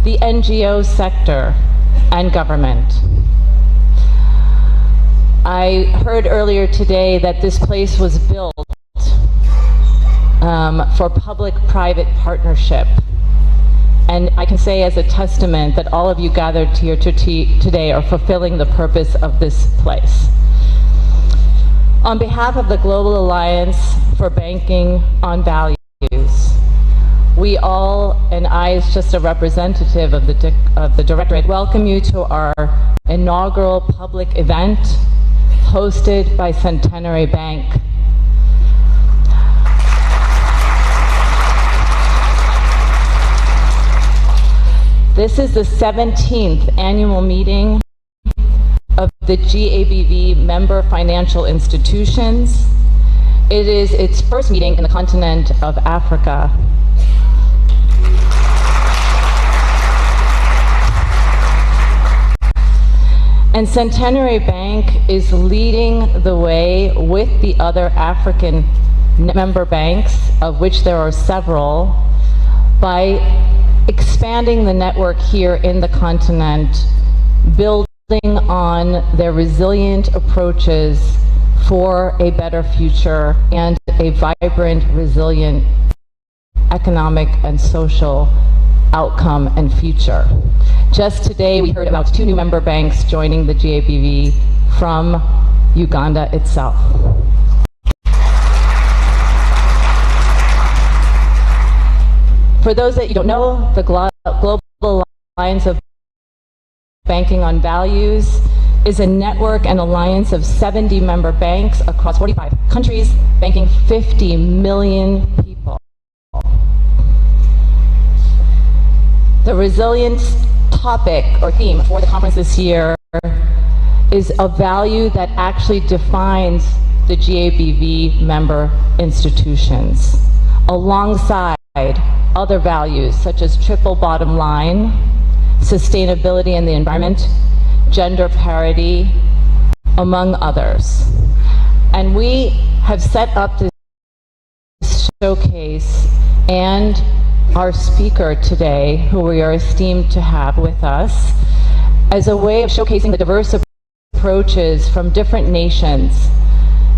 the NGO sector, and government. I heard earlier today that this place was built for public-private partnership. And I can say as a testament that all of you gathered here today are fulfilling the purpose of this place. On behalf of the Global Alliance for Banking on Values, we all, and I as just a representative of the Directorate, welcome you to our inaugural public event hosted by Centenary Bank. This is the 17th annual meeting of the GABV member financial institutions. It is its first meeting in the continent of Africa. And Centenary Bank is leading the way with the other African member banks, of which there are several, by expanding the network here in the continent, building on their resilient approaches for a better future and a vibrant, resilient economic and social outcome and future. Just today, we heard about 2 new member banks joining the GABV from Uganda itself. For those that you don't know, the Global Alliance of Banking on Values is a network and alliance of 70 member banks across 45 countries, banking 50 million people. The resilience topic or theme for the conference this year is a value that actually defines the GABV member institutions, alongside other values such as triple bottom line, sustainability and the environment, gender parity, among others. And we have set up this showcase and our speaker today, who we are esteemed to have with us, as a way of showcasing the diverse approaches from different nations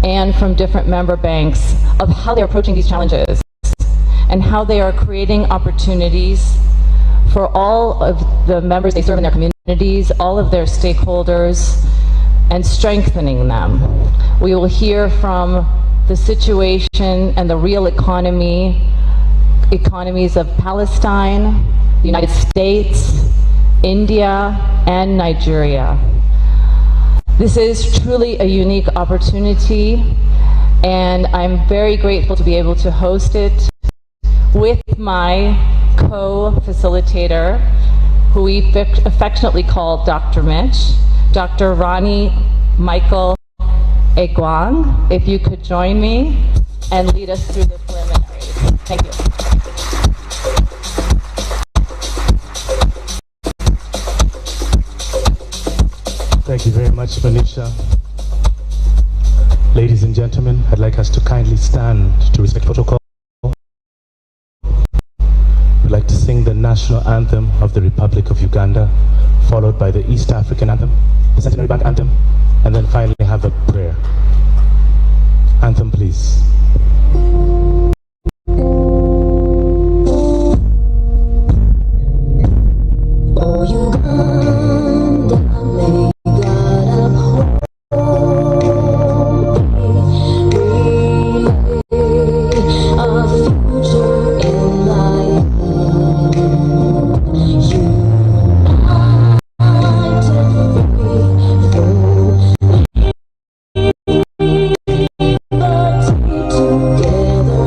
and from different member banks of how they're approaching these challenges and how they are creating opportunities for all of the members they serve in their communities, all of their stakeholders, and strengthening them. We will hear from the situation and the real economies of Palestine, the United States, India, and Nigeria. This is truly a unique opportunity, and I'm very grateful to be able to host it with my co-facilitator, who we affectionately call Dr. Mitch, Dr. Ronnie Michael Egwang. If you could join me and lead us through the preliminaries. Thank you. Thank you very much, Manisha. Ladies and gentlemen, I'd like us to kindly stand to respect protocol. We'd like to sing the national anthem of the Republic of Uganda, followed by the East African anthem, the Centenary Bank anthem, and then finally have a prayer. Anthem, please. Oh, Uganda, may God uphold thee. A future in life. United, free, full, liberty together.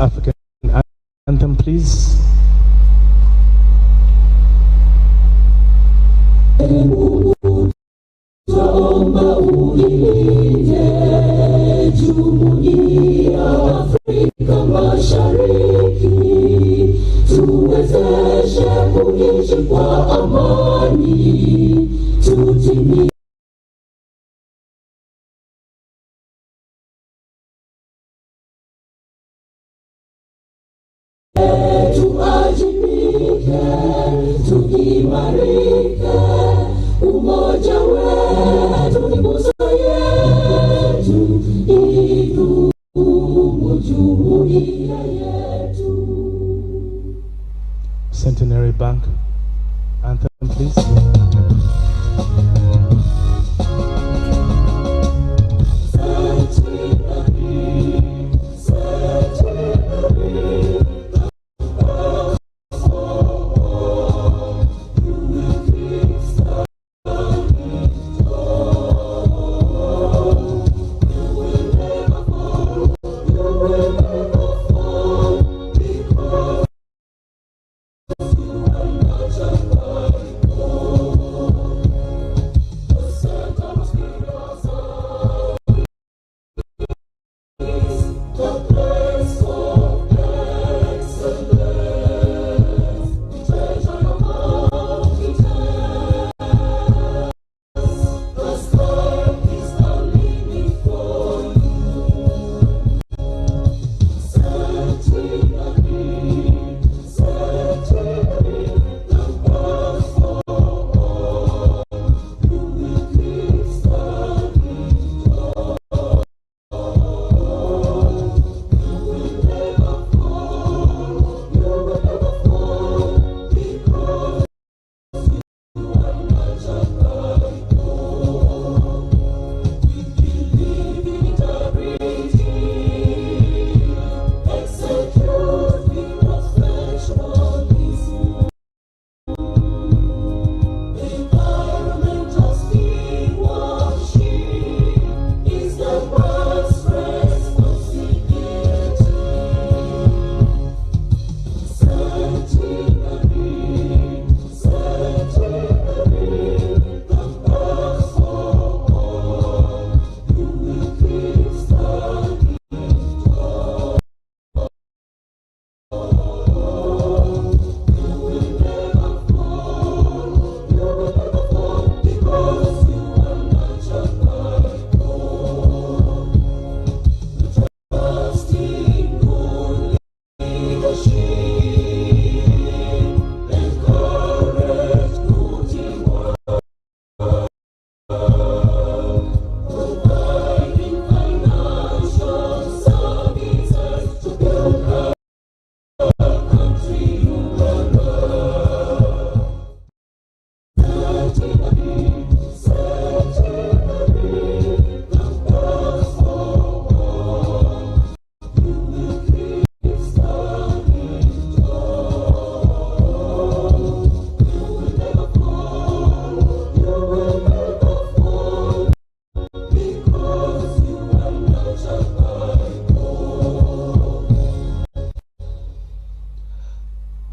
African anthem, please. Tuomba uilinde Jumuiya Afrika Mashariki, tuwezeshe kuishi kwa amani, tutimie tuajibike, tuimarike, umoja wetu ni nguzo yetu, idumu jumuiya yetu. Centenary Bank anthem, please.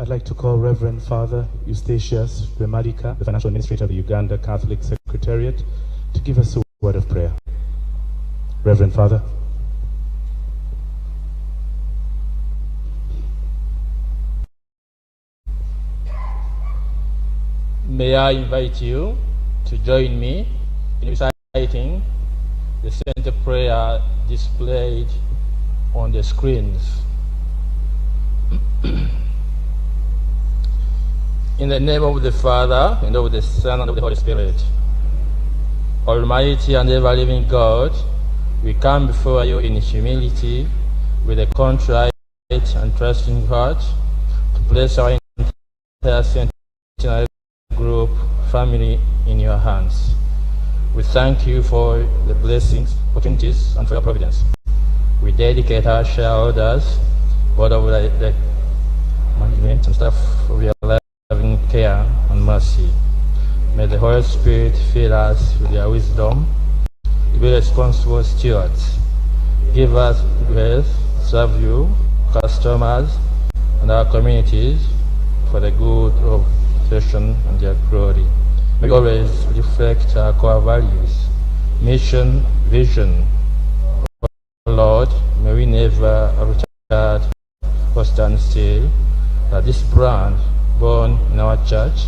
I'd like to call Reverend Father Eustachius Remarika, the Financial Administrator of the Uganda Catholic Secretariat, to give us a word of prayer. Reverend Father. May I invite you to join me in reciting the center prayer displayed on the screens. In the name of the Father, and of the Son, and of the Holy Spirit. Almighty and ever-living God, we come before you in humility with a contrite and trusting heart to place our entire Centenary group family in your hands. We thank you for the blessings, opportunities, and for your providence. We dedicate our shareholders, board of the management and staff of your loving care and mercy. May the Holy Spirit fill us with your wisdom to be responsible stewards. Give us grace, serve you, customers, and our communities for the good of the nation and their glory. May we always reflect our core values, mission, vision. Lord, may we never retard or stand still, that this brand born in our church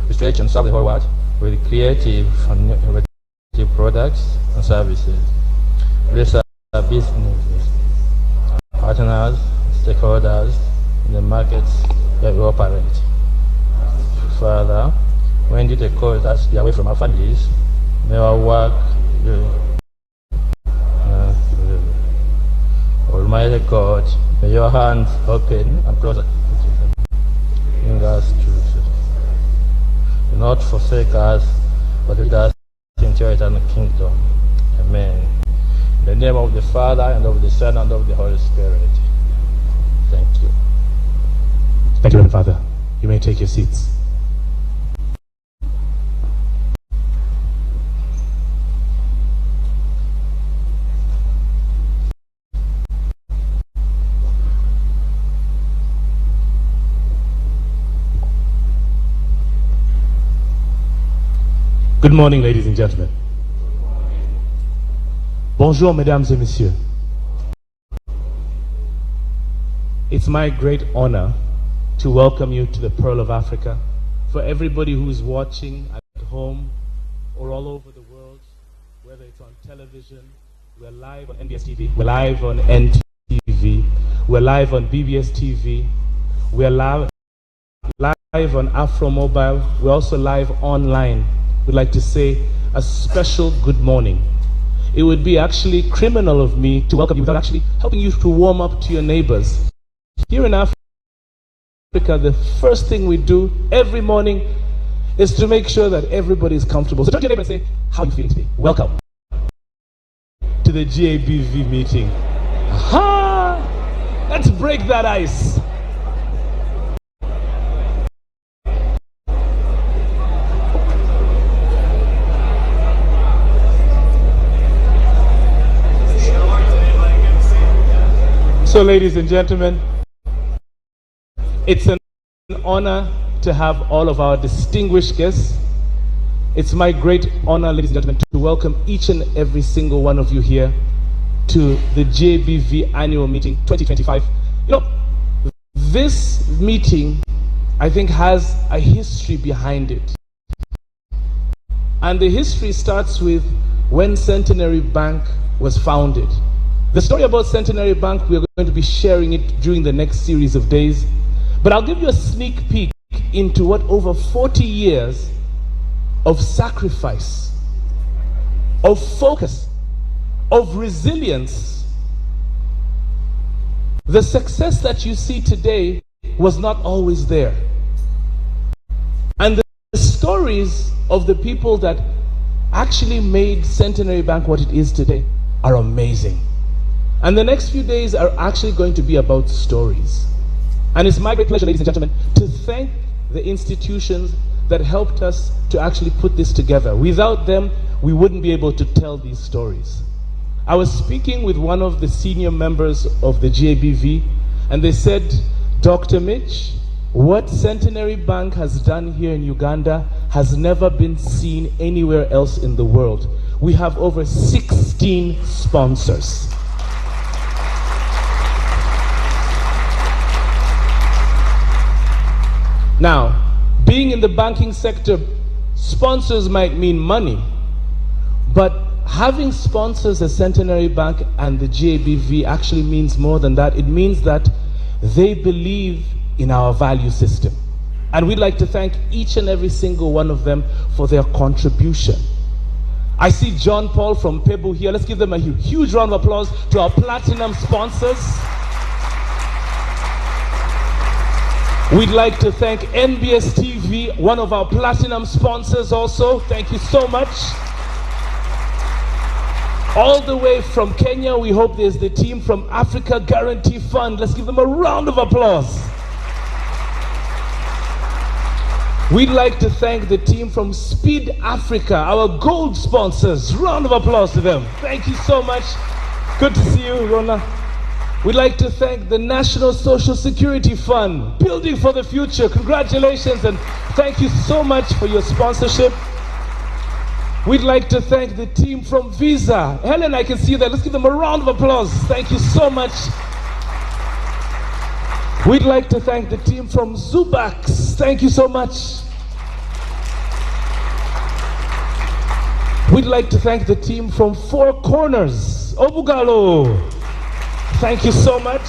will stretch and serve the whole world with creative and innovative products and services. Bless our businesses, partners, stakeholders in the markets where we operate. Father, when you take us be away from our families, may our work Almighty God, may your hands open and close bring us truth. Do not forsake us, but lead us into your eternal kingdom. Amen. In the name of the Father, and of the Son, and of the Holy Spirit. Thank you. Thank you, Reverend Father. You may take your seats. Good morning, ladies and gentlemen. Bonjour, mesdames et messieurs. It's my great honor to welcome you to the Pearl of Africa. For everybody who is watching at home or all over the world, whether it's on television, we're live on NBS TV, we're live on NTV, we're live on BBS TV, we're live on Afro Mobile, we're also live online. We'd like to say a special good morning. It would be actually criminal of me to welcome you without actually helping you to warm up to your neighbors. Here in Africa, the first thing we do every morning is to make sure that everybody is comfortable. So turn to your neighbor and say, how are you feeling today? Welcome to the GABV meeting. Aha! Let's break that ice. So, ladies and gentlemen, it's an honor to have all of our distinguished guests. It's my great honor, ladies and gentlemen, to welcome each and every single one of you here to the GABV annual meeting 2025. You know, this meeting, I think, has a history behind it. And the history starts with when Centenary Bank was founded. The story about Centenary Bank, we are going to be sharing it during the next series of days. But I'll give you a sneak peek into what over 40 years of sacrifice, of focus, of resilience. The success that you see today was not always there. And the stories of the people that actually made Centenary Bank what it is today are amazing. And the next few days are actually going to be about stories. And it's my great pleasure, ladies and gentlemen, to thank the institutions that helped us to actually put this together. Without them, we wouldn't be able to tell these stories. I was speaking with one of the senior members of the GABV, and they said, Dr. Mitch, what Centenary Bank has done here in Uganda has never been seen anywhere else in the world. We have over 16 sponsors. Now, being in the banking sector, sponsors might mean money, but having sponsors as Centenary Bank and the GABV actually means more than that. It means that they believe in our value system. And we'd like to thank each and every single one of them for their contribution. I see John Paul from Pebu here. Let's give them a huge round of applause to our platinum sponsors. We'd like to thank NBS TV, one of our platinum sponsors also. Thank you so much. All the way from Kenya, we hope there's the team from Africa Guarantee Fund. Let's give them a round of applause. We'd like to thank the team from Speed Africa, our gold sponsors. Round of applause to them. Thank you so much. Good to see you, Rona. We'd like to thank the National Social Security Fund, Building for the Future. Congratulations and thank you so much for your sponsorship. We'd like to thank the team from Visa. Helen, I can see that. Let's give them a round of applause. Thank you so much. We'd like to thank the team from Zubax. Thank you so much. We'd like to thank the team from Four Corners. Obugalo. Thank you so much.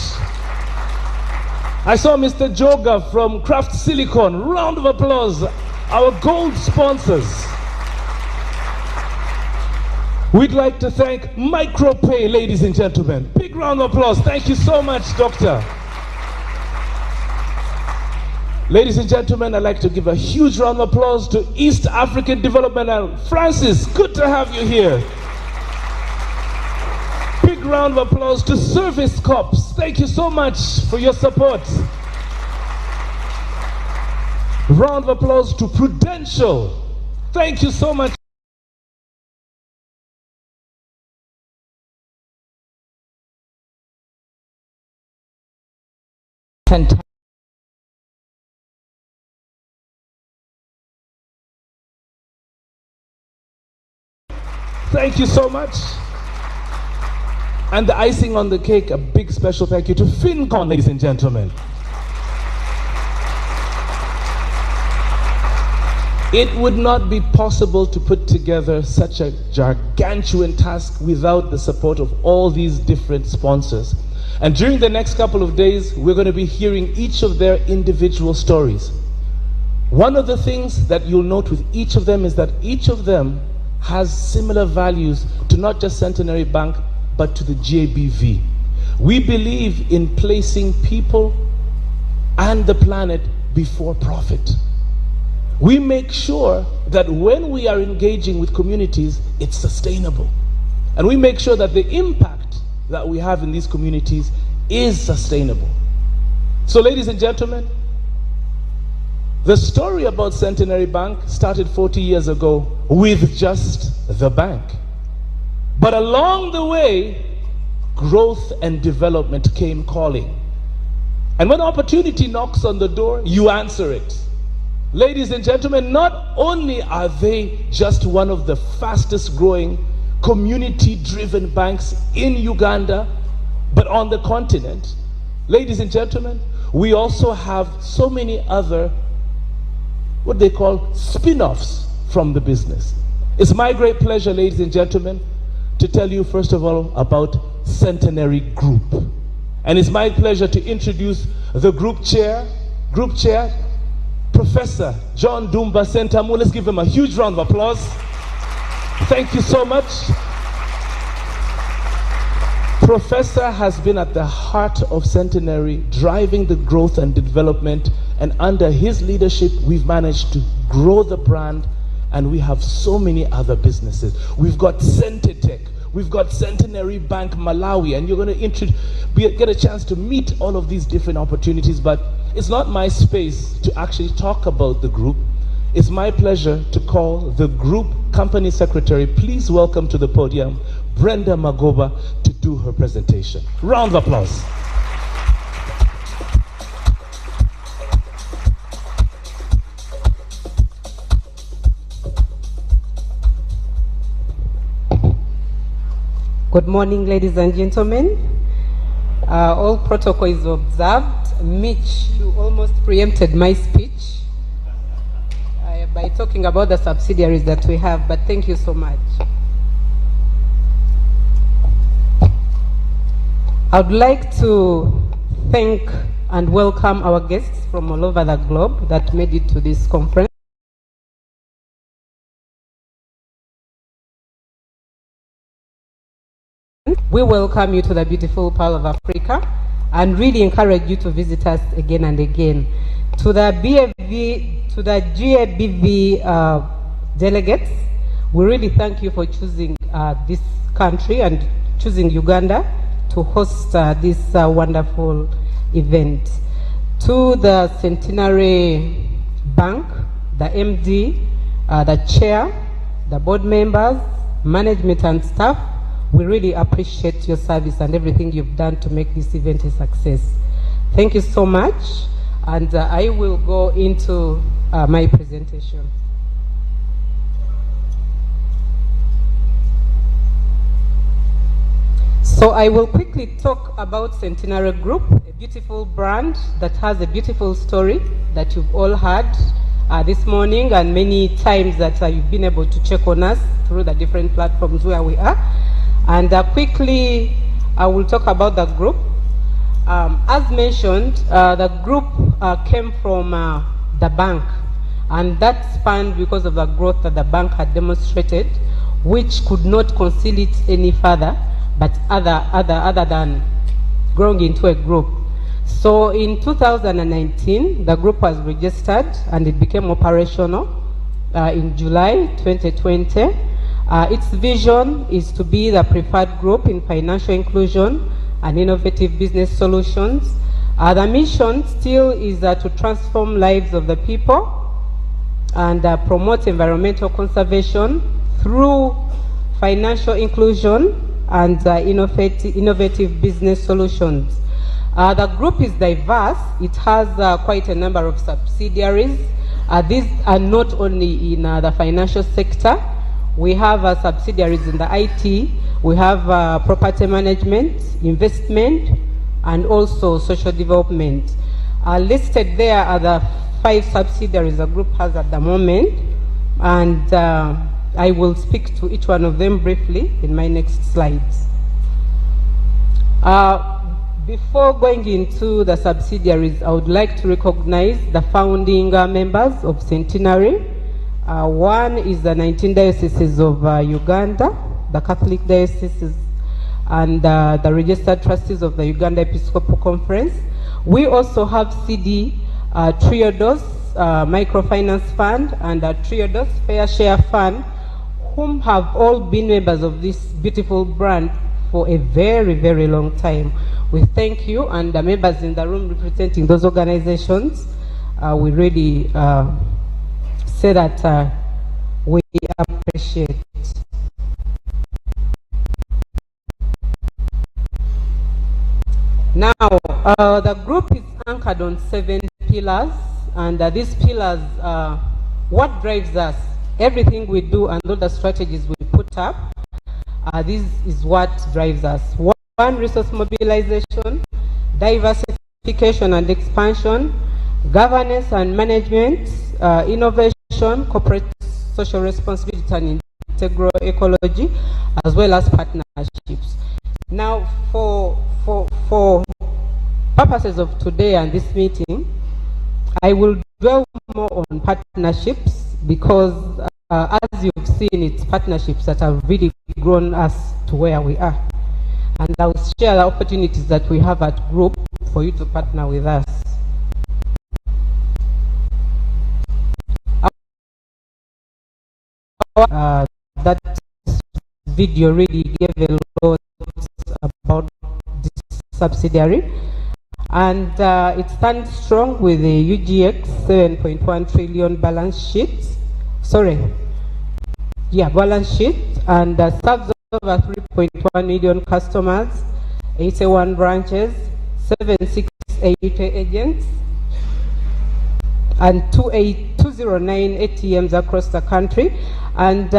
I saw Mr. Joga from Craft Silicon. Round of applause. Our gold sponsors. We'd like to thank MicroPay, ladies and gentlemen. Big round of applause. Thank you so much, Doctor. Ladies and gentlemen, I'd like to give a huge round of applause to East African Development. And Francis, good to have you here. Big round of applause to Service Corps. Thank you so much for your support. Round of applause to Prudential. Thank you so much. Centenary. Thank you so much. And the icing on the cake, a big special thank you to FinCon, ladies and gentlemen. It would not be possible to put together such a gargantuan task without the support of all these different sponsors. And during the next couple of days, we're going to be hearing each of their individual stories. One of the things that you'll note with each of them is that each of them has similar values to not just Centenary Bank, but to the GABV. We believe in placing people and the planet before profit. We make sure that when we are engaging with communities, it's sustainable. And we make sure that the impact that we have in these communities is sustainable. So, ladies and gentlemen, the story about Centenary Bank started 40 years ago with just the bank. But along the way, growth and development came calling. And when opportunity knocks on the door, you answer it. Ladies and gentlemen, not only are they just one of the fastest growing community-driven banks in Uganda, but on the continent, ladies and gentlemen, we also have so many other what they call spin-offs from the business. It's my great pleasure, ladies and gentlemen, to tell you first of all about Centenary Group. And it's my pleasure to introduce the group chair, Professor John Dumba Sentamu. Let's give him a huge round of applause. Thank you so much. Professor has been at the heart of Centenary, driving the growth and development, and under his leadership, we've managed to grow the brand, and we have so many other businesses. We've got Centetech, we've got Centenary Bank Malawi, and you're going to get a chance to meet all of these different opportunities, but it's not my space to actually talk about the group. It's my pleasure to call the group company secretary. Please welcome to the podium Brenda Magoba to do her presentation. Round of applause. Good morning, ladies and gentlemen. All protocol is observed. Mitch, you almost preempted my speech by talking about the subsidiaries that we have, but thank you so much. I would like to thank and welcome our guests from all over the globe that made it to this conference. We welcome you to the beautiful Pearl of Africa and really encourage you to visit us again and again. To the GABV delegates, we really thank you for choosing this country and choosing Uganda to host this wonderful event. To the Centenary Bank, the MD, the chair, the board members, management and staff, We really appreciate your service and everything you've done to make this event a success. Thank you so much, and I will go into my presentation. So I will quickly talk about Centenary Group, a beautiful brand that has a beautiful story that you've all heard this morning, and many times that you've been able to check on us through the different platforms where we are. And quickly, I will talk about the group. As mentioned, the group came from the bank, and that spanned because of the growth that the bank had demonstrated, which could not conceal it any further, but other than growing into a group. So in 2019, the group was registered and it became operational in July 2020. Its vision is to be the preferred group in financial inclusion and innovative business solutions. The mission still is to transform lives of the people and promote environmental conservation through financial inclusion and innovative business solutions. The group is diverse. It has quite a number of subsidiaries. These are not only in the financial sector. We have subsidiaries in the IT. We have property management, investment, and also social development. Listed there are the 5 subsidiaries the group has at the moment, and I will speak to each one of them briefly in my next slides. Before going into the subsidiaries, I would like to recognize the founding members of Centenary. One is the 19 dioceses of Uganda, the Catholic dioceses, and the registered trustees of the Uganda Episcopal Conference. We also have CD, Triodos Microfinance Fund, and Triodos Fair Share Fund, whom have all been members of this beautiful brand for a very, very long time. We thank you, and the members in the room representing those organizations, we really say that we appreciate. Now, the group is anchored on 7 pillars, and these pillars, what drives us? Everything we do and all the strategies we put up, this is what drives us. 1, resource mobilization, diversification and expansion, governance and management, innovation, corporate social responsibility and integral ecology, as well as partnerships. Now, for purposes of today and this meeting, I will dwell more on partnerships, because as you've seen, it's partnerships that have really grown us to where we are. And I will share the opportunities that we have at group for you to partner with us. That video really gave a lot about this subsidiary. And it stands strong with the UGX 7.1 trillion balance sheet. Balance sheet, and serves over 3.1 million customers, 81 branches, 768 agents, and 209 ATMs across the country. And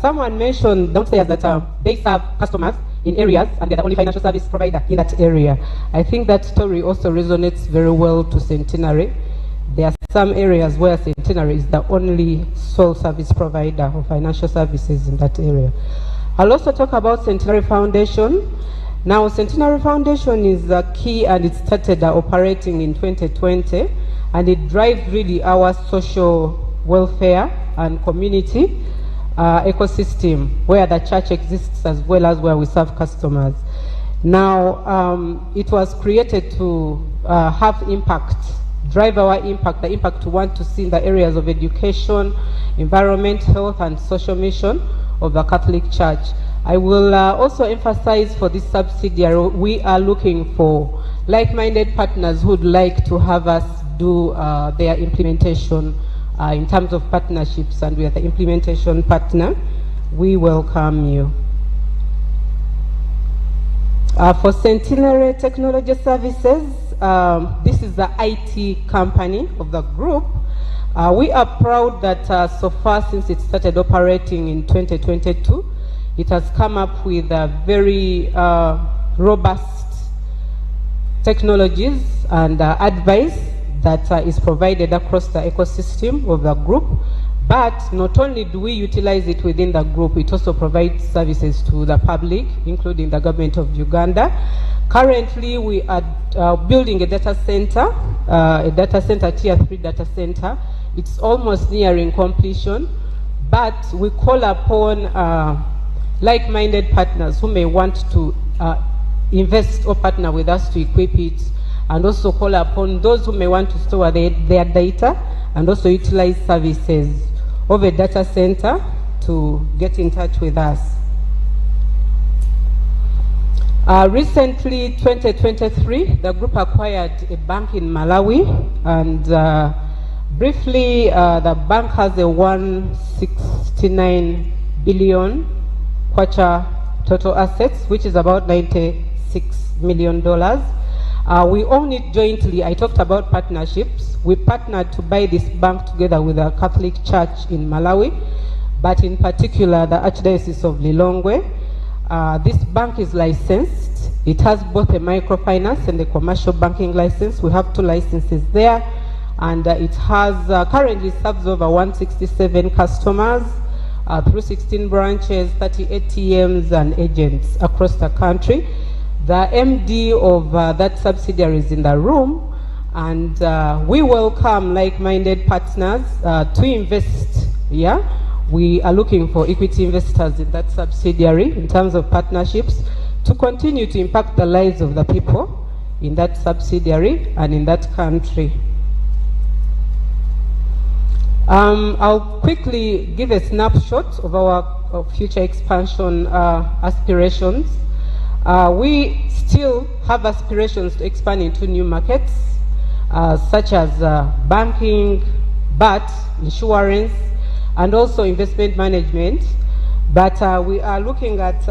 someone mentioned downstairs that they serve customers in areas, and they're the only financial service provider in that area. I think that story also resonates very well to Centenary. There are some areas where Centenary is the only sole service provider of financial services in that area. I'll also talk about Centenary Foundation. Now, Centenary Foundation is key, and it started operating in 2020, and it drives really our social welfare and community ecosystem, where the church exists as well as where we serve customers. Now, it was created to have impact, drive our impact, the impact we want to see in the areas of education, environment, health, and social mission of the Catholic Church. I will also emphasize for this subsidiary, we are looking for like-minded partners who would like to have us do their implementation in terms of partnerships, and we are the implementation partner. We welcome you. For Centenary Technology Services, this is the IT company of the group. We are proud that so far since it started operating in 2022, it has come up with very robust technologies and advice that is provided across the ecosystem of the group. But not only do we utilize it within the group, it also provides services to the public, including the government of Uganda. Currently, we are building a data center, tier 3 data center. It's almost nearing completion, but we call upon like-minded partners who may want to invest or partner with us to equip it, and also call upon those who may want to store their data and also utilize services of a data center to get in touch with us. Recently, 2023, the group acquired a bank in Malawi, and briefly, the bank has a 169 billion kwacha total assets, which is about $96 million. We own it jointly. I talked about partnerships. We partnered to buy this bank together with a Catholic church in Malawi, but in particular the Archdiocese of Lilongwe. This bank is licensed. It has both a microfinance and a commercial banking license. We have 2 licenses there, and it has currently serves over 167 customers through 16 branches, 30 ATMs and agents across the country. The MD of that subsidiary is in the room, and we welcome like-minded partners to invest. Yeah, we are looking for equity investors in that subsidiary in terms of partnerships to continue to impact the lives of the people in that subsidiary and in that country. I'll quickly give a snapshot of our future expansion aspirations. We still have aspirations to expand into new markets, such as banking, BAT, insurance, and also investment management. But we are looking at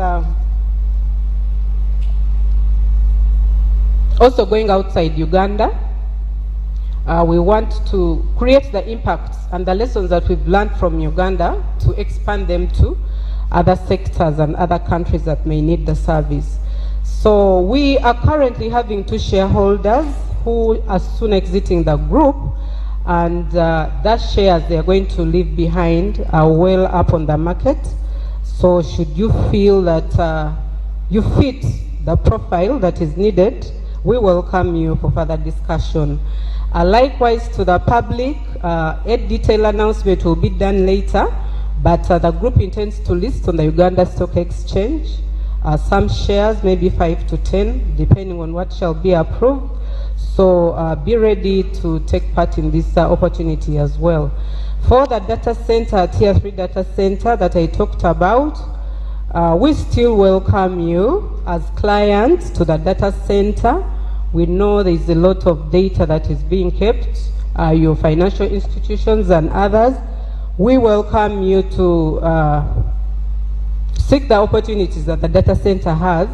also going outside Uganda. We want to create the impacts and the lessons that we've learned from Uganda to expand them to other sectors and other countries that may need the service. So we are currently having 2 shareholders who are soon exiting the group, and that shares they are going to leave behind are well up on the market. So should you feel that you fit the profile that is needed, we welcome you for further discussion. Likewise to the public, a detailed announcement will be done later, but the group intends to list on the Uganda Stock Exchange. Some shares, maybe 5 to 10, depending on what shall be approved. So be ready to take part in this opportunity as well. For the data center, tier 3 data center that I talked about, we still welcome you as clients to the data center. We know there is a lot of data that is being kept, your financial institutions and others. We welcome you to seek the opportunities that the data center has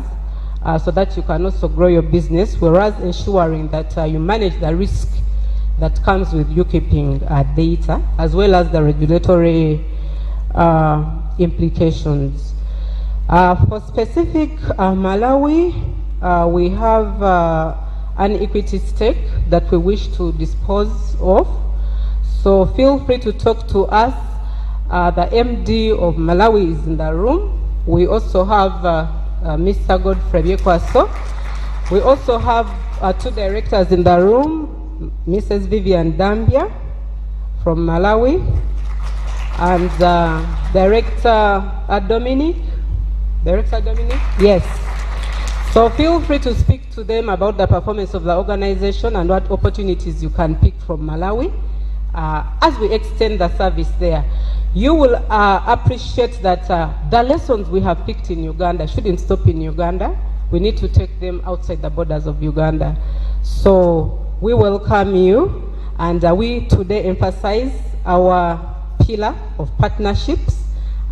so that you can also grow your business, whereas ensuring that you manage the risk that comes with you keeping data, as well as the regulatory implications. For specific Malawi, we have an equity stake that we wish to dispose of. So feel free to talk to us. The MD of Malawi is in the room. We also have Mr. Godfrey Byekwaso. We also have 2 directors in the room, Mrs. Vivian Dambia from Malawi, and Director Dominic. Director Dominic? Yes. So feel free to speak to them about the performance of the organization and what opportunities you can pick from Malawi as we extend the service there. You will appreciate that the lessons we have picked in Uganda shouldn't stop in Uganda. We need to take them outside the borders of Uganda. So we welcome you, and we today emphasize our pillar of partnerships,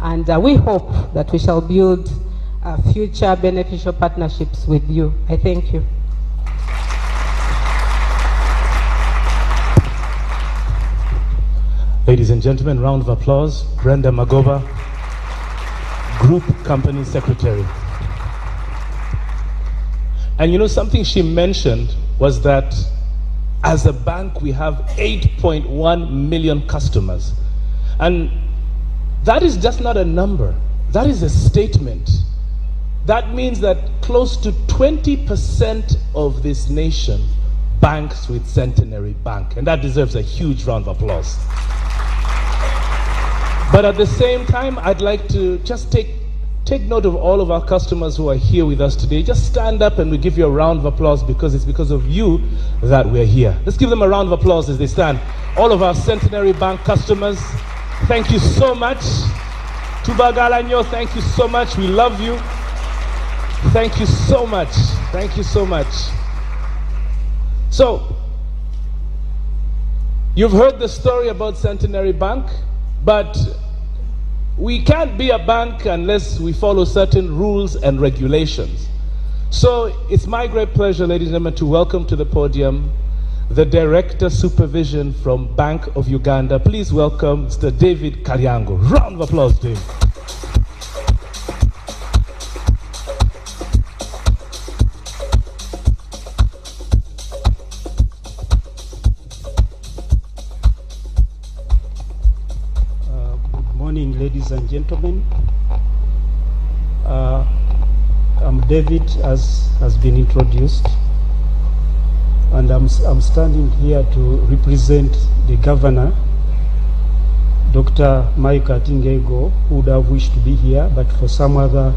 and we hope that we shall build future beneficial partnerships with you. I thank you. Ladies and gentlemen, round of applause. Brenda Magoba, Group Company Secretary. And you know, something she mentioned was that as a bank, we have 8.1 million customers. And that is just not a number. That is a statement. That means that close to 20% of this nation banks with Centenary Bank. And that deserves a huge round of applause. But at the same time, I'd like to just take note of all of our customers who are here with us today. Just stand up and we give you a round of applause, because it's because of you that we're here. Let's give them a round of applause as they stand. All of our Centenary Bank customers, thank you so much. Tubagalanyo, thank you so much. We love you. Thank you so much. Thank you so much. So, you've heard the story about Centenary Bank, but we can't be a bank unless we follow certain rules and regulations. So it's my great pleasure, ladies and gentlemen, to welcome to the podium the Director Supervision from Bank of Uganda. Please welcome Mr. David Karyango. Round of applause, Dave. Ladies and gentlemen, I'm David, as has been introduced, and I'm standing here to represent the Governor, Dr. Mike Atingego, who would have wished to be here, but for some other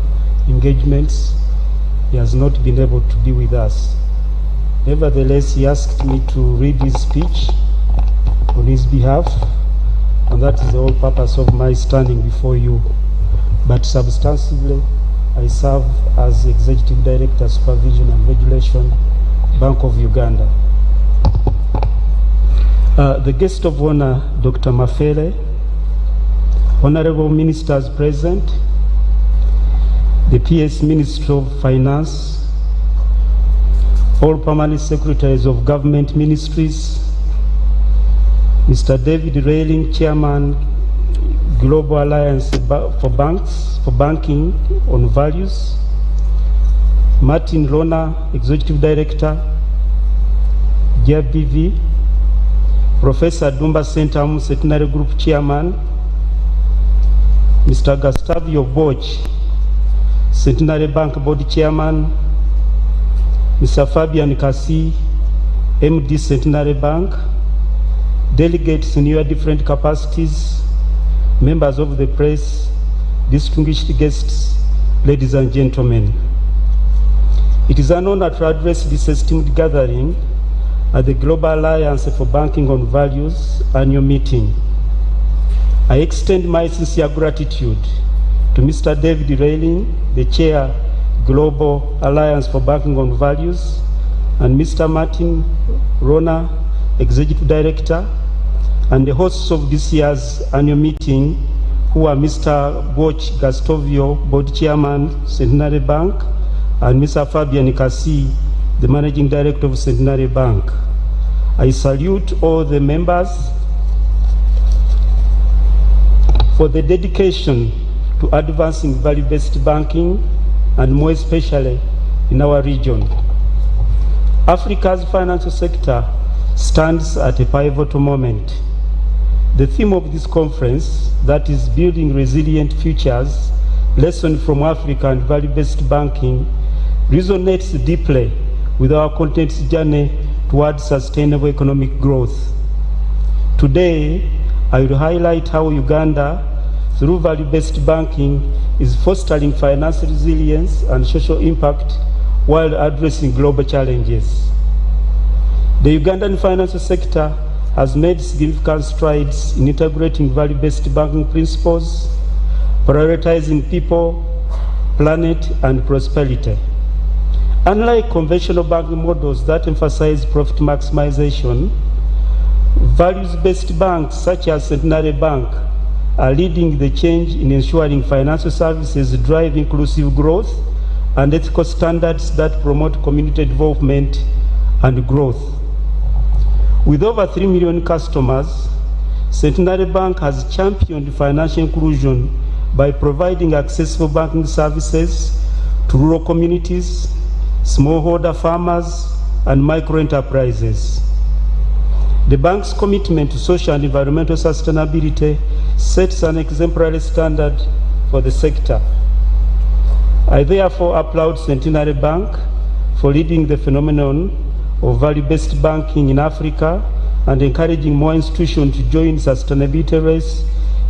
engagements, he has not been able to be with us. Nevertheless, he asked me to read his speech on his behalf, and that is the whole purpose of my standing before you. But substantively, I serve as Executive Director, Supervision and Regulation, Bank of Uganda. The guest of honor, Dr. Mafele, honorable ministers present, the PS Minister of Finance, all permanent secretaries of government ministries, Mr. David Railing, Chairman, Global Alliance for Banking on Values, Martin Rona, Executive Director, GABV, Professor Dumba Sentam, Centenary Group Chairman, Mr. Gustavio Boch, Centenary Bank Board Chairman, Mr. Fabian Kasi, MD Centenary Bank, delegates in your different capacities, members of the press, distinguished guests, ladies and gentlemen. It is an honor to address this esteemed gathering at the Global Alliance for Banking on Values annual meeting. I extend my sincere gratitude to Mr. David Railing, the Chair, Global Alliance for Banking on Values, and Mr. Martin Rona, Executive Director, and the hosts of this year's annual meeting, who are Mr. Boch Gastovio, Board Chairman, Centenary Bank, and Mr. Fabian Kasi, the Managing Director of Centenary Bank. I salute all the members for the dedication to advancing value-based banking, and more especially in our region. Africa's financial sector stands at a pivotal moment. The theme of this conference, that is Building Resilient Futures, Lesson from Africa and Value-Based Banking, resonates deeply with our continent's journey towards sustainable economic growth. Today, I will highlight how Uganda, through value-based banking, is fostering financial resilience and social impact while addressing global challenges. The Ugandan financial sector has made significant strides in integrating value-based banking principles, prioritizing people, planet, and prosperity. Unlike conventional banking models that emphasize profit maximization, values-based banks such as Centenary Bank are leading the change in ensuring financial services drive inclusive growth and ethical standards that promote community development and growth. With over 3 million customers, Centenary Bank has championed financial inclusion by providing accessible banking services to rural communities, smallholder farmers, and micro-enterprises. The bank's commitment to social and environmental sustainability sets an exemplary standard for the sector. I therefore applaud Centenary Bank for leading the phenomenon of value-based banking in Africa and encouraging more institutions to join sustainability race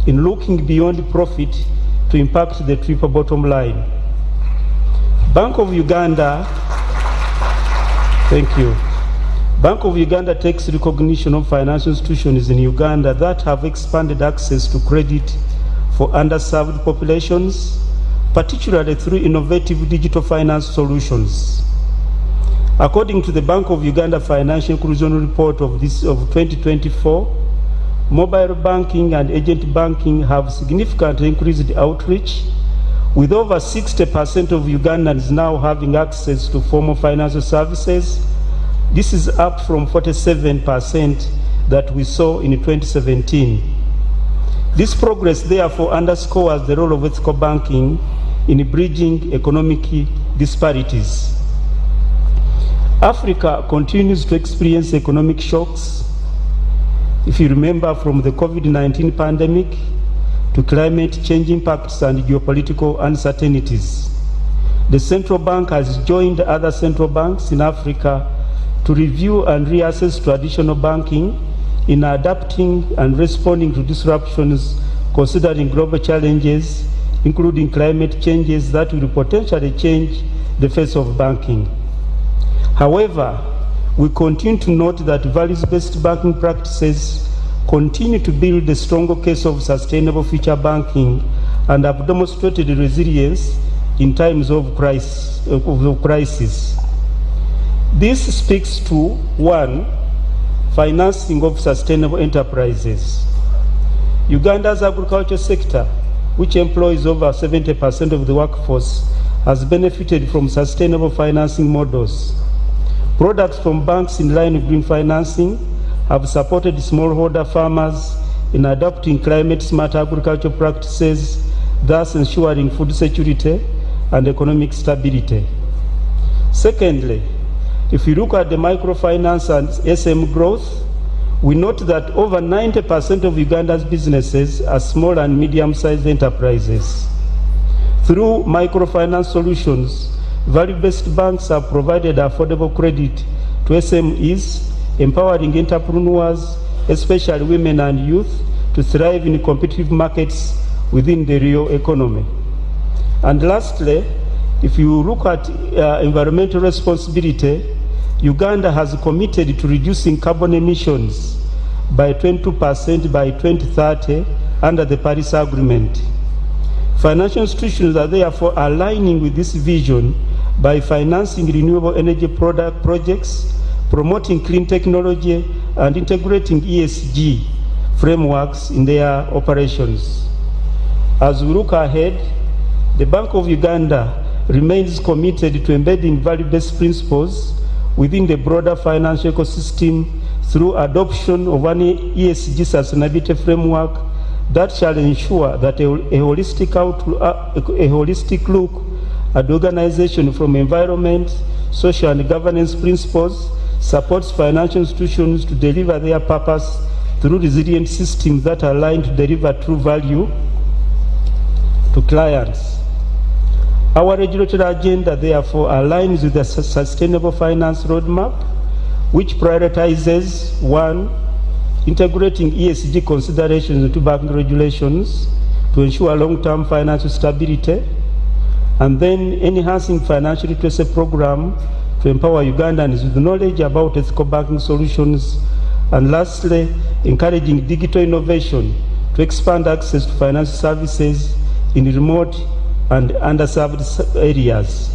in looking beyond profit to impact the triple bottom line. Bank of Uganda, thank you. Bank of Uganda takes recognition of financial institutions in Uganda that have expanded access to credit for underserved populations, particularly through innovative digital finance solutions. According to the Bank of Uganda Financial Inclusion Report of 2024, mobile banking and agent banking have significantly increased outreach, with over 60% of Ugandans now having access to formal financial services. This is up from 47% that we saw in 2017. This progress therefore underscores the role of ethical banking in bridging economic disparities. Africa continues to experience economic shocks. If you remember, from the COVID-19 pandemic to climate change impacts and geopolitical uncertainties, the central bank has joined other central banks in Africa to review and reassess traditional banking in adapting and responding to disruptions, considering global challenges, including climate changes that will potentially change the face of banking. However, we continue to note that values-based banking practices continue to build a stronger case of sustainable future banking and have demonstrated resilience in times of crisis. This speaks to, one, financing of sustainable enterprises. Uganda's agriculture sector, which employs over 70% of the workforce, has benefited from sustainable financing models. Products from banks in line with green financing have supported smallholder farmers in adopting climate-smart agriculture practices, thus ensuring food security and economic stability. Secondly, if you look at the microfinance and SM growth, we note that over 90% of Uganda's businesses are small and medium-sized enterprises. Through microfinance solutions, value-based banks have provided affordable credit to SMEs, empowering entrepreneurs, especially women and youth, to thrive in competitive markets within the real economy. And lastly, if you look at environmental responsibility, Uganda has committed to reducing carbon emissions by 22% by 2030 under the Paris Agreement. Financial institutions are therefore aligning with this vision by financing renewable energy projects, promoting clean technology, and integrating ESG frameworks in their operations. As we look ahead, the Bank of Uganda remains committed to embedding value-based principles within the broader financial ecosystem through adoption of an ESG sustainability framework that shall ensure that a holistic look at the organization from environment, social and governance principles supports financial institutions to deliver their purpose through resilient systems that are aligned to deliver true value to clients. Our regulatory agenda, therefore, aligns with the Sustainable Finance Roadmap, which prioritizes, one, integrating ESG considerations into banking regulations to ensure long-term financial stability, and then enhancing financial literacy program to empower Ugandans with knowledge about ethical banking solutions, and lastly, encouraging digital innovation to expand access to financial services in remote and underserved areas.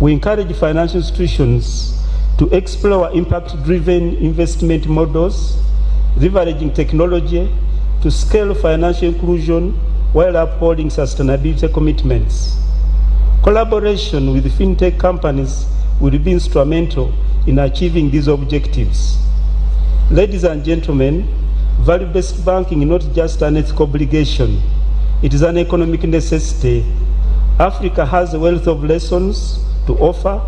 We encourage financial institutions to explore impact-driven investment models, leveraging technology, to scale financial inclusion while upholding sustainability commitments. Collaboration with fintech companies will be instrumental in achieving these objectives. Ladies and gentlemen, value-based banking is not just an ethical obligation, it is an economic necessity. Africa has a wealth of lessons to offer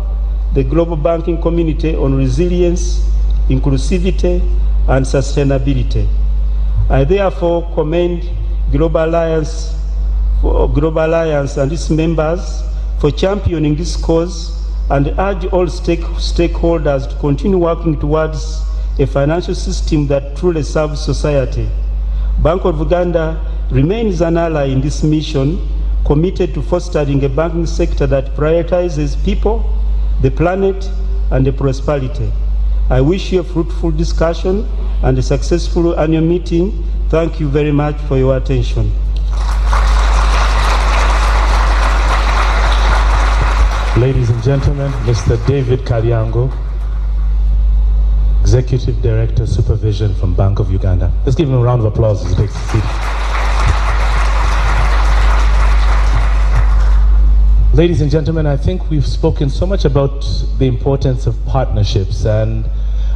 the global banking community on resilience, inclusivity, and sustainability. I therefore commend Global Alliance and its members for championing this cause and urge all stakeholders to continue working towards a financial system that truly serves society. Bank of Uganda remains an ally in this mission, committed to fostering a banking sector that prioritizes people, the planet, and the prosperity. I wish you a fruitful discussion and a successful annual meeting. Thank you very much for your attention. Ladies and gentlemen, Mr. David Kalyango, Executive Director, Supervision from Bank of Uganda. Let's give him a round of applause as he takes his seat. Ladies and gentlemen, I think we've spoken so much about the importance of partnerships, and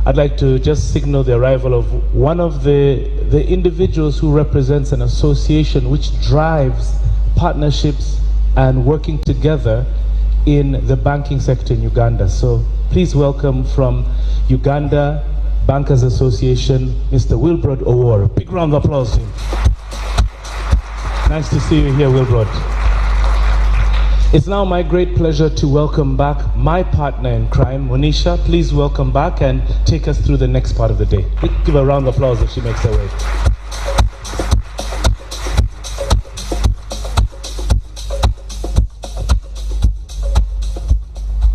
I'd like to just signal the arrival of one of the individuals who represents an association which drives partnerships and working together in the banking sector in Uganda. So please welcome from Uganda Bankers Association, Mr. Wilbrod Owor. Big round of applause to him. Nice to see you here, Wilbrod. It's now my great pleasure to welcome back my partner in crime, Monisha. Please welcome back and take us through the next part of the day. Give her a round of applause as she makes her way.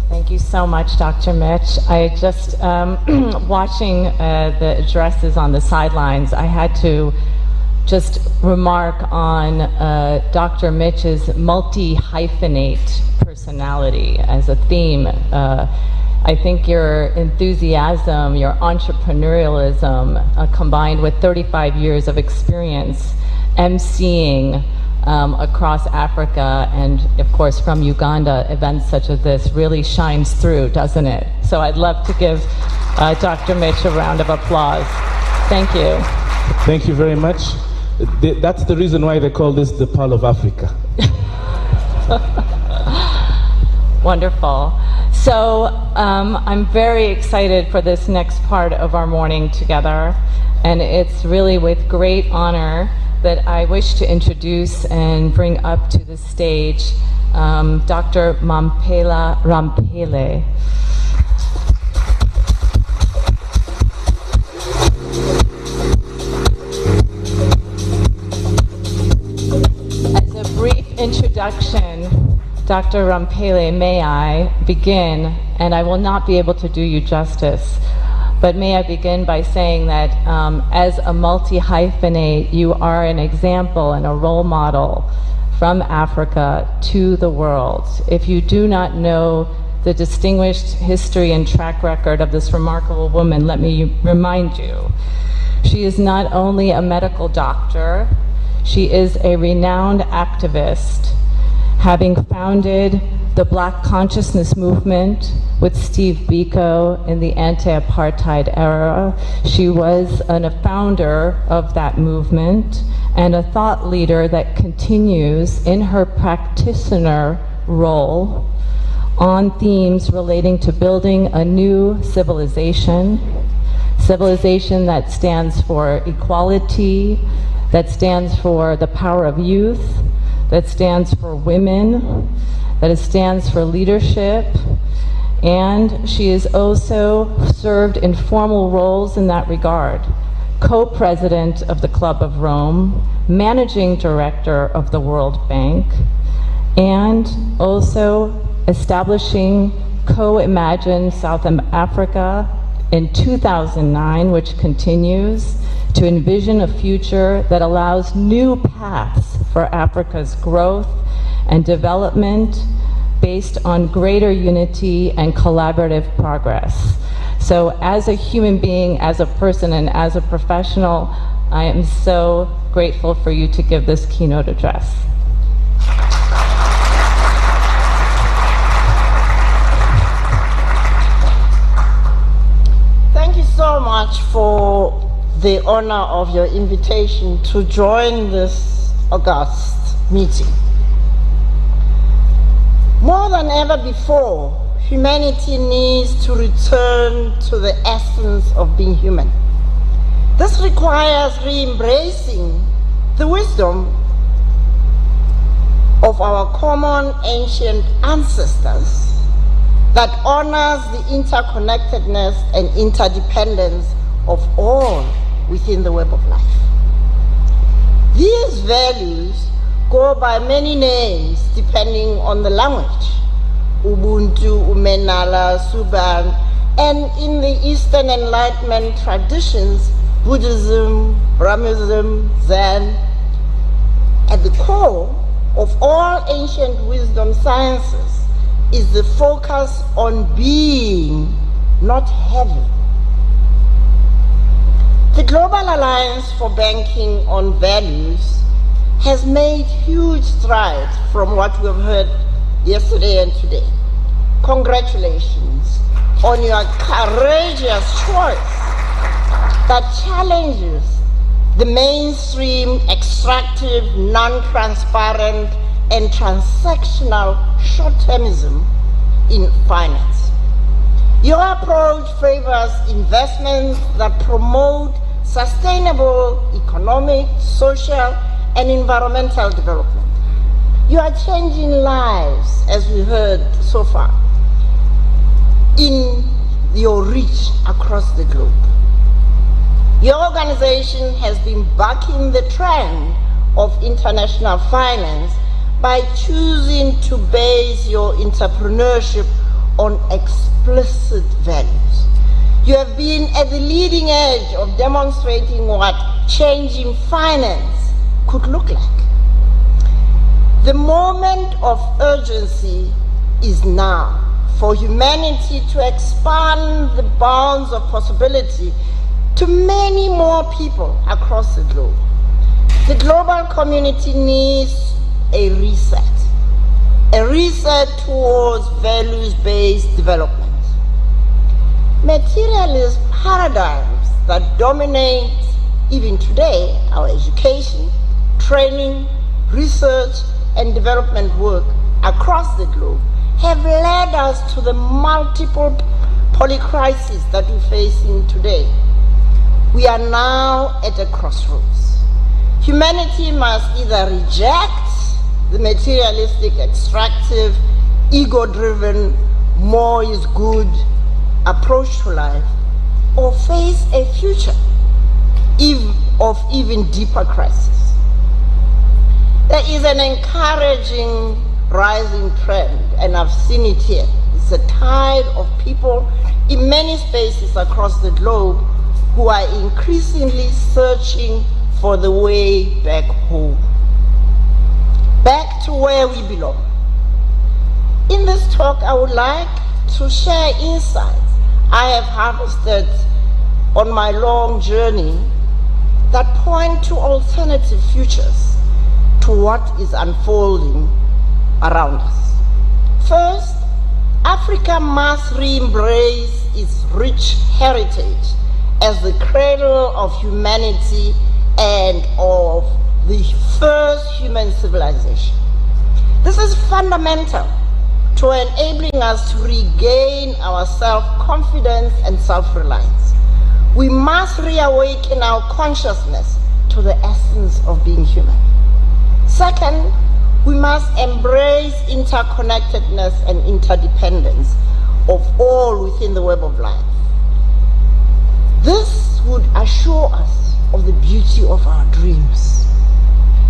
Thank you so much, Dr. Mitch. I just, watching the addresses on the sidelines, I had to just remark on Dr. Mitch's multi-hyphenate personality as a theme. I think your enthusiasm, your entrepreneurialism, combined with 35 years of experience emceeing across Africa and, of course, from Uganda, events such as this really shines through, doesn't it? So I'd love to give Dr. Mitch a round of applause. Thank you. Thank you very much. That's the reason why they call this the Pearl of Africa. Wonderful. So I'm very excited for this next part of our morning together, and it's really with great honor that I wish to introduce and bring up to the stage Dr. Mampela Rampele. Introduction, Dr. Rampele, may I begin, and I will not be able to do you justice, but may I begin by saying that as a multi-hyphenate, you are an example and a role model from Africa to the world. If you do not know the distinguished history and track record of this remarkable woman, let me remind you. She is not only a medical doctor, she is a renowned activist, having founded the Black Consciousness Movement with Steve Biko in the anti-apartheid era. She was a founder of that movement and a thought leader that continues in her practitioner role on themes relating to building a new civilization that stands for equality, that stands for the power of youth, that stands for women, that stands for leadership, and she has also served in formal roles in that regard. Co-president of the Club of Rome, managing director of the World Bank, and also establishing Co-Imagine South Africa in 2009, which continues to envision a future that allows new paths for Africa's growth and development based on greater unity and collaborative progress. So as a human being, as a person, and as a professional, I am so grateful for you to give this keynote address. Thank you so much for the honor of your invitation to join this august meeting. More than ever before, humanity needs to return to the essence of being human. This requires re-embracing the wisdom of our common ancient ancestors that honors the interconnectedness and interdependence of all within the web of life. These values go by many names depending on the language: Ubuntu, Umenala, Suban, and in the Eastern Enlightenment traditions, Buddhism, Brahmanism, Zen. At the core of all ancient wisdom sciences is the focus on being, not having. The Global Alliance for Banking on Values has made huge strides from what we have heard yesterday and today. Congratulations on your courageous choice that challenges the mainstream extractive, non-transparent, and transactional short-termism in finance. Your approach favors investments that promote sustainable economic, social, and environmental development. You are changing lives, as we heard so far, in your reach across the globe. Your organization has been backing the trend of international finance by choosing to base your entrepreneurship on explicit values. You have been at the leading edge of demonstrating what changing finance could look like. The moment of urgency is now for humanity to expand the bounds of possibility to many more people across the globe. The global community needs a reset towards values-based development. Materialist paradigms that dominate even today our education, training, research, and development work across the globe have led us to the multiple polycrises that we're facing today. We are now at a crossroads. Humanity must either reject the materialistic, extractive, ego-driven, more is good approach to life, or face a future of even deeper crisis. There is an encouraging rising trend, and I've seen it here. It's a tide of people in many spaces across the globe who are increasingly searching for the way back home, back to where we belong. In this talk, I would like to share insights I have harvested on my long journey that point to alternative futures to what is unfolding around us. First, Africa must re-embrace its rich heritage as the cradle of humanity and of the first human civilization. This is fundamental to enabling us to regain our self-confidence and self-reliance. We must reawaken our consciousness to the essence of being human. Second, we must embrace interconnectedness and interdependence of all within the web of life. This would assure us of the beauty of our dreams.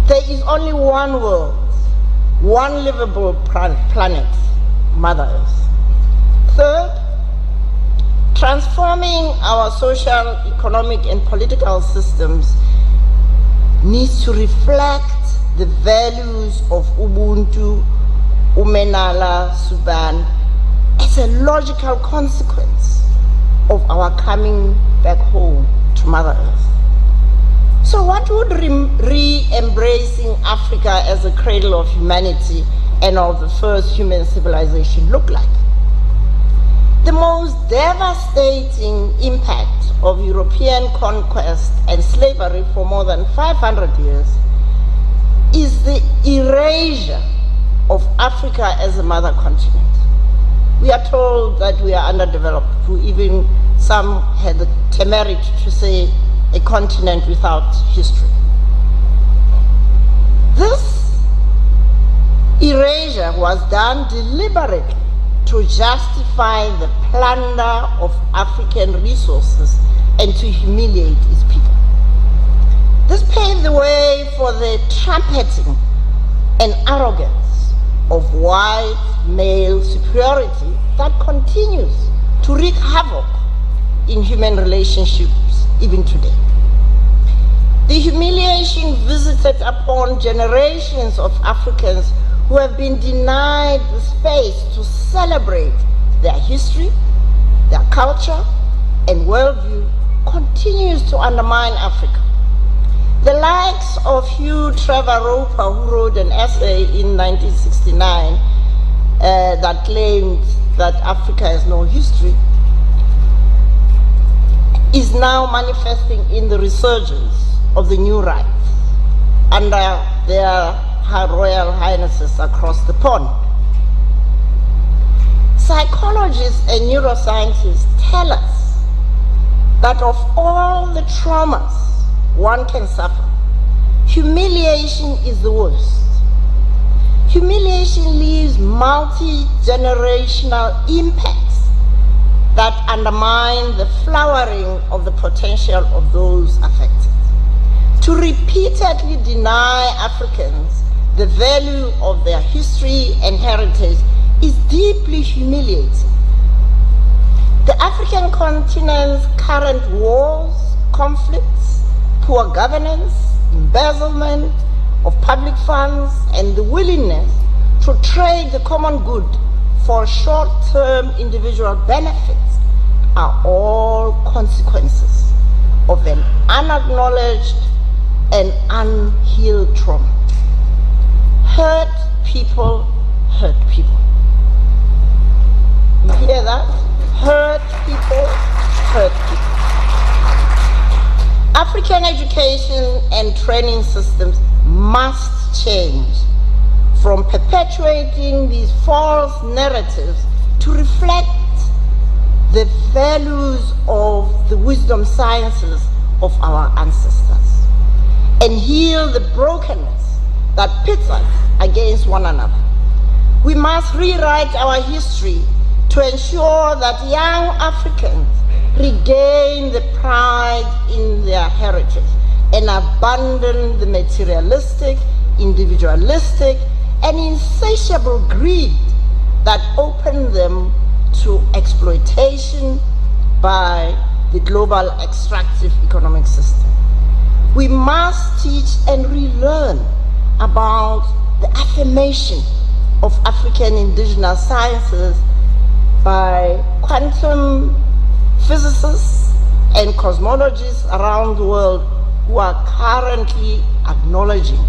There is only one world, one livable planet, Mother Earth. Third, transforming our social, economic, and political systems needs to reflect the values of Ubuntu, Umenala, Suban, as a logical consequence of our coming back home to Mother Earth. So what would re-embracing Africa as a cradle of humanity and of the first human civilization look like? The most devastating impact of European conquest and slavery for more than 500 years is the erasure of Africa as a mother continent. We are told that we are underdeveloped. Some had the temerity to say a continent without history. This erasure was done deliberately to justify the plunder of African resources and to humiliate its people. This paved the way for the trumpeting and arrogance of white male superiority that continues to wreak havoc in human relationships even today. The humiliation visited upon generations of Africans who have been denied the space to celebrate their history, their culture, and worldview continues to undermine Africa. The likes of Hugh Trevor Roper, who wrote an essay in 1969 that claimed that Africa has no history, is now manifesting in the resurgence of the new rights under their Royal Highnesses across the pond. Psychologists and neuroscientists tell us that of all the traumas one can suffer, humiliation is the worst. Humiliation leaves multi-generational impacts that undermine the flowering of the potential of those affected. To repeatedly deny Africans the value of their history and heritage is deeply humiliating. The African continent's current wars, conflicts, poor governance, embezzlement of public funds, and the willingness to trade the common good for short-term individual benefits are all consequences of an unacknowledged and unhealed trauma. Hurt people hurt people. You hear that? Hurt people hurt people. African education and training systems must change from perpetuating these false narratives to reflect the values of the wisdom sciences of our ancestors and heal the brokenness that pits us against one another. We must rewrite our history to ensure that young Africans regain the pride in their heritage and abandon the materialistic, individualistic, and insatiable greed that opened them to exploitation by the global extractive economic system. We must teach and relearn about the affirmation of African indigenous sciences by quantum physicists and cosmologists around the world who are currently acknowledging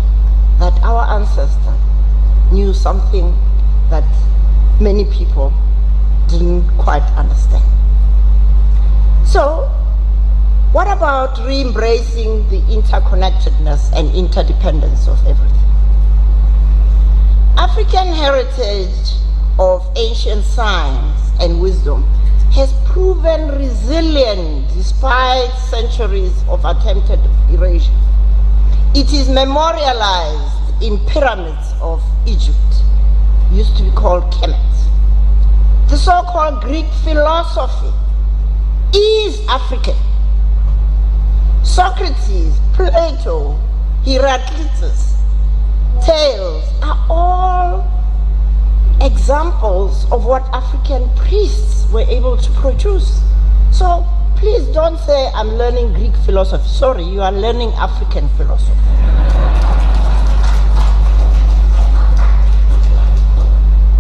that our ancestors knew something that many people didn't quite understand. So, what about re-embracing the interconnectedness and interdependence of everything? African heritage of ancient science and wisdom has proven resilient despite centuries of attempted erasure. It is memorialized in pyramids of Egypt, used to be called Kemet. The so-called Greek philosophy is African. Socrates, Plato, Heraclitus, Thales are all examples of what African priests were able to produce. So please don't say I'm learning Greek philosophy. Sorry, you are learning African philosophy.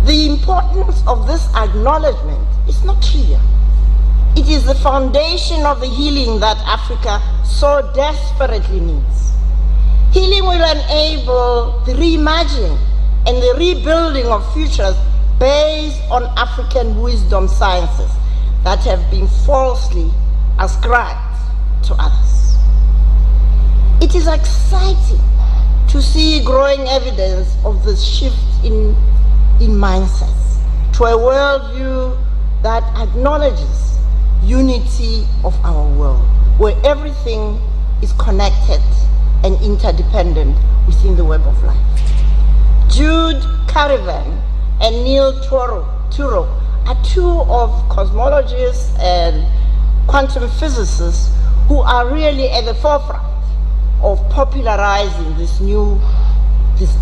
The importance of this acknowledgement is not trivial. It is the foundation of the healing that Africa so desperately needs. Healing will enable the reimagining and the rebuilding of futures based on African wisdom sciences that have been falsely ascribed to others. It is exciting to see growing evidence of this shift in mindsets to a worldview that acknowledges unity of our world, where everything is connected and interdependent within the web of life. Jude Caravan and Neil Turok are two of cosmologists and quantum physicists who are really at the forefront of popularizing this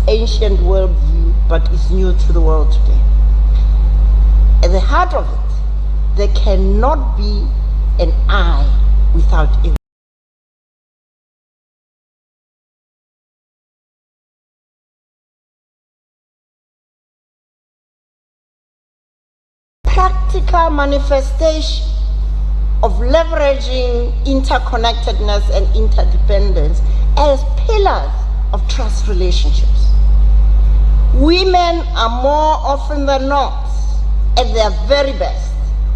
ancient worldview, but is new to the world today. At the heart of it, there cannot be an I without a. Practical manifestation of leveraging interconnectedness and interdependence as pillars of trust relationships. Women are more often than not at their very best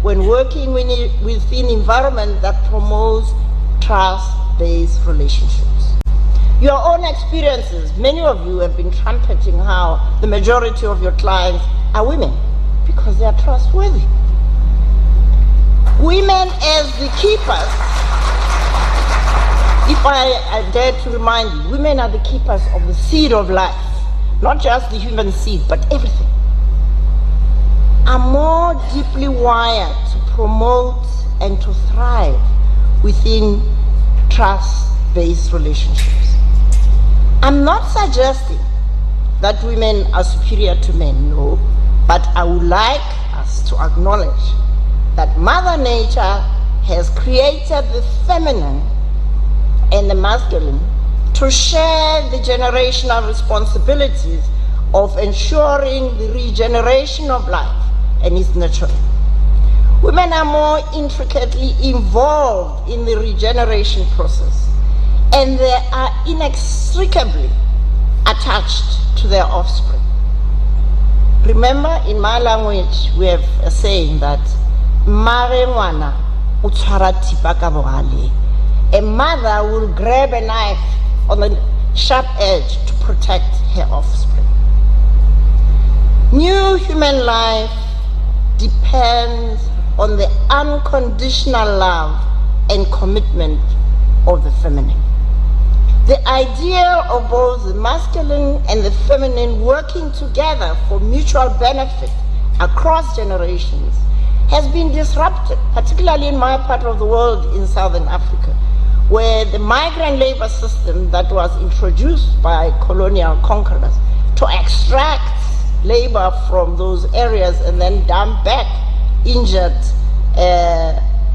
when working within environment that promotes trust-based relationships. Your own experiences, many of you have been trumpeting how the majority of your clients are women because they are trustworthy. Women as the keepers, if I dare to remind you, women are the keepers of the seed of life, not just the human seed, but everything, are more deeply wired to promote and to thrive within trust-based relationships. I'm not suggesting that women are superior to men, no, but I would like us to acknowledge that Mother Nature has created the feminine and the masculine to share the generational responsibilities of ensuring the regeneration of life and its nurturing. Women are more intricately involved in the regeneration process, and they are inextricably attached to their offspring. Remember, in my language, we have a saying that a mother will grab a knife on the sharp edge to protect her offspring. New human life depends on the unconditional love and commitment of the feminine. The idea of both the masculine and the feminine working together for mutual benefit across generations has been disrupted, particularly in my part of the world in Southern Africa, where the migrant labor system that was introduced by colonial conquerors to extract labor from those areas and then dump back injured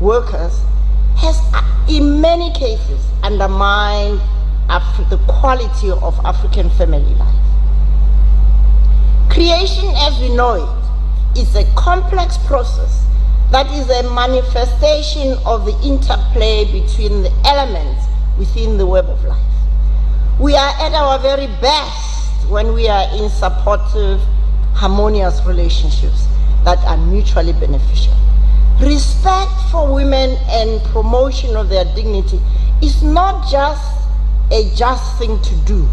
workers has in many cases undermined the quality of African family life. Creation as we know it is a complex process that is a manifestation of the interplay between the elements within the web of life. We are at our very best when we are in supportive, harmonious relationships that are mutually beneficial. Respect for women and promotion of their dignity is not just a just thing to do.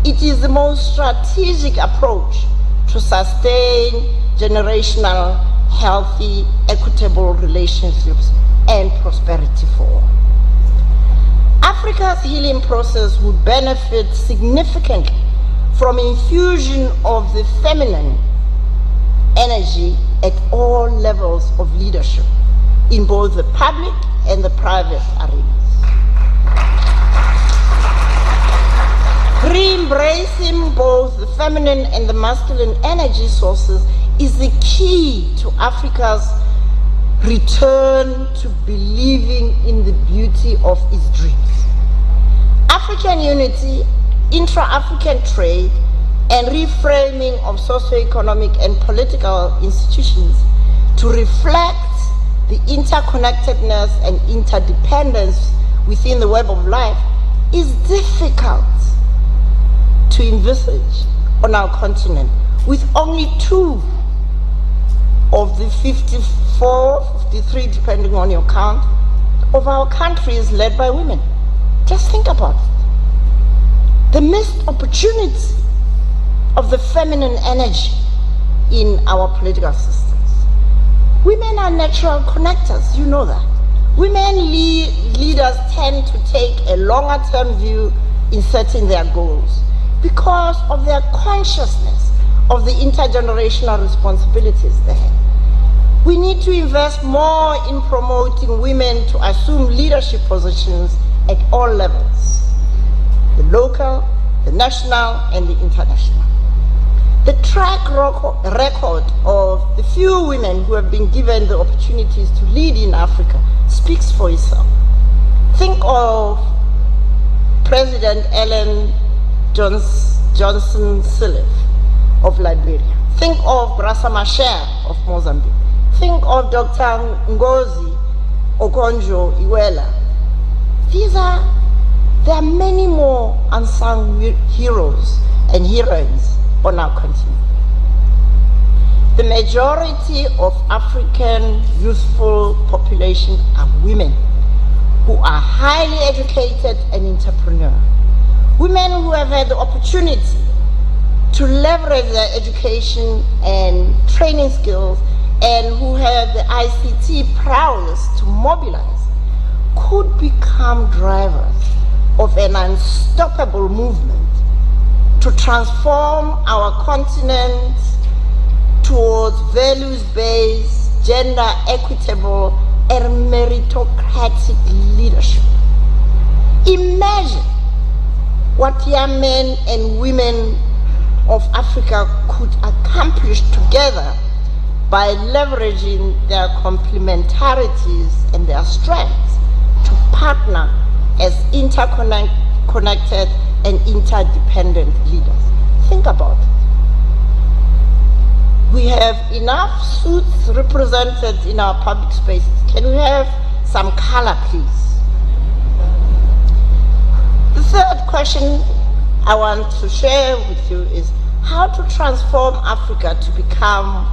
It is the most strategic approach to sustain generational, healthy, equitable relationships and prosperity for all. Africa's healing process would benefit significantly from infusion of the feminine energy at all levels of leadership in both the public and the private arenas. Re-embracing both the feminine and the masculine energy sources is the key to Africa's return to believing in the beauty of its dreams. African unity, intra-African trade, and reframing of socioeconomic and political institutions to reflect the interconnectedness and interdependence within the web of life is difficult to envisage on our continent, with only 2 of the 54, 53, depending on your count, of our countries led by women. Just think about it. The missed opportunity of the feminine energy in our political systems. Women are natural connectors, you know that. Women leaders tend to take a longer term view in setting their goals because of their consciousness of the intergenerational responsibilities they have. We need to invest more in promoting women to assume leadership positions at all levels, the local, the national, and the international. The track record of the few women who have been given the opportunities to lead in Africa speaks for itself. Think of President Ellen Johnson Sirleaf of Liberia. Think of Graça Machel of Mozambique. Think of Dr. Ngozi Okonjo-Iweala. There are many more unsung heroes and heroines on our continent. The majority of African youthful population are women who are highly educated and entrepreneurial. Women who have had the opportunity to leverage their education and training skills and who have the ICT prowess to mobilize could become drivers of an unstoppable movement to transform our continent towards values-based, gender-equitable, and meritocratic leadership. Imagine what young men and women of Africa could accomplish together by leveraging their complementarities and their strengths to partner as interconnected and interdependent leaders. Think about it. We have enough suits represented in our public spaces. Can we have some color, please? The third question I want to share with you is how to transform Africa to become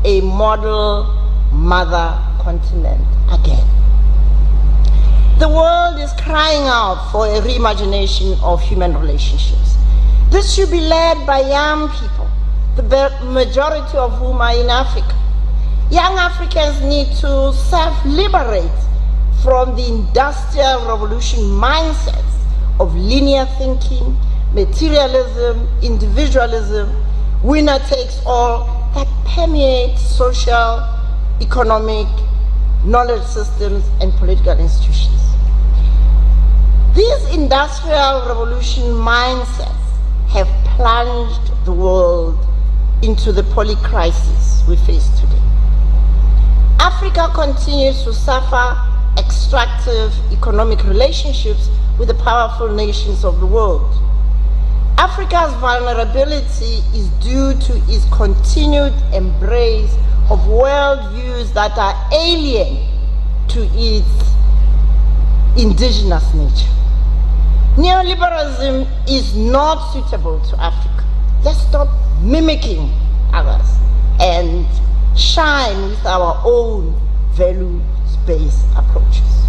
a model mother continent again. The world is crying out for a reimagination of human relationships. This should be led by young people, the majority of whom are in Africa. Young Africans need to self-liberate from the industrial revolution mindsets of linear thinking, materialism, individualism, winner takes all that permeate social, economic, knowledge systems, and political institutions. These industrial revolution mindsets have plunged the world into the polycrisis we face today. Africa continues to suffer extractive economic relationships with the powerful nations of the world. Africa's vulnerability is due to its continued embrace of worldviews that are alien to its indigenous nature. Neoliberalism is not suitable to Africa. Let's stop mimicking others and shine with our own value-based approaches.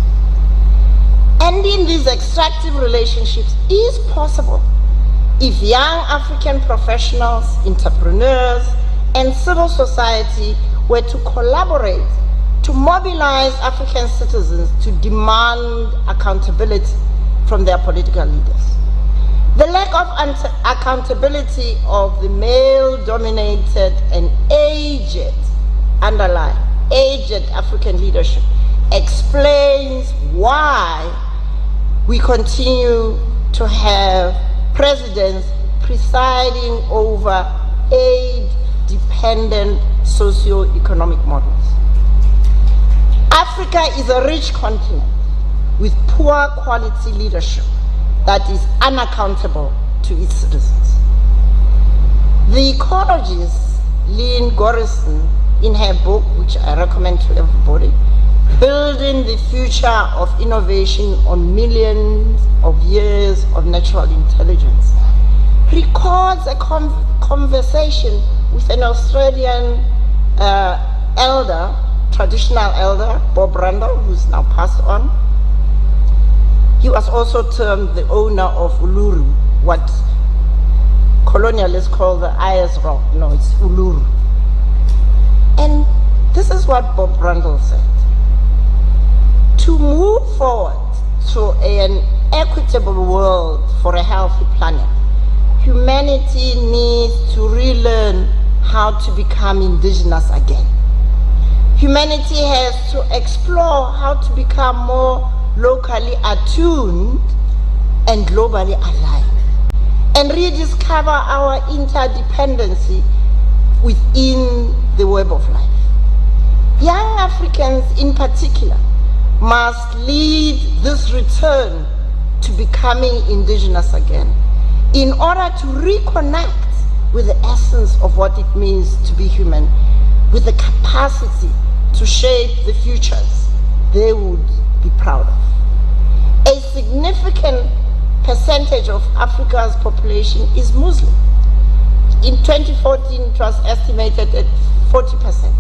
Ending these extractive relationships is possible if young African professionals, entrepreneurs, and civil society were to collaborate to mobilize African citizens to demand accountability from their political leaders. The lack of accountability of the male-dominated and aged African leadership explains why we continue to have presidents presiding over aid-dependent socio-economic models. Africa is a rich continent with poor quality leadership that is unaccountable to its citizens. The ecologist Lynn Gorison, in her book, which I recommend to everybody, building the future of innovation on millions of years of natural intelligence, records a conversation with an Australian elder, traditional elder, Bob Randall, who's now passed on. He was also termed the owner of Uluru, what colonialists call the Ayers Rock. No, it's Uluru. And this is what Bob Randall said. To move forward to an equitable world for a healthy planet, humanity needs to relearn how to become indigenous again. Humanity has to explore how to become more locally attuned and globally aligned, and rediscover our interdependency within the web of life. Young Africans in particular must lead this return to becoming indigenous again in order to reconnect with the essence of what it means to be human, with the capacity to shape the futures they would be proud of. A significant percentage of Africa's population is Muslim. In 2014, it was estimated at 40%.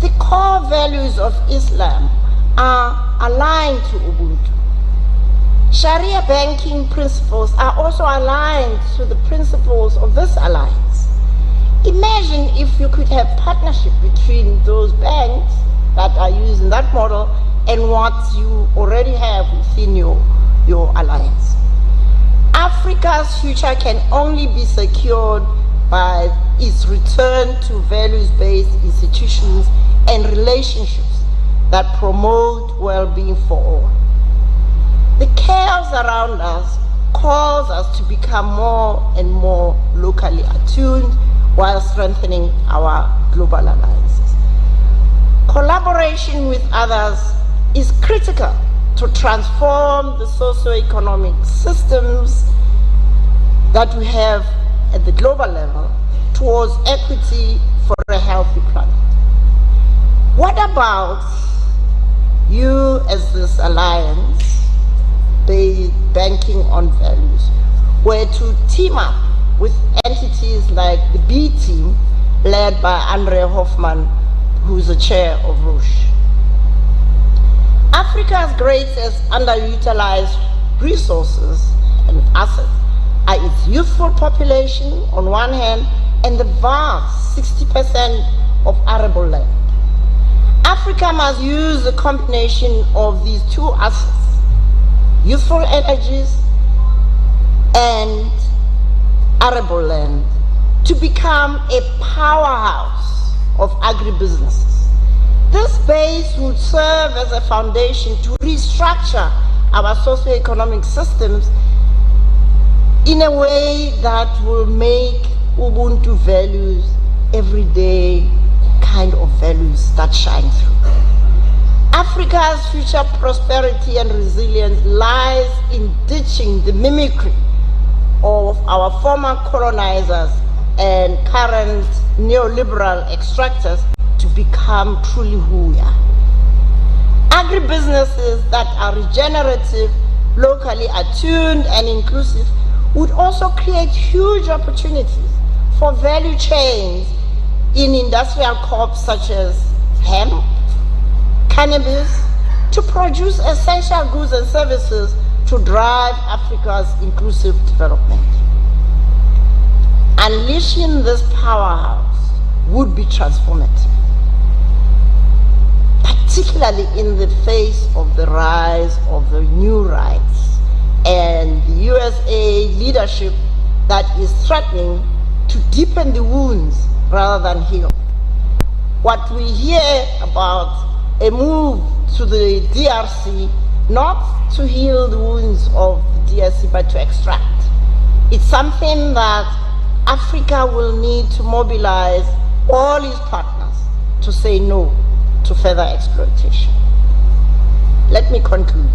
The core values of Islam are aligned to Ubuntu. Sharia banking principles are also aligned to the principles of this alliance. Imagine if you could have partnership between those banks that are using that model and what you already have within your alliance. Africa's future can only be secured by its return to values-based institutions and relationships that promote well-being for all. The chaos around us calls us to become more and more locally attuned while strengthening our global alliances. Collaboration with others is critical to transform the socio-economic systems that we have at the global level towards equity for a healthy planet. What about you as this alliance, banking on values, were to team up with entities like the B team led by Andre Hoffman, who's the chair of Roche? Africa's greatest underutilized resources and assets are its youthful population on one hand and the vast 60% of arable land. Africa must use the combination of these two assets, youthful energies and arable land, to become a powerhouse of agribusinesses. This base would serve as a foundation to restructure our socio-economic systems in a way that will make Ubuntu values everyday kind of values that shine through. Africa's future prosperity and resilience lies in ditching the mimicry of our former colonizers and current neoliberal extractors to become truly who we are. Agribusinesses that are regenerative, locally attuned and inclusive would also create huge opportunities for value chains in industrial crops such as hemp, cannabis, to produce essential goods and services to drive Africa's inclusive development. Unleashing this powerhouse would be transformative, particularly in the face of the rise of the new rights and the USA leadership that is threatening to deepen the wounds rather than heal. What we hear about a move to the DRC, not to heal the wounds of the DRC, but to extract. It's something that Africa will need to mobilize all its partners to say no to further exploitation. Let me conclude.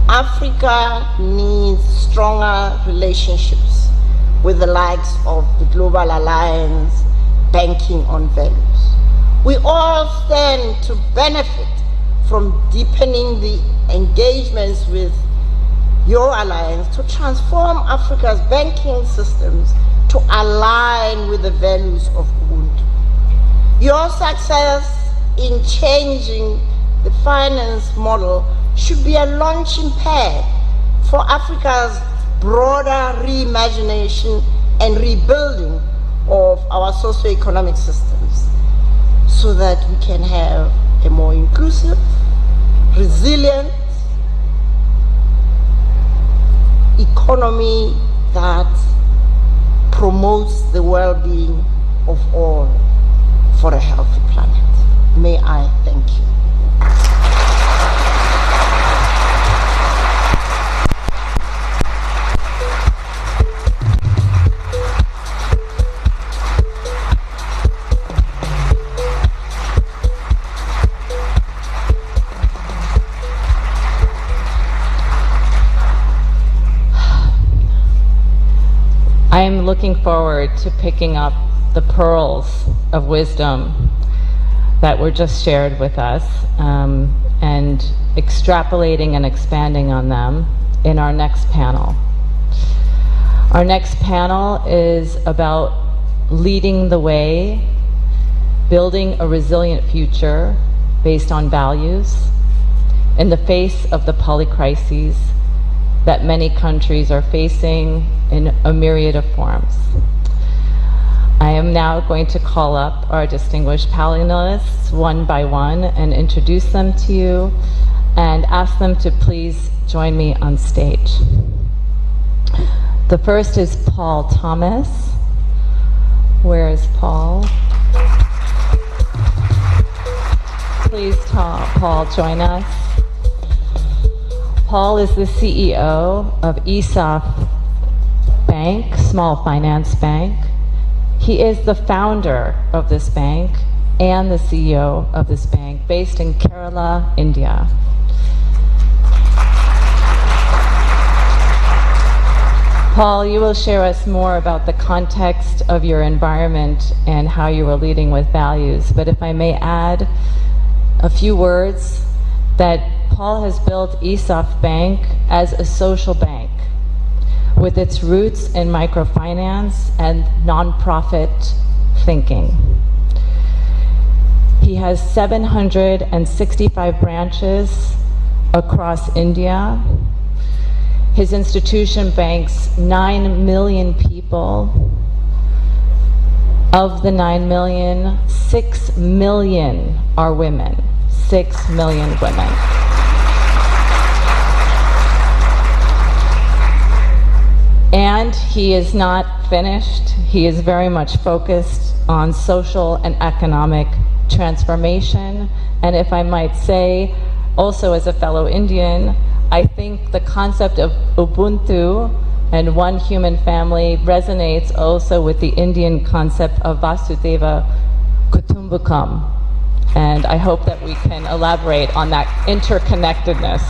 Africa needs stronger relationships with the likes of the Global Alliance banking on values. We all stand to benefit from deepening the engagements with your alliance to transform Africa's banking systems to align with the values of Ubuntu. Your success in changing the finance model should be a launching pad for Africa's broader reimagination and rebuilding of our socio-economic systems so that we can have a more inclusive, resilient economy that promotes the well-being of all for a healthy planet. May I thank you. I am looking forward to picking up the pearls of wisdom that were just shared with us and extrapolating and expanding on them in our next panel. Our next panel is about leading the way, building a resilient future based on values in the face of the polycrises that many countries are facing in a myriad of forms. I am now going to call up our distinguished panelists one by one and introduce them to you and ask them to please join me on stage. The first is Paul Thomas. Where is Paul? Please, Paul, join us. Paul is the CEO of ESOF Bank, Small Finance Bank. He is the founder of this bank and the CEO of this bank, based in Kerala, India. Paul, you will share us more about the context of your environment and how you are leading with values. But if I may add a few words, that Paul has built ESOF Bank as a social bank with its roots in microfinance and nonprofit thinking. He has 765 branches across India. His institution banks 9 million people. Of the 9 million, 6 million are women. 6 million women. And he is not finished. He is very much focused on social and economic transformation. And if I might say, also as a fellow Indian, I think the concept of Ubuntu and one human family resonates also with the Indian concept of Vasudhaiva Kutumbakam. And I hope that we can elaborate on that interconnectedness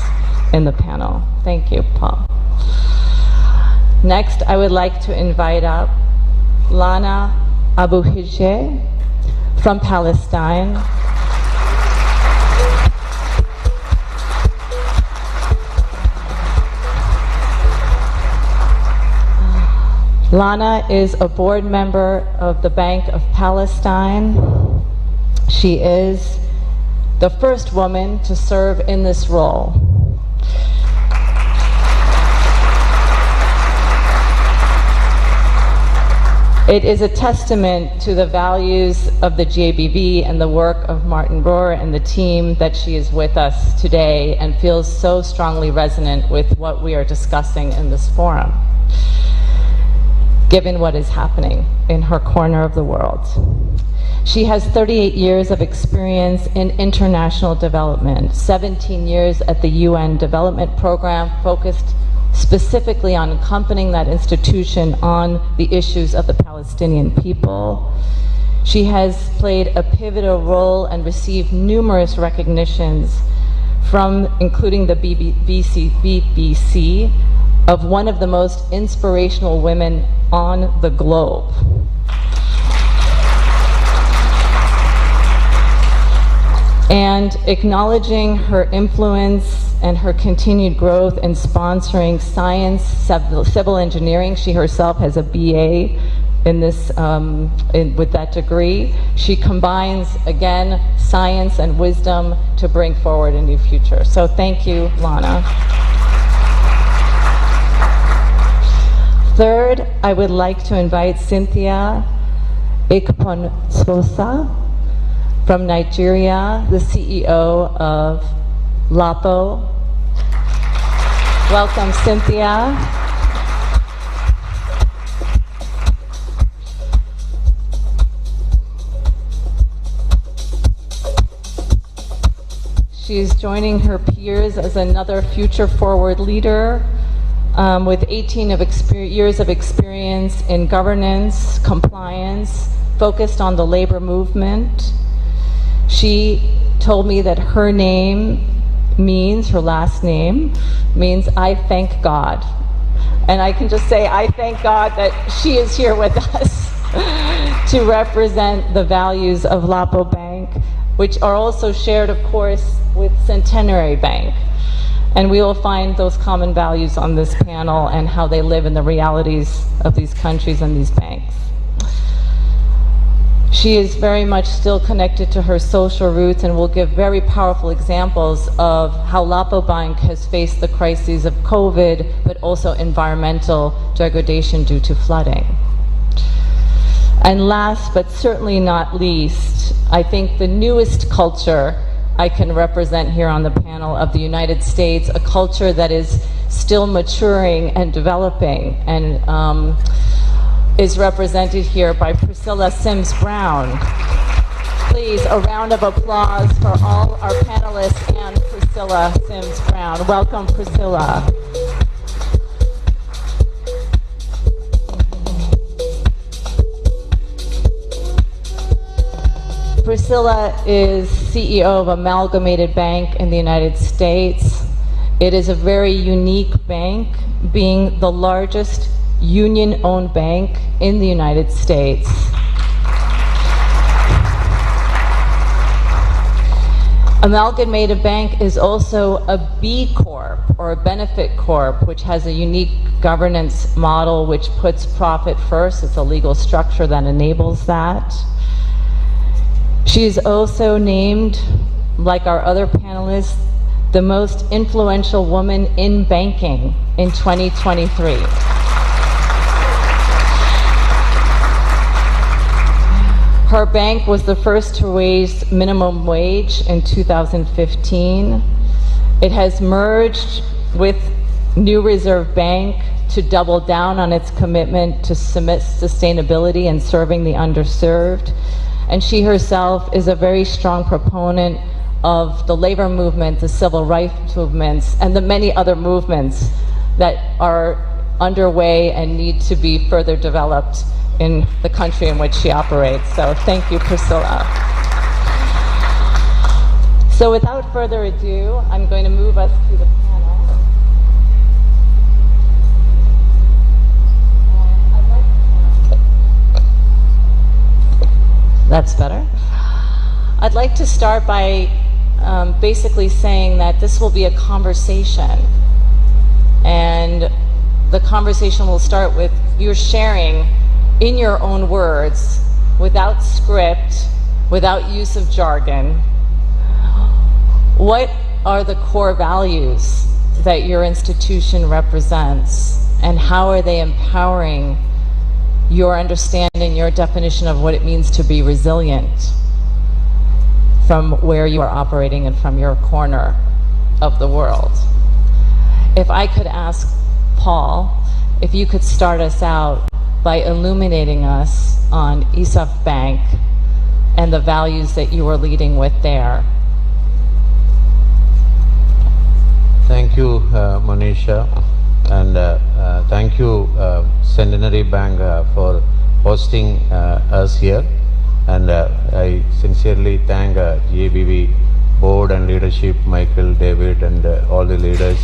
in the panel. Thank you, Paul. Next, I would like to invite up Lana Abuhijeh from Palestine. Lana is a board member of the Bank of Palestine. She is the first woman to serve in this role. It is a testament to the values of the GABV and the work of Martin Rohr and the team that she is with us today and feels so strongly resonant with what we are discussing in this forum, given what is happening in her corner of the world. She has 38 years of experience in international development, 17 years at the UN Development Program, focused specifically on accompanying that institution on the issues of the Palestinian people. She has played a pivotal role and received numerous recognitions from, including the BBC, of one of the most inspirational women on the globe. and acknowledging her influence and her continued growth in sponsoring science, civil engineering. She herself has a BA in this, with that degree. She combines, again, science and wisdom to bring forward a new future. So thank you, Lana. Third, I would like to invite Cynthia Ikponsosa from Nigeria, the CEO of LAPO. Welcome, Cynthia. She's joining her peers as another future-forward leader with 18 years of experience in governance, compliance, focused on the labor movement. She told me that her name means, her last name, means I thank God. And I can just say I thank God that she is here with us to represent the values of LAPO Bank, which are also shared, of course, with Centenary Bank. And we will find those common values on this panel and how they live in the realities of these countries and these banks. She is very much still connected to her social roots and will give very powerful examples of how LAPO Bank has faced the crises of COVID, but also environmental degradation due to flooding. And last, but certainly not least, I think the newest culture I can represent here on the panel of the United States, a culture that is still maturing and developing, and is represented here by Priscilla Sims Brown. Please, a round of applause for all our panelists and Priscilla Sims Brown. Welcome, Priscilla. Priscilla is CEO of Amalgamated Bank in the United States. It is a very unique bank, being the largest union-owned bank in the United States. Amalgamated Bank is also a B Corp, or a benefit corp, which has a unique governance model which puts profit first. It's a legal structure that enables that. She is also named, like our other panelists, the most influential woman in banking in 2023. Her bank was the first to raise minimum wage in 2015. It has merged with New Reserve Bank to double down on its commitment to sustainability and serving the underserved. And she herself is a very strong proponent of the labor movement, the civil rights movements, and the many other movements that are underway and need to be further developed in the country in which she operates. So thank you, Priscilla. So without further ado, I'm going to move us to the panel. That's better. I'd like to start by basically saying that this will be a conversation. And the conversation will start with you sharing in your own words, without script, without use of jargon, what are the core values that your institution represents, and how are they empowering your understanding, your definition of what it means to be resilient from where you are operating and from your corner of the world. If I could ask Paul, if you could start us out by illuminating us on ISAF Bank and the values that you are leading with there. Thank you, Monisha, and thank you, Centenary Bank, for hosting us here. And I sincerely thank GABV board and leadership, Michael, David, and all the leaders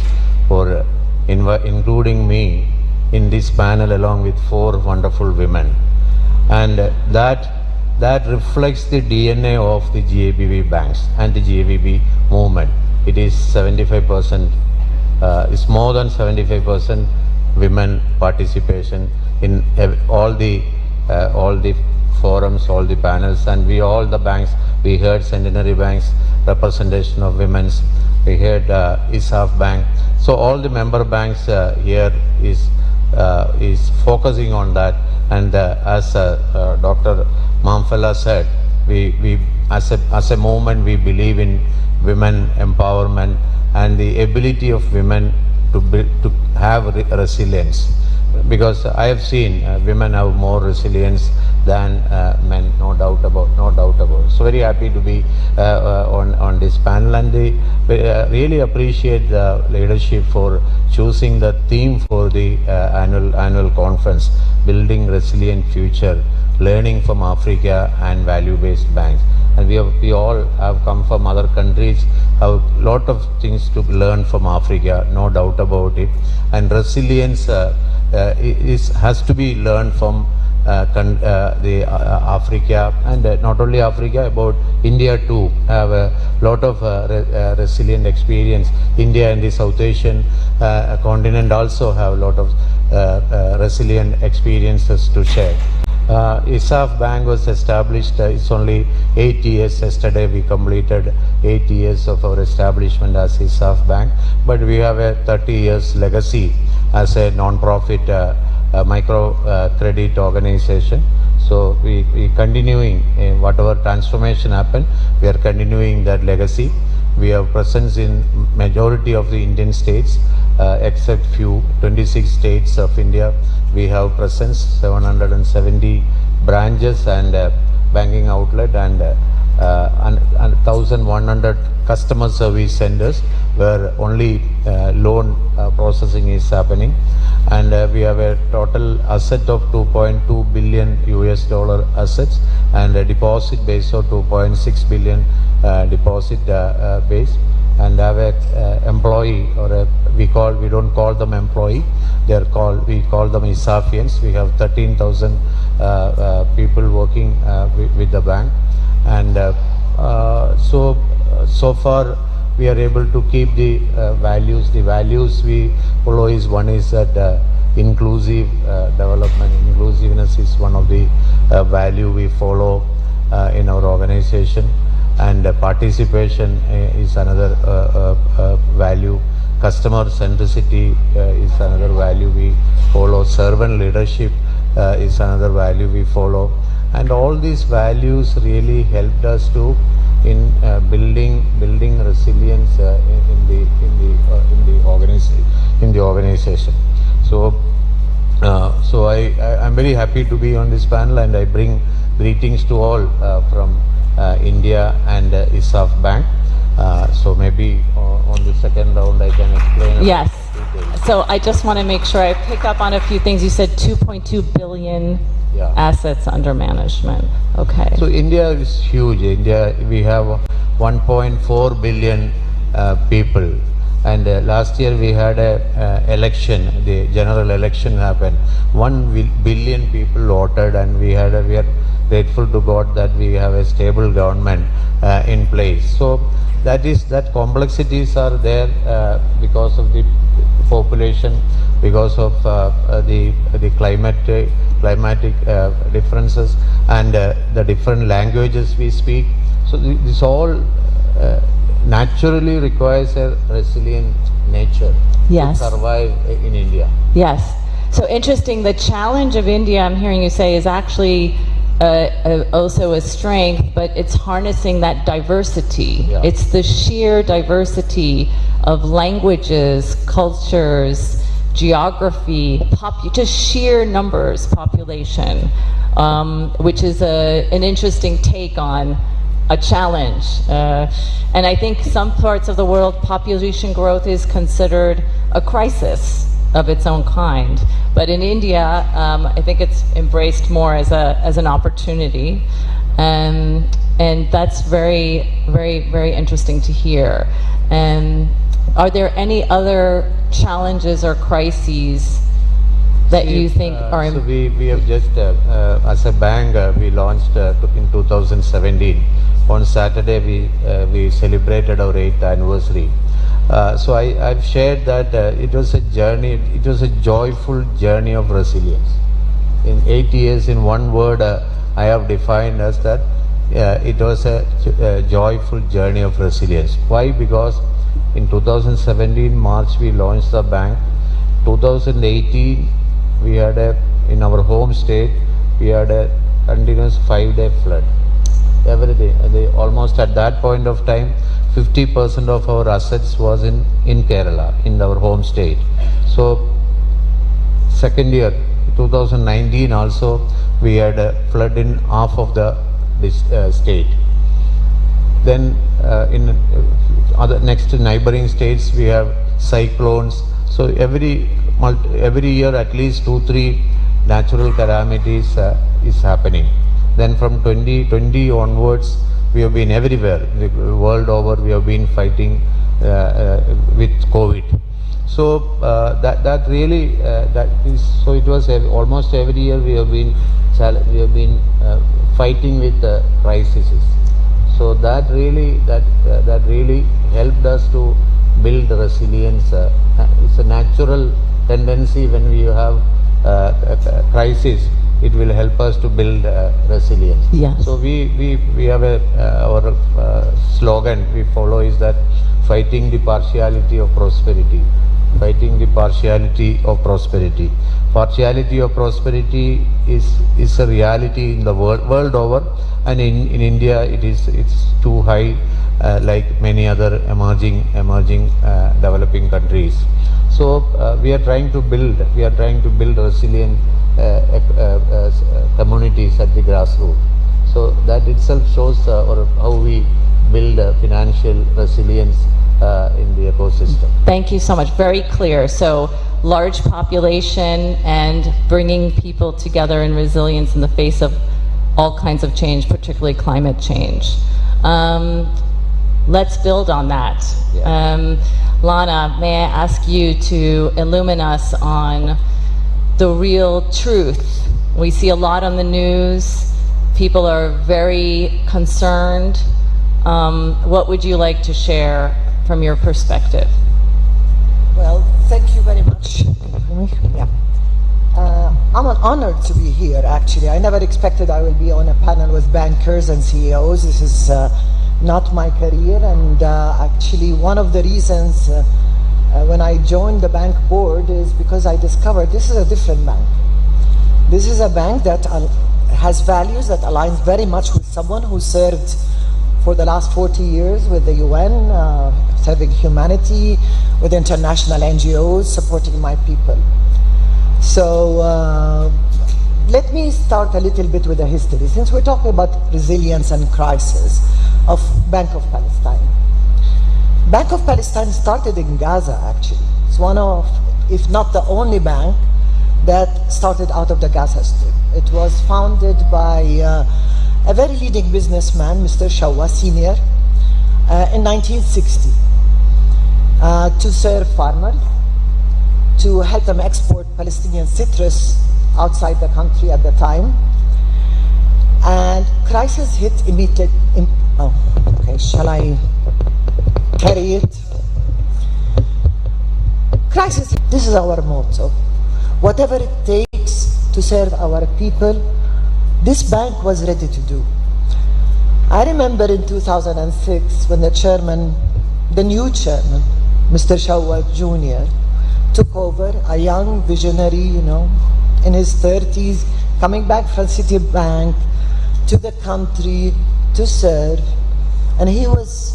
for including me in this panel along with 4 wonderful women. And that that reflects the DNA of the GABV banks and the GABV movement. It is 75%, it's more than 75% women participation in all the forums, all the panels, and we all the banks, we heard Centenary Bank's representation of women's, we heard ISAF Bank. So all the member banks here is focusing on that, and as Dr. Mamfella said, we as a movement we believe in women empowerment and the ability of women to have resilience, because I have seen women have more resilience than men, no doubt about. So very happy to be on this panel, and really appreciate the leadership for choosing the theme for the annual conference, building resilient future, learning from Africa and value-based banks. And we all have come from other countries, have a lot of things to learn from Africa, no doubt about it. And resilience has to be learned from Africa, and not only Africa, about India too. Have a lot of resilient experience. India and the South Asian continent also have a lot of resilient experiences to share. ISAF Bank was established, it's only 8 years. Yesterday we completed 8 years of our establishment as ISAF Bank, but we have a 30 years legacy as a non-profit micro credit organization. So we continuing whatever transformation happened, we are continuing that legacy. We have presence in majority of the Indian states, except few 26 states of India. We have presence 770 branches and banking outlet, and 1,100 customer service centers where only loan processing is happening. And we have a total asset of $2.2 billion assets, and a deposit base of 2.6 billion deposit base, and have a employee, or we don't call them employee, we call them ISAFians. We have 13,000 people working with the bank, and so far we are able to keep the values. The values we follow is, one is that inclusive development. Inclusiveness is one of the value we follow in our organization, and participation is another value. Customer centricity is another value we follow. Servant leadership is another value we follow, and all these values really helped us to in building resilience in the organization. So I'm very happy to be on this panel, and I bring greetings to all from India and ISAF Bank. So maybe on the second round I can explain. Yes. So I just want to make sure I pick up on a few things. You said 2.2 billion assets under management. Okay. So India is huge. India, we have 1.4 billion people, and last year we had a election. The general election happened. 1 billion people voted, and we are grateful to God that we have a stable government in place. So that complexities are there because of the population, because of the climatic differences, and the different languages we speak. So this all naturally requires a resilient nature to survive in India. Yes. So interesting. The challenge of India, I'm hearing you say, is actually also a strength, but it's harnessing that diversity. Yeah. It's the sheer diversity of languages, cultures, geography, just sheer numbers, population, which is an interesting take on a challenge. And I think some parts of the world, population growth is considered a crisis of its own kind. But in India, I think it's embraced more as an opportunity. And that's very, very, very interesting to hear. And are there any other challenges or crises that you think are... So we have just, as a bank, we launched in 2017. On Saturday, we celebrated our 8th anniversary. So I've shared that it was a journey, it was a joyful journey of resilience. In 8 years, in one word, I have defined as that it was a joyful journey of resilience. Why? Because in 2017 March we launched the bank. 2018 we had in our home state we had a continuous 5-day flood. Every day, almost at that point of time, 50% of our assets was in Kerala, in our home state. So second year, 2019 also, we had a flood in half of this state. Then in other next neighboring states, we have cyclones. So every year, at least 2-3 natural calamities is happening. Then from 2020 onwards, we have been everywhere, the world over. We have been fighting with COVID. So that really that is. So it was almost every year we have been fighting with crises. So that really helped us to build resilience. It's a natural tendency when we have a crisis. It will help us to build resilience. Yes. So we have our slogan we follow is that fighting the partiality of prosperity. Fighting the partiality of prosperity. Partiality of prosperity is a reality in the world over, and in India it's too high, like many other emerging developing countries. So we are trying to build resilient communities at the grassroots. So that itself shows how we build financial resilience in the ecosystem. Thank you so much. Very clear. So large population and bringing people together in resilience in the face of all kinds of change, particularly climate change. Let's build on that. Yeah. Lana, may I ask you to illumine us on the real truth? We see a lot on the news. People are very concerned. What would you like to share from your perspective? Well, thank you very much. Yeah. I'm honored to be here, actually. I never expected I will be on a panel with bankers and CEOs. This is not my career, and actually one of the reasons when I joined the bank board is because I discovered this is a different bank. This is a bank that has values that aligns very much with someone who served for the last 40 years with the UN, serving humanity, with international NGOs, supporting my people. So let me start a little bit with the history, since we're talking about resilience and crisis of Bank of Palestine. Bank of Palestine started in Gaza, actually. It's one of, if not the only bank that started out of the Gaza Strip. It was founded by a very leading businessman, Mr. Shawwa Sr., in 1960 to serve farmers, to help them export Palestinian citrus outside the country at the time. And crisis hit immediately. Shall I carry it? Crisis. This is our motto. Whatever it takes to serve our people, this bank was ready to do. I remember in 2006 when the new chairman, Mr. Shawwa Jr., took over, a young visionary, in his 30s, coming back from Citibank to the country to serve, and he was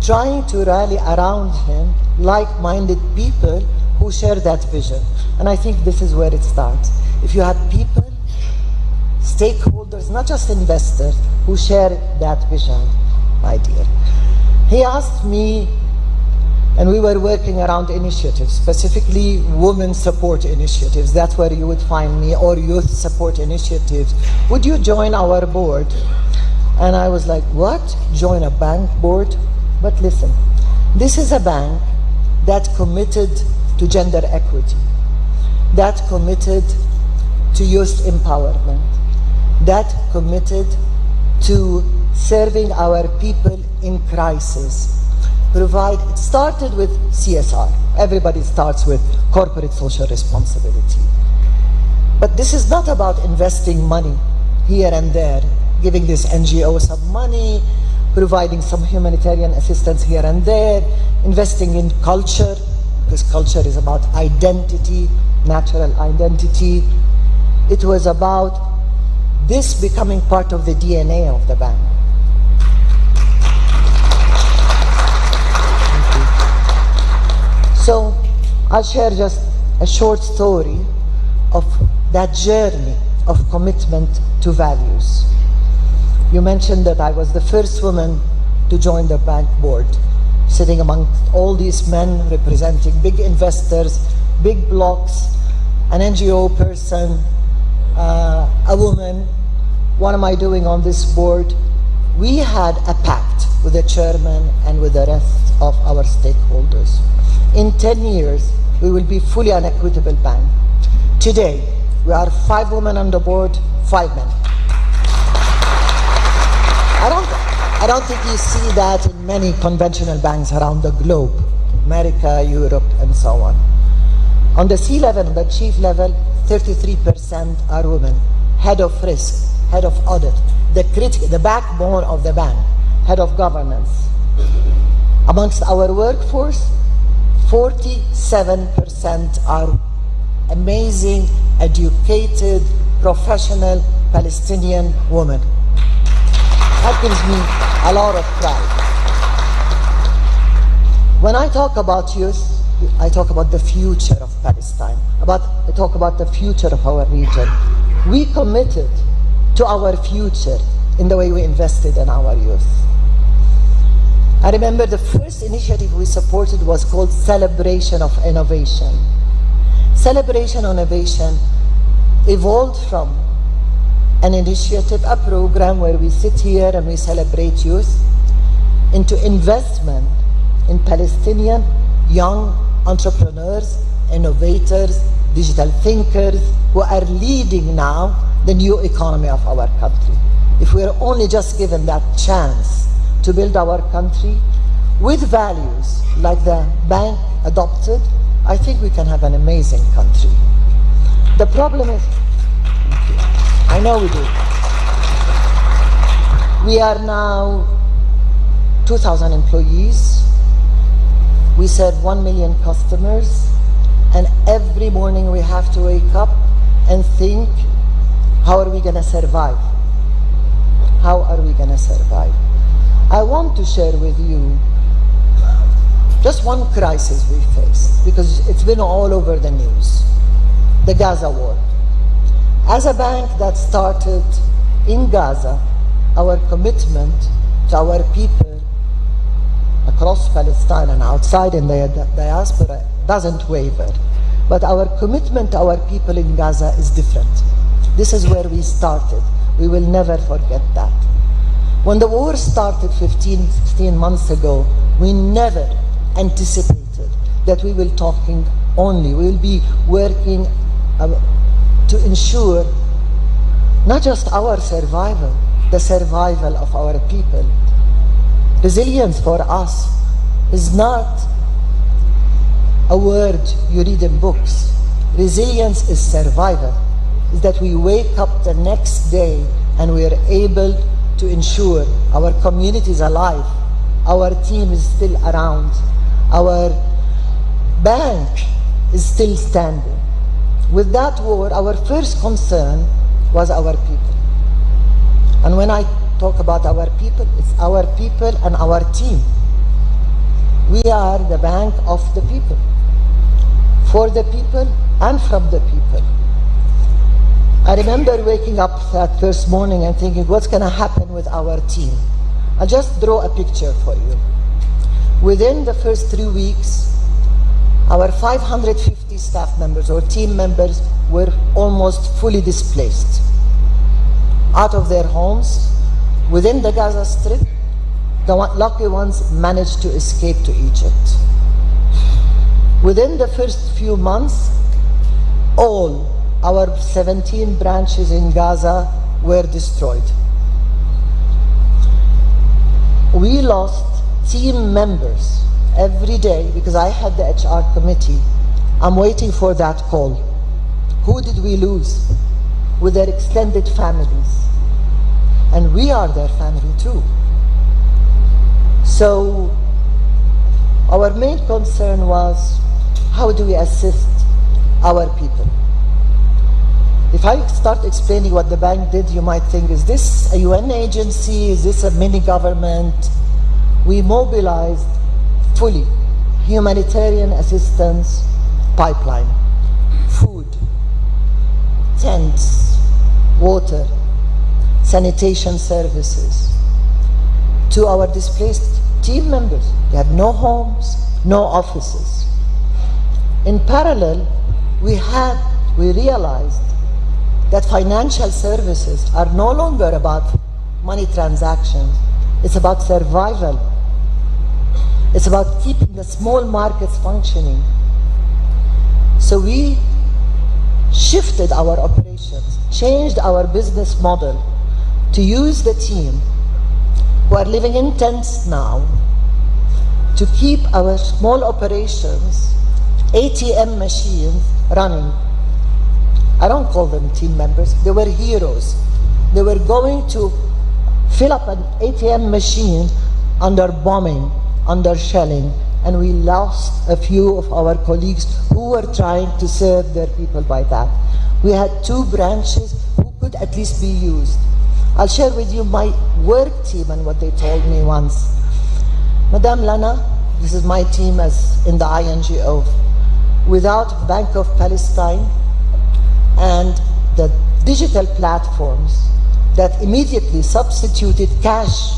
trying to rally around him like-minded people who share that vision. And I think this is where it starts. If you have people, stakeholders, not just investors, who share that vision, my dear. He asked me, and we were working around initiatives, specifically women support initiatives. That's where you would find me, or youth support initiatives. Would you join our board? And I was like, what? Join a bank board? But listen, this is a bank that committed to gender equity. that committed to youth empowerment, that committed to serving our people in crisis. It started with CSR. Everybody starts with corporate social responsibility. But this is not about investing money here and there, giving this NGO some money, providing some humanitarian assistance here and there, investing in culture, because culture is about identity, natural identity. It was about this becoming part of the DNA of the bank. So I'll share just a short story of that journey of commitment to values. You mentioned that I was the first woman to join the bank board, sitting among all these men representing big investors, big blocks, an NGO person, a woman. What am I doing on this board? We had a pact with the chairman and with the rest of our stakeholders. In 10 years, we will be fully an equitable bank. Today, we are 5 women on the board, 5 men. I don't think you see that in many conventional banks around the globe, America, Europe, and so on. On the C-level, on the chief level, 33% are women. Head of risk, head of audit, the backbone of the bank, head of governance. Amongst our workforce, 47% are amazing, educated, professional Palestinian women. That gives me a lot of pride. When I talk about youth, I talk about the future of Palestine. I talk about the future of our region. We committed to our future in the way we invested in our youth. I remember the first initiative we supported was called Celebration of Innovation. Celebration of Innovation evolved from an initiative, a program where we sit here and we celebrate youth, into investment in Palestinian young entrepreneurs, innovators, digital thinkers who are leading now the new economy of our country. If we are only just given that chance to build our country with values like the bank adopted, I think we can have an amazing country. The problem is, I know we do. We are now 2,000 employees. We serve 1 million customers, and every morning we have to wake up and think, how are we going to survive? How are we going to survive? I want to share with you just one crisis we faced, because it's been all over the news, the Gaza war. As a bank that started in Gaza, our commitment to our people across Palestine and outside in the diaspora doesn't waver. But our commitment to our people in Gaza is different. This is where we started. We will never forget that. When the war started 16 months ago, we never anticipated that we will be working to ensure not just our survival, the survival of our people. Resilience for us is not a word you read in books. Resilience is survival. Is that we wake up the next day and we are able to ensure our community is alive, our team is still around, our bank is still standing. With that war, our first concern was our people. And when I talk about our people, it's our people and our team. We are the bank of the people, for the people and from the people. I remember waking up that first morning and thinking, what's going to happen with our team? I'll just draw a picture for you. Within the first 3 weeks, our 550 staff members or team members were almost fully displaced out of their homes. Within the Gaza Strip, the lucky ones managed to escape to Egypt. Within the first few months, all our 17 branches in Gaza were destroyed. We lost team members every day because I had the HR committee. I'm waiting for that call. Who did we lose? With their extended families. And we are their family too. So our main concern was, how do we assist our people? If I start explaining what the bank did, you might think, is this a UN agency? Is this a mini government? We mobilized fully humanitarian assistance pipeline, food, tents, water, sanitation services to our displaced team members. They had no homes, no offices. In parallel, we realized that financial services are no longer about money transactions. It's about survival. It's about keeping the small markets functioning. So we shifted our operations, changed our business model to use the team who are living in tents now to keep our small operations, ATM machines running. I don't call them team members, they were heroes. They were going to fill up an ATM machine under bombing, under shelling, and we lost a few of our colleagues who were trying to serve their people by that. We had 2 branches who could at least be used. I'll share with you my work team and what they told me once. Madame Lana, this is my team as in the INGO. Without Bank of Palestine and the digital platforms that immediately substituted cash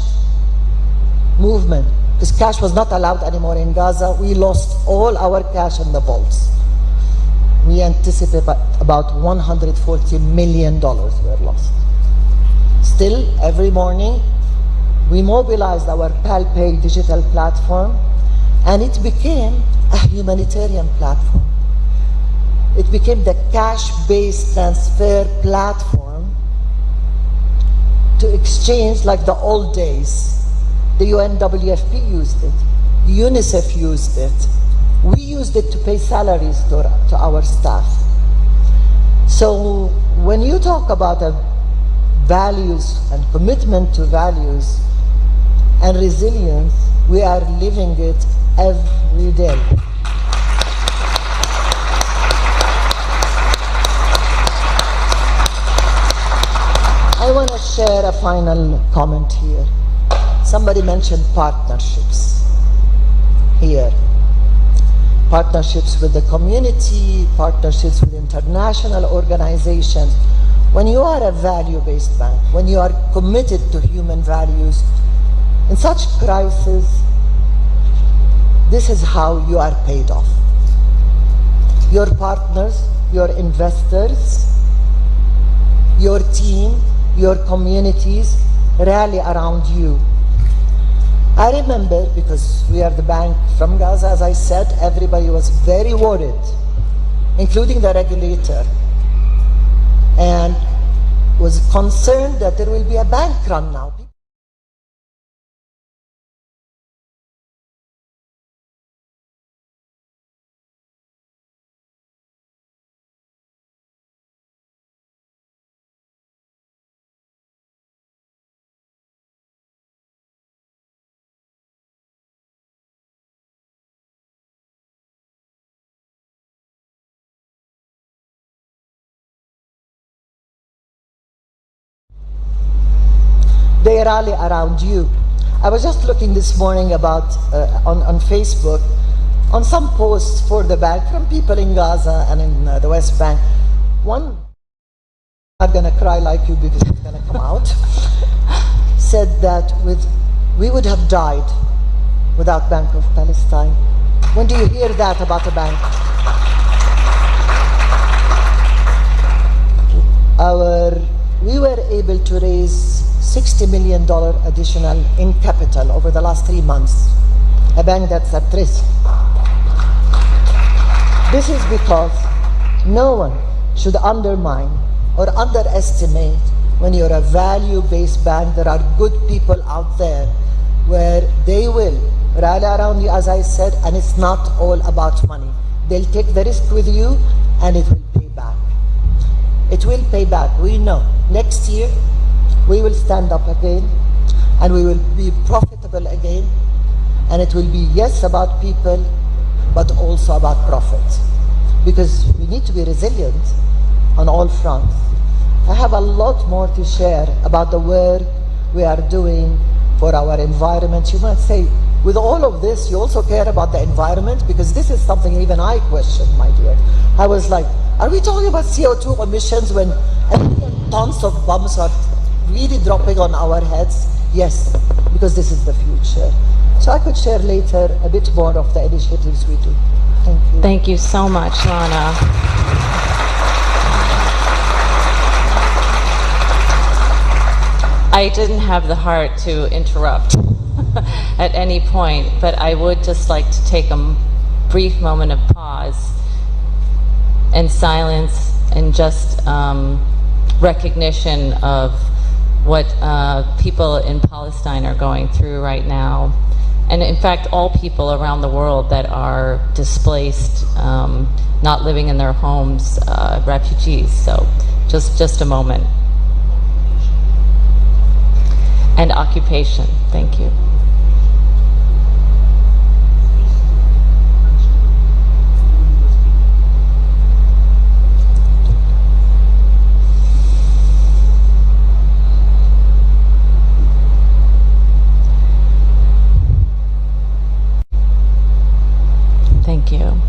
movement, because cash was not allowed anymore in Gaza, we lost all our cash in the vaults. We anticipate about $140 million were lost. Still, every morning, we mobilized our PalPay digital platform, and it became a humanitarian platform. It became the cash-based transfer platform to exchange like the old days. The UNWFP used it. UNICEF used it. We used it to pay salaries to our staff. So when you talk about values and commitment to values and resilience, we are living it every day. I want to share a final comment here. Somebody mentioned partnerships here. Partnerships with the community, partnerships with international organizations. When you are a value-based bank, when you are committed to human values, in such crisis, this is how you are paid off. Your partners, your investors, your team, your communities rally around you. I remember, because we are the bank from Gaza, as I said, everybody was very worried, including the regulator, and was concerned that there will be a bank run now. They rally around you. I was just looking this morning about on Facebook on some posts for the bank from people in Gaza and in the West Bank. One, I'm not going to cry like you because it's going to come out, said that we would have died without Bank of Palestine. When do you hear that about a bank? We were able to raise $60 million additional in capital over the last 3 months. A bank that's at risk. This is because No one should undermine or underestimate when you're a value-based bank. There are good people out there where they will rally around you, as I said, and it's not all about money. They'll take the risk with you and it will pay back. It will pay back. We know next year we will stand up again and we will be profitable again, and it will be, yes, about people, but also about profit, because we need to be resilient on all fronts. I have a lot more to share about the work we are doing for our environment. You might say, with all of this, you also care about the environment? Because this is something even I questioned, my dear. I was like, are we talking about CO2 emissions when a million tons of bombs are really dropping on our heads? Yes, because this is the future. So I could share later a bit more of the initiatives we do. Thank you. Thank you so much, Rana. I didn't have the heart to interrupt at any point, but I would just like to take a brief moment of pause and silence and just recognition of what people in Palestine are going through right now. And in fact, all people around the world that are displaced, not living in their homes, refugees. So just a moment. And occupation. Thank you. Thank you.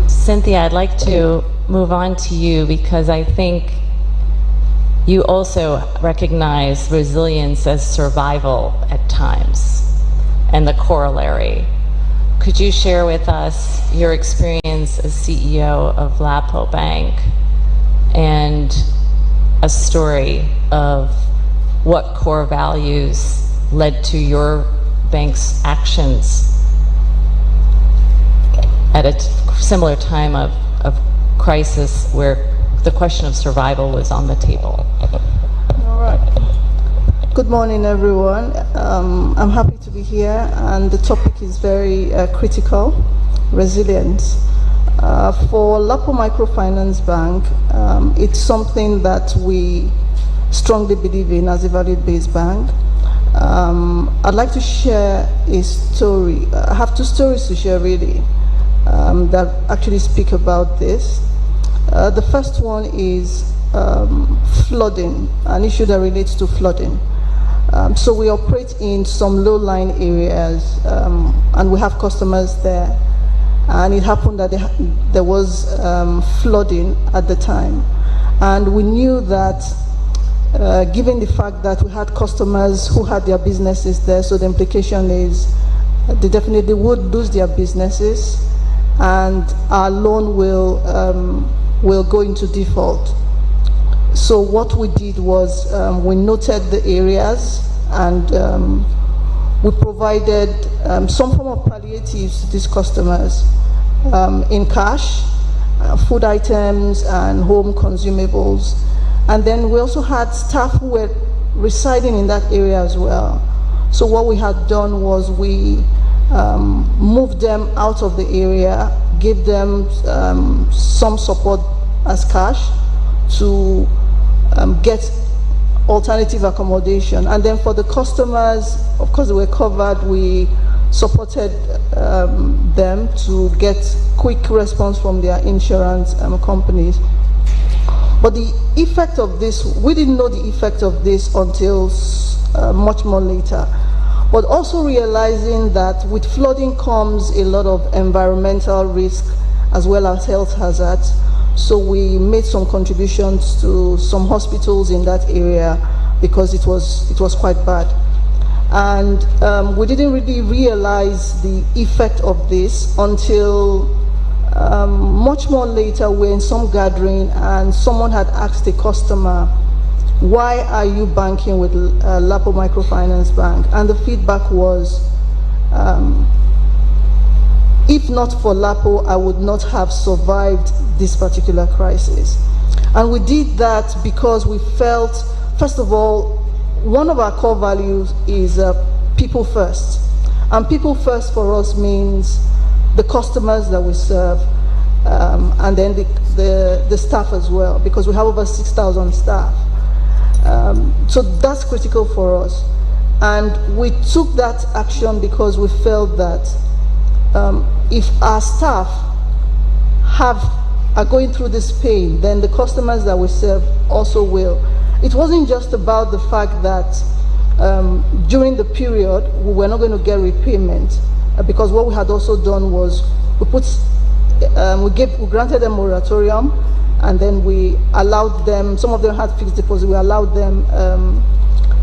Cynthia, I'd like to move on to you because I think you also recognize resilience as survival at times and the corollary. Could you share with us your experience as CEO of Lapo Bank and a story of what core values led to your bank's actions at a similar time of crisis where the question of survival was on the table? All right. Good morning, everyone. I'm happy to be here, and the topic is very critical, resilience. For Lapo Microfinance Bank, it's something that we strongly believe in as a value-based bank. I'd like to share a story. I have two stories to share, really, that actually speak about this. The first one is flooding, an issue that relates to flooding. So we operate in some low-lying areas, and we have customers there. And it happened that there was flooding at the time. And we knew that, given the fact that we had customers who had their businesses there, so the implication is they definitely would lose their businesses, and our loan will go into default. So what we did was we noted the areas, and we provided some form of palliatives to these customers in cash, food items, and home consumables. And then we also had staff who were residing in that area as well. So what we had done was we moved them out of the area, gave them some support as cash to get alternative accommodation. And then for the customers, of course, they were covered. We supported them to get quick response from their insurance companies. But the effect of this, we didn't know the effect of this until much more later. But also realizing that with flooding comes a lot of environmental risk as well as health hazards. So we made some contributions to some hospitals in that area because it was quite bad. And we didn't really realize the effect of this until much more later. We're in some gathering and someone had asked a customer, why are you banking with Lapo Microfinance Bank? And the feedback was, if not for LAPO, I would not have survived this particular crisis. And we did that because we felt, first of all, one of our core values is people first. And people first for us means the customers that we serve, and then the staff as well, because we have over 6,000 staff. So that's critical for us. And we took that action because we felt that if our staff are going through this pain, then the customers that we serve also will. It wasn't just about the fact that during the period we were not going to get repayment, because what we had also done was we granted them moratorium, and then we allowed them, some of them had fixed deposit, we allowed them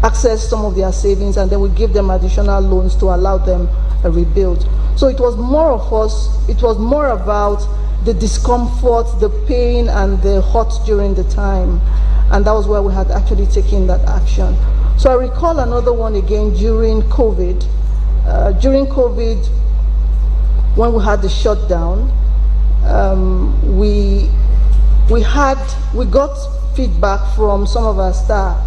access some of their savings, and then we give them additional loans to allow them a rebuild. So it was more about the discomfort, the pain, and the hurt during the time. And that was where we had actually taken that action. So I recall another one again during COVID. During COVID, when we had the shutdown, we got feedback from some of our staff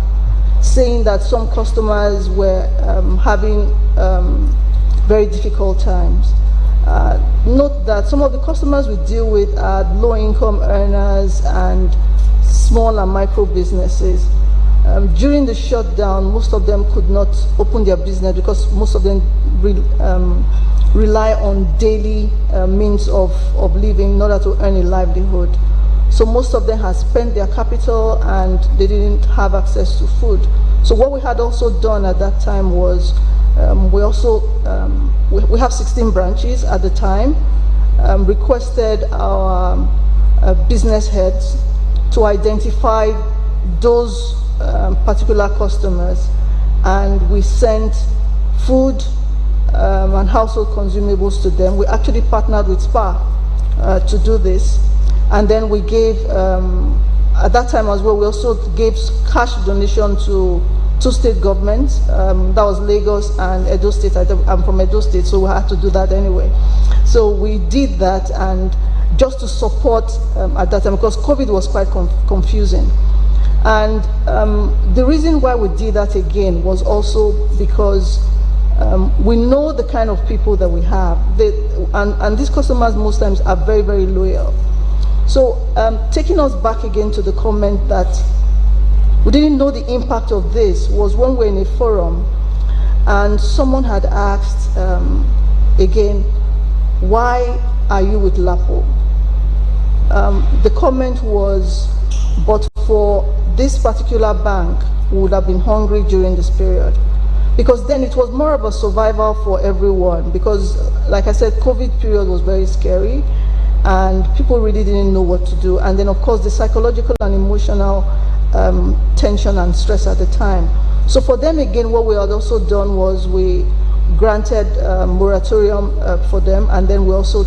saying that some customers were having very difficult times. Note that some of the customers we deal with are low-income earners and small and micro businesses. During the shutdown, most of them could not open their business because most of them rely on daily means of living in order to earn a livelihood. So most of them had spent their capital and they didn't have access to food. So what we had also done at that time was we have 16 branches at the time, requested our business heads to identify those particular customers, and we sent food and household consumables to them. We actually partnered with SPA to do this, and then we gave, at that time as well, we also gave cash donation to two state governments, that was Lagos and Edo State. I'm from Edo State, so we had to do that anyway. So we did that, and just to support at that time, because COVID was quite confusing. And the reason why we did that again was also because we know the kind of people that we have, and these customers most times are very, very loyal. So taking us back again to the comment that we didn't know the impact of this was when we were in a forum and someone had asked again, why are you with LAPO? The comment was, but for this particular bank, we would have been hungry during this period. Because then it was more of a survival for everyone, because like I said, COVID period was very scary and people really didn't know what to do. And then of course the psychological and emotional tension and stress at the time. So for them again, what we had also done was we granted moratorium for them, and then we also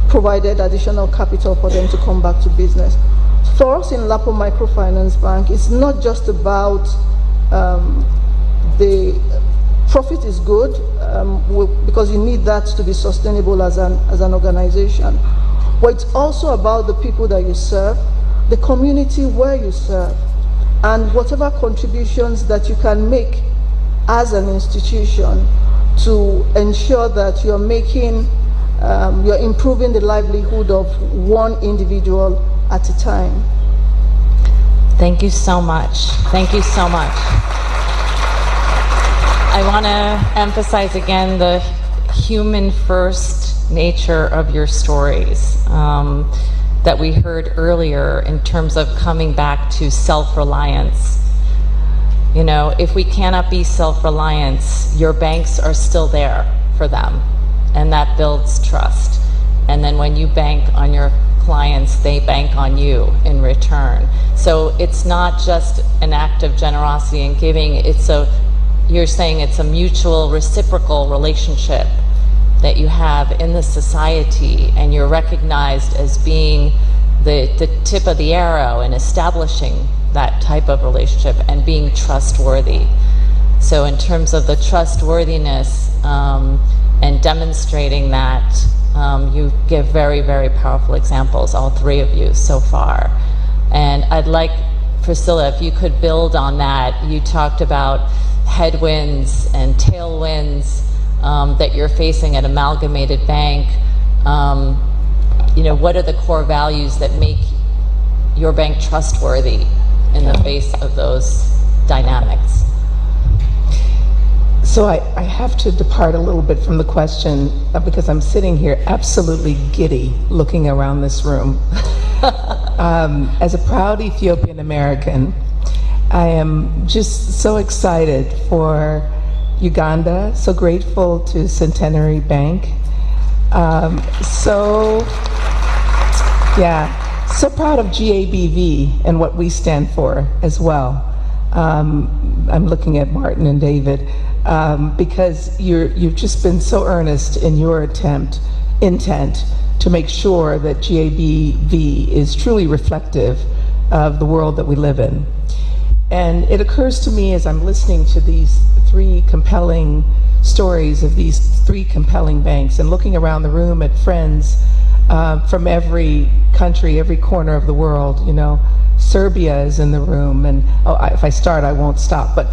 provided additional capital for them to come back to business. For us in LAPO Microfinance Bank, it's not just about the profit is good, because you need that to be sustainable as an organization. But it's also about the people that you serve, the community where you serve, and whatever contributions that you can make as an institution to ensure that you're making, you're improving the livelihood of one individual at a time. Thank you so much. Thank you so much. I want to emphasize again the human first nature of your stories that we heard earlier in terms of coming back to self-reliance. You know, if we cannot be self-reliant, your banks are still there for them, and that builds trust. And then when you bank on your clients, they bank on you in return. So it's not just an act of generosity and giving, you're saying it's a mutual reciprocal relationship that you have in the society, and you're recognized as being the tip of the arrow in establishing that type of relationship and being trustworthy. So in terms of the trustworthiness, and demonstrating that. You give very, very powerful examples, all three of you so far. And I'd like, Priscilla, if you could build on that. You talked about headwinds and tailwinds that you're facing at Amalgamated Bank. What are the core values that make your bank trustworthy in the face of those dynamics? So I have to depart a little bit from the question because I'm sitting here absolutely giddy looking around this room. As a proud Ethiopian American, I am just so excited for Uganda, so grateful to Centenary Bank. So proud of GABV and what we stand for as well. I'm looking at Martin and David because you've just been so earnest in your intent to make sure that GABV is truly reflective of the world that we live in. And it occurs to me as I'm listening to these three compelling stories of these three compelling banks and looking around the room at friends from every country, every corner of the world. Serbia is in the room, and if I start, I won't stop. But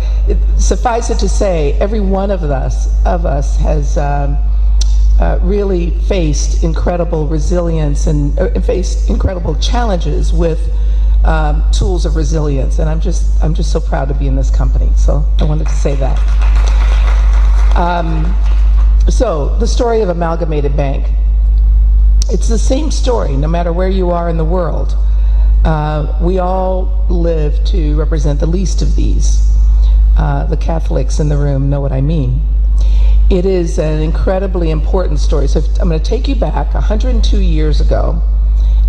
suffice it to say, every one of us has really faced incredible resilience and faced incredible challenges with tools of resilience. And I'm just so proud to be in this company. So I wanted to say that. So the story of Amalgamated Bank. It's the same story, no matter where you are in the world. We all live to represent the least of these. The Catholics in the room know what I mean. It is an incredibly important story. So I'm going to take you back 102 years ago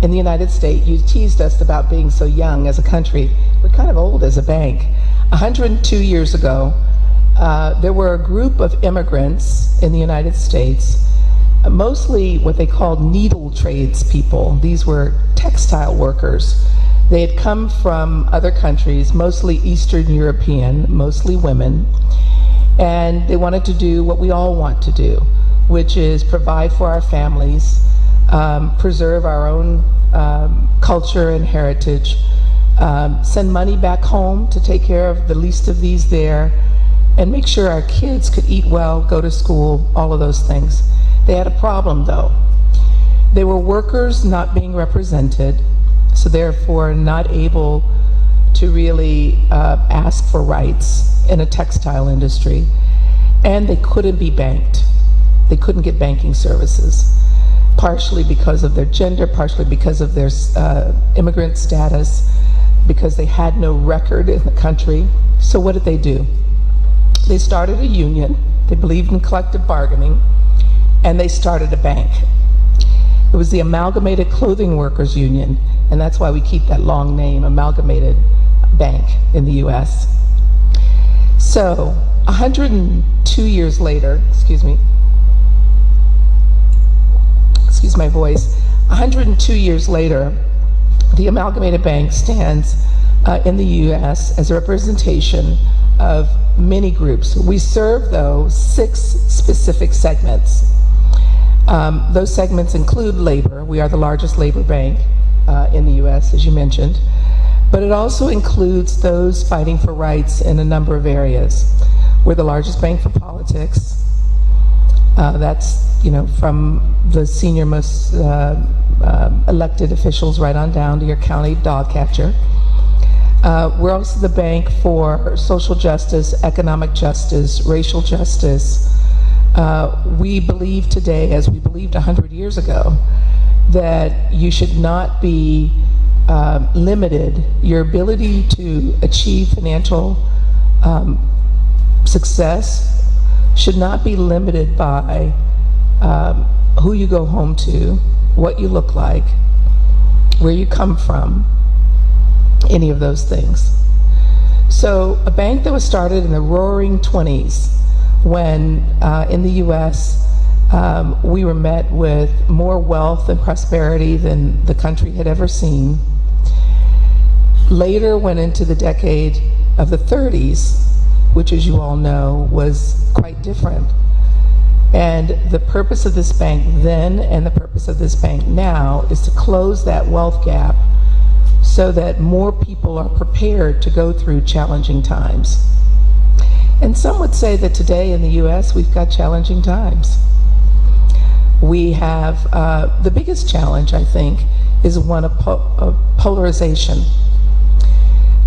in the United States. You teased us about being so young as a country. We're kind of old as a bank. 102 years ago, there were a group of immigrants in the United States, mostly what they called needle tradespeople. These were textile workers. They had come from other countries, mostly Eastern European, mostly women, and they wanted to do what we all want to do, which is provide for our families, preserve our own culture and heritage, send money back home to take care of the least of these there, and make sure our kids could eat well, go to school, all of those things. They had a problem, though. They were workers not being represented, so therefore not able to really ask for rights in a textile industry, and they couldn't be banked. They couldn't get banking services, partially because of their gender, partially because of their immigrant status, because they had no record in the country. So what did they do? They started a union. They believed in collective bargaining, and they started a bank. It was the Amalgamated Clothing Workers Union, and that's why we keep that long name, Amalgamated Bank in the US. So 102 years later, excuse my voice, 102 years later, the Amalgamated Bank stands in the US as a representation of many groups. We serve, though, 6 specific segments. Those segments include labor. We are the largest labor bank in the US, as you mentioned. But it also includes those fighting for rights in a number of areas. We're the largest bank for politics. That's, from the senior most elected officials right on down to your county dog catcher. We're also the bank for social justice, economic justice, racial justice. We believe today, as we believed 100 years ago, that you should not be limited. Your ability to achieve financial success should not be limited by who you go home to, what you look like, where you come from, any of those things. So a bank that was started in the roaring 20s, when in the US we were met with more wealth and prosperity than the country had ever seen, later went into the decade of the 30s, which, as you all know, was quite different. And the purpose of this bank then and the purpose of this bank now is to close that wealth gap so that more people are prepared to go through challenging times. And some would say that today in the U.S. we've got challenging times. We have, the biggest challenge, I think, is one of polarization.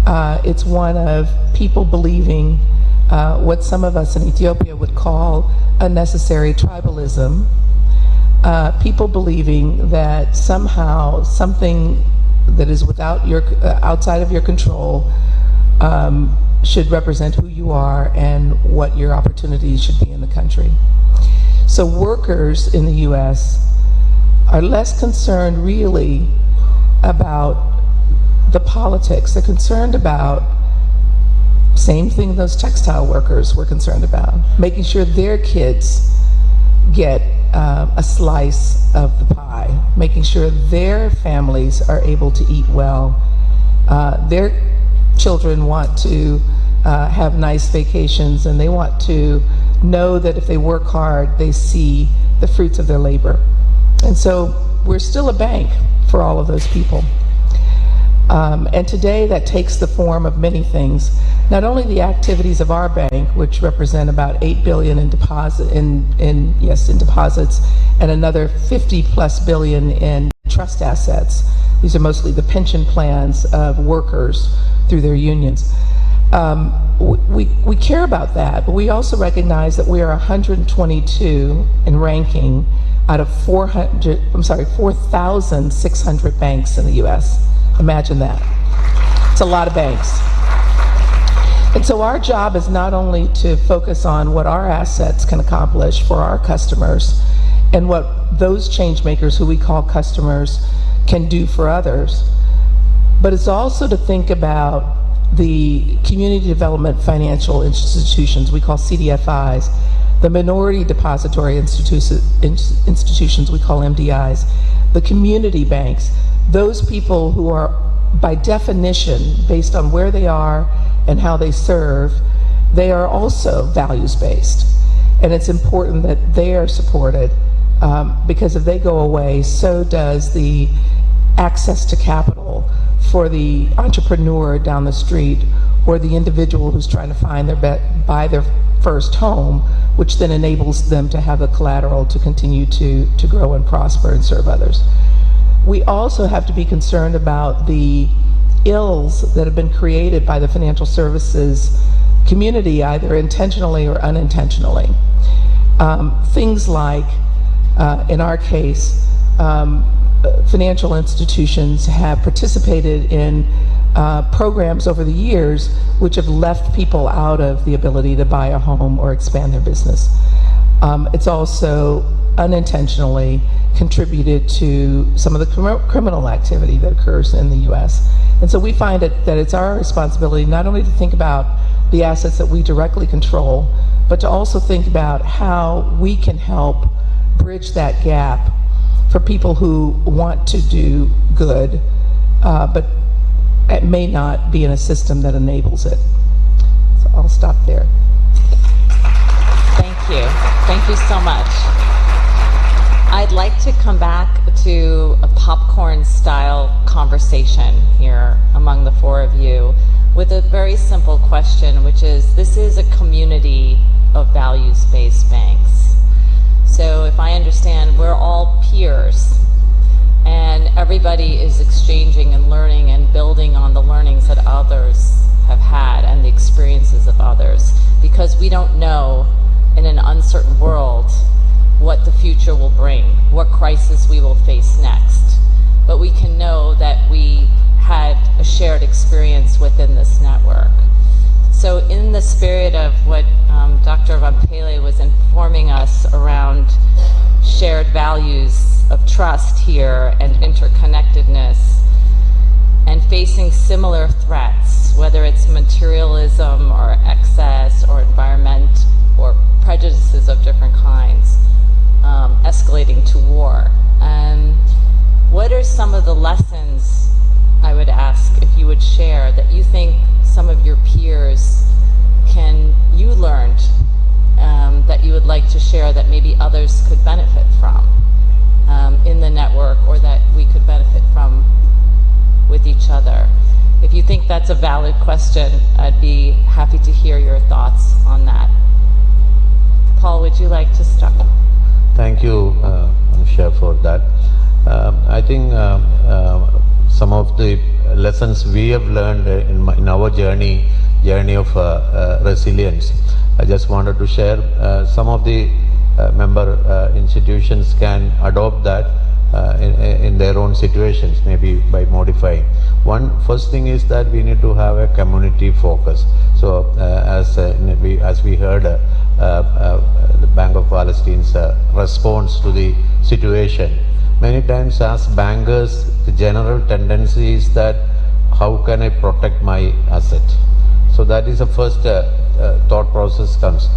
It's one of people believing what some of us in Ethiopia would call unnecessary tribalism. People believing that somehow something that is outside of your control should represent who you are and what your opportunities should be in the country. So workers in the U.S. are less concerned really about the politics. They're concerned about same thing those textile workers were concerned about, making sure their kids get a slice of the pie, making sure their families are able to eat well. Their children want to have nice vacations, and they want to know that if they work hard, they see the fruits of their labor. And so we're still a bank for all of those people. And today that takes the form of many things. Not only the activities of our bank, which represent about $8 billion in deposits, and another 50+ billion in trust assets. These are mostly the pension plans of workers through their unions. We care about that, but we also recognize that we are 122 in ranking out of 4,600 banks in the U.S. Imagine that. It's a lot of banks. And so our job is not only to focus on what our assets can accomplish for our customers and what those change makers who we call customers can do for others, but it's also to think about the community development financial institutions we call CDFIs, the minority depository institutions we call MDIs, the community banks, those people who are by definition, based on where they are and how they serve, they are also values-based. And it's important that they are supported because if they go away, so does the access to capital for the entrepreneur down the street or the individual who's trying to buy their first home, which then enables them to have the collateral to continue to grow and prosper and serve others. We also have to be concerned about the ills that have been created by the financial services community, either intentionally or unintentionally. Things like, in our case, financial institutions have participated in programs over the years which have left people out of the ability to buy a home or expand their business. It's also unintentionally contributed to some of the criminal activity that occurs in the U.S. And so we find that it's our responsibility not only to think about the assets that we directly control, but to also think about how we can help bridge that gap for people who want to do good, but it may not be in a system that enables it. So I'll stop there. Thank you. Thank you so much. I'd like to come back to a popcorn-style conversation here among the four of you with a very simple question, which is, this is a community of values-based banks. So if I understand, we're all peers, and everybody is exchanging and learning and building on the learnings that others have had and the experiences of others, because we don't know in an uncertain world what the future will bring, what crisis we will face next. But we can know that we had a shared experience within this network. So in the spirit of what Dr. Vampele was informing us around shared values of trust here and interconnectedness, and facing similar threats, whether it's materialism or excess or environment or prejudices of different kinds, escalating to war. What are some of the lessons, I would ask, if you would share, that you think some of your peers you learned that you would like to share that maybe others could benefit from in the network, or that we could benefit from with each other? If you think that's a valid question, I'd be happy to hear your thoughts on that. Paul, would you like to start? Thank you, Amsha, for that. I think some of the lessons we have learned in our journey of resilience, I just wanted to share. Some of the member institutions can adopt that in their own situations, maybe by modifying. First thing is that we need to have a community focus. So as we heard, the Bank of Palestine's response to the situation, many times as bankers, the general tendency is that how can I protect my asset? So that is the first thought process comes.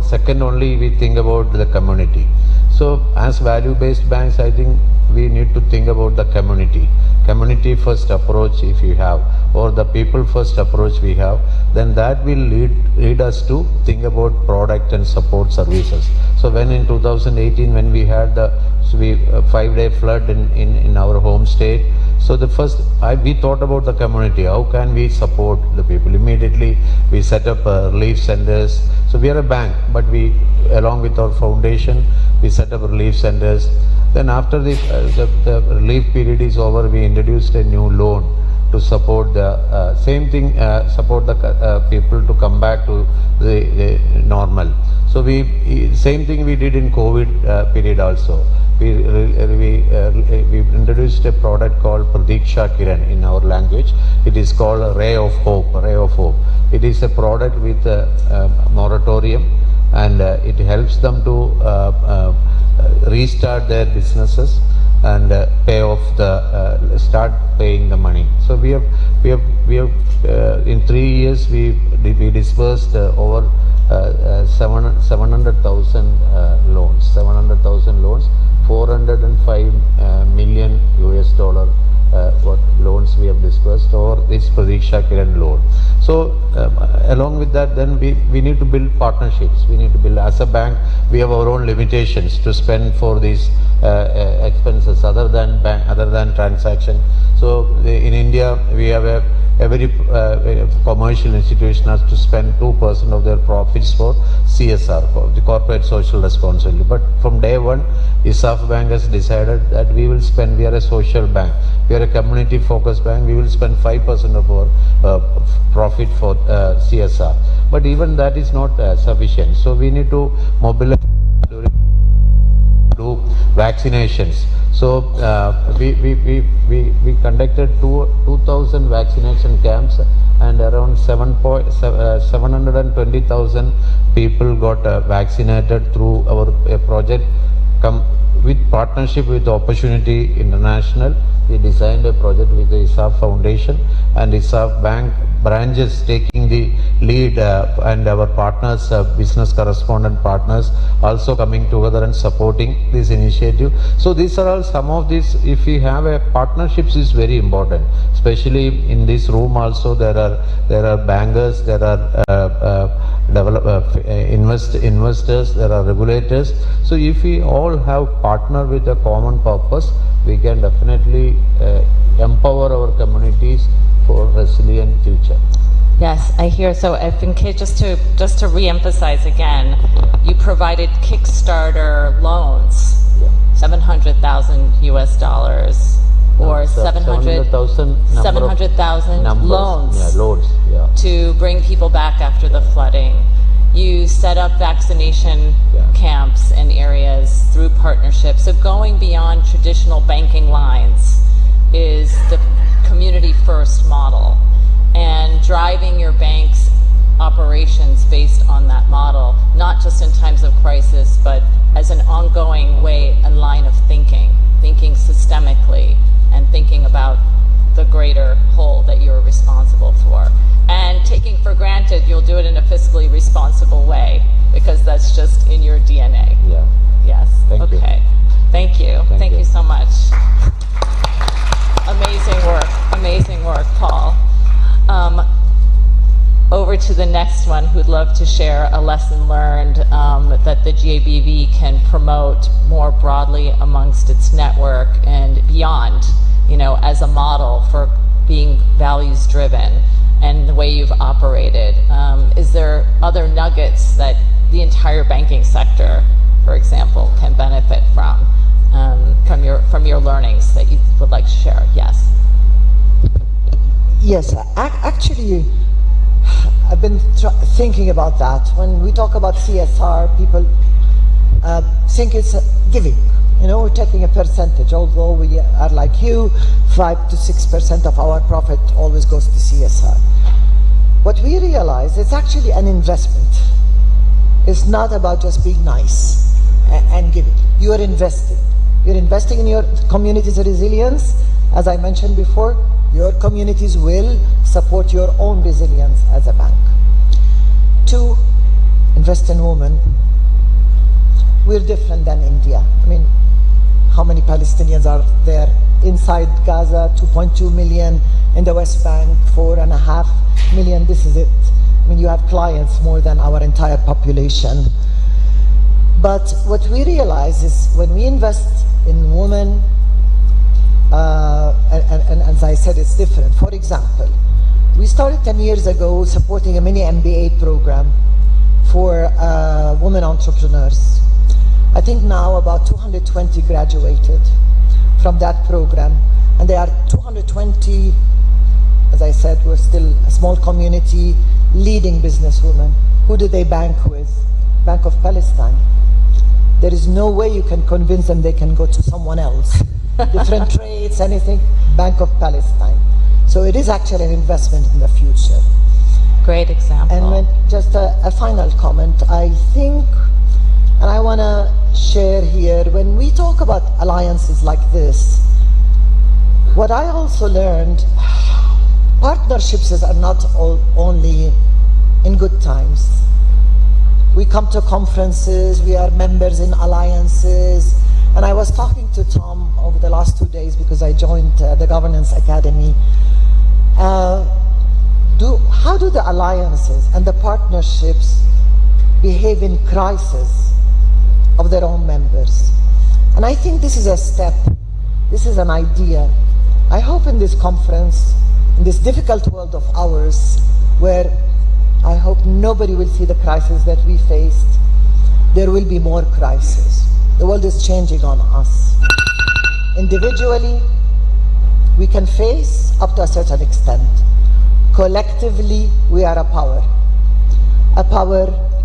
Second only we think about the community. So as value-based banks, I think we need to think about the community first approach if you have, or the people first approach we have, then that will lead us to think about product and support services. So when in 2018, when we had the 5-day flood in our home state, so we thought about the community. How can we support the people? Immediately we set up relief centers. So we are a bank, but we, along with our foundation, we set up relief centers. Then after the relief period is over, we introduced a new loan to support the support the people to come back to the normal. So same thing we did in COVID period also. We introduced a product called Pradiksha Kiran in our language. It is called Ray of Hope. It is a product with a moratorium, and it helps them to restart their businesses and start paying the money. So we have in 3 years we disbursed over 700,000 loans. 700,000 loans, $405 million what loans we have disbursed over this Pradiksha Kiran loan. So along with that, then we need to build partnerships. We need to build, as a bank, we have our own limitations to spend for these expenses other than transaction. So in India, we have every commercial institution has to spend 2% of their profits for CSR, for the corporate social responsibility. But from day one, ISAF Bank has decided that we are a social bank. We are a community focused bank. We will spend 5% of our profit for CSR. But even that is not sufficient. So we need to mobilize, do vaccinations. So we conducted 2,000 vaccination camps, and around 720,000 people got vaccinated through our project. With partnership with Opportunity International, we designed a project with the ISAF Foundation and ISAF Bank branches taking the lead, and our partners, business correspondent partners, also coming together and supporting this initiative. So these are all some of these. If we have a partnerships is very important, especially in this room. Also there are bankers, there are investors, there are regulators. So if we all have partner with a common purpose, we can definitely empower our communities for resilient future. Yes, I hear. So I think just to re-emphasize again, you provided Kickstarter loans, $700,000 or 700,000 loans, to bring people back after the flooding. You set up vaccination camps in areas through partnerships. So going beyond traditional banking lines is the community first model, and driving your bank's operations based on that model, not just in times of crisis, but as an ongoing way and line of thinking systemically and thinking about the greater whole that you're responsible for. And taking for granted you'll do it in a fiscally responsible way, because that's just in your DNA. Yeah. Yes. Thank you. Okay. Thank you. Thank you so much. Amazing work, Paul. over to the next one who'd love to share a lesson learned that the GABV can promote more broadly amongst its network and beyond, you know, as a model for being values driven and the way you've operated. Is there other nuggets that the entire banking sector, for example, can benefit from your learnings that you would like to share? Yes. Yes, actually, I've been thinking about that. When we talk about CSR, people think it's giving. You know, we're taking a percentage, although we are like you, 5 to 6% of our profit always goes to CSR. What we realize, it's actually an investment. It's not about just being nice and giving. You are investing. You're investing in your community's resilience. As I mentioned before, your communities will support your own resilience as a bank. 2, invest in women. We're different than India. I mean, how many Palestinians are there inside Gaza? 2.2 million. In the West Bank, 4.5 million. This is it. I mean, you have clients more than our entire population. But what we realize is when we invest in women, and as I said, it's different. For example, we started 10 years ago supporting a mini MBA program for women entrepreneurs. I think now about 220 graduated from that program, and there are 220, as I said, we're still a small community, leading businesswomen. Who do they bank with? Bank of Palestine. There is no way you can convince them they can go to someone else. Different trades, anything, Bank of Palestine. So it is actually an investment in the future. Great example. And when, just a final comment, I think, and I want to share here, when we talk about alliances like this, what I also learned, partnerships are not only in good times. We come to conferences, we are members in alliances, and I was talking to Tom over the last 2 days because I joined the Governance Academy. How do the alliances and the partnerships behave in crisis of their own members? And I think this is a step, this is an idea. I hope in this conference, in this difficult world of ours, where I hope nobody will see the crisis that we faced, there will be more crises. The world is changing on us. Individually, we can face up to a certain extent. Collectively, we are a power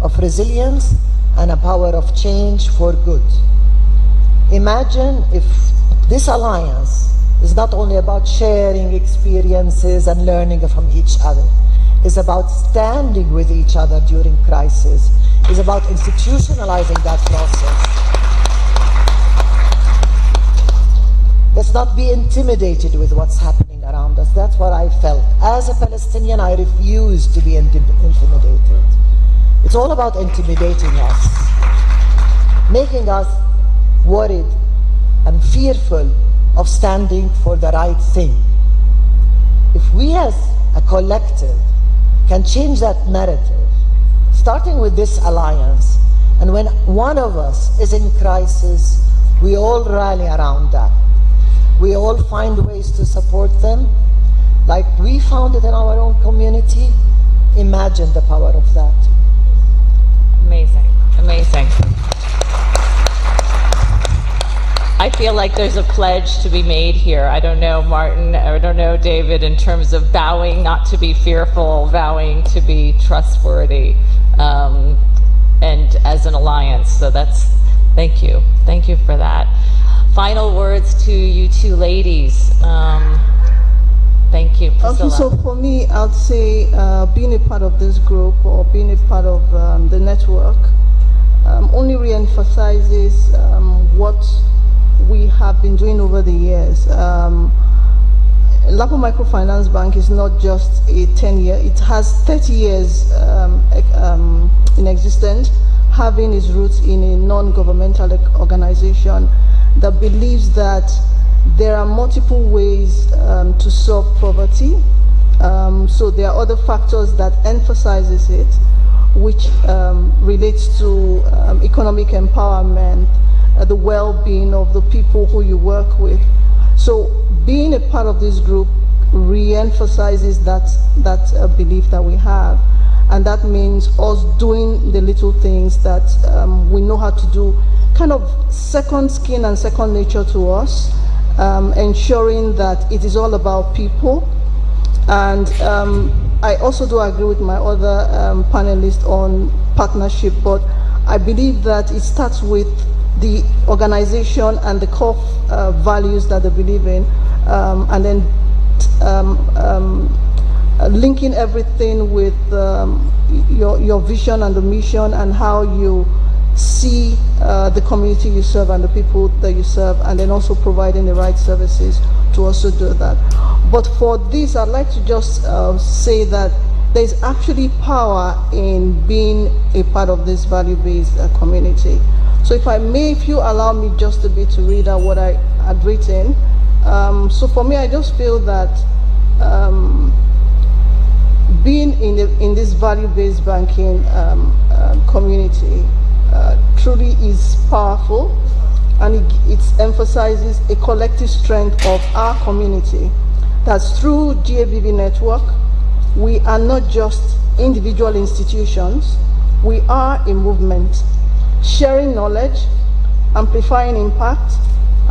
of resilience and a power of change for good. Imagine if this alliance is not only about sharing experiences and learning from each other, it's about standing with each other during crisis, it's about institutionalizing that process. Let's not be intimidated with what's happening around us. That's what I felt. As a Palestinian, I refuse to be intimidated. It's all about intimidating us, making us worried and fearful of standing for the right thing. If we as a collective can change that narrative, starting with this alliance, and when one of us is in crisis, we all rally around that. We all find ways to support them, like we found it in our own community. Imagine the power of that. Amazing, amazing. I feel like there's a pledge to be made here. I don't know, Martin, I don't know, David, in terms of vowing not to be fearful, vowing to be trustworthy, and as an alliance. So thank you. Thank you for that. Final words to you two ladies. Thank you, Priscilla. Okay, so for me, I'd say being a part of this group or being a part of the network only re-emphasizes what we have been doing over the years. Lapo Microfinance Bank is not just a 10-year, it has 30 years in existence, having its roots in a non-governmental organization that believes that there are multiple ways to solve poverty So there are other factors that emphasizes it, which relates to economic empowerment, the well-being of the people who you work with. So being a part of this group re-emphasizes that belief that we have. And that means us doing the little things that we know how to do, kind of second skin and second nature to us, ensuring that it is all about people. And I also do agree with my other panelists on partnership, but I believe that it starts with the organization and the core values that they believe in, and then linking everything with your vision and the mission and how you see the community you serve and the people that you serve, and then also providing the right services to also do that. But for this, I'd like to just say that there's actually power in being a part of this value-based community. So if I may, if you allow me just a bit to read out what I had written. So for me, I just feel that being in this value-based banking community truly is powerful, and it emphasizes a collective strength of our community. That's through GABV network. We are not just individual institutions, we are a movement, sharing knowledge, amplifying impact,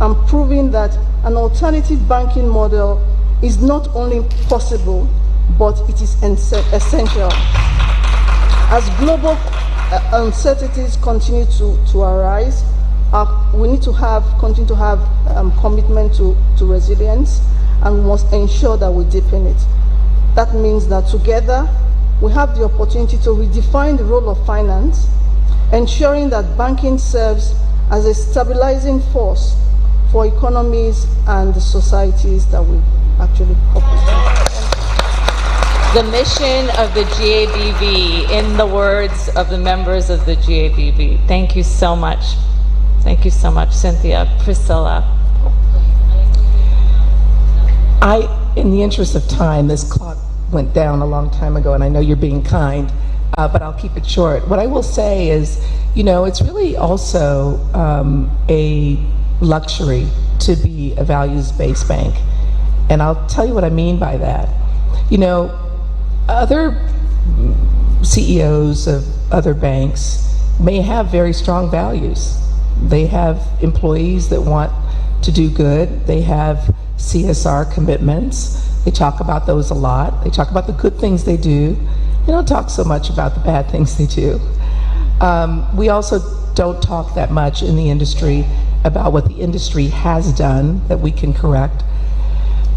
and proving that an alternative banking model is not only possible, but it is essential. As global uncertainties continue to arise, we need to continue to have commitment to resilience, and we must ensure that we deepen it. That means that together we have the opportunity to redefine the role of finance, ensuring that banking serves as a stabilizing force for economies and the societies that we actually operate. The mission of the GABV, in the words of the members of the GABV. Thank you so much. Thank you so much, Cynthia. Priscilla. In the interest of time, this clock went down a long time ago, and I know you're being kind, but I'll keep it short. What I will say is, it's really also a luxury to be a values-based bank. And I'll tell you what I mean by that. Other CEOs of other banks may have very strong values. They have employees that want to do good. They have CSR commitments. They talk about those a lot. They talk about the good things they do. They don't talk so much about the bad things they do. We also don't talk that much in the industry about what the industry has done that we can correct.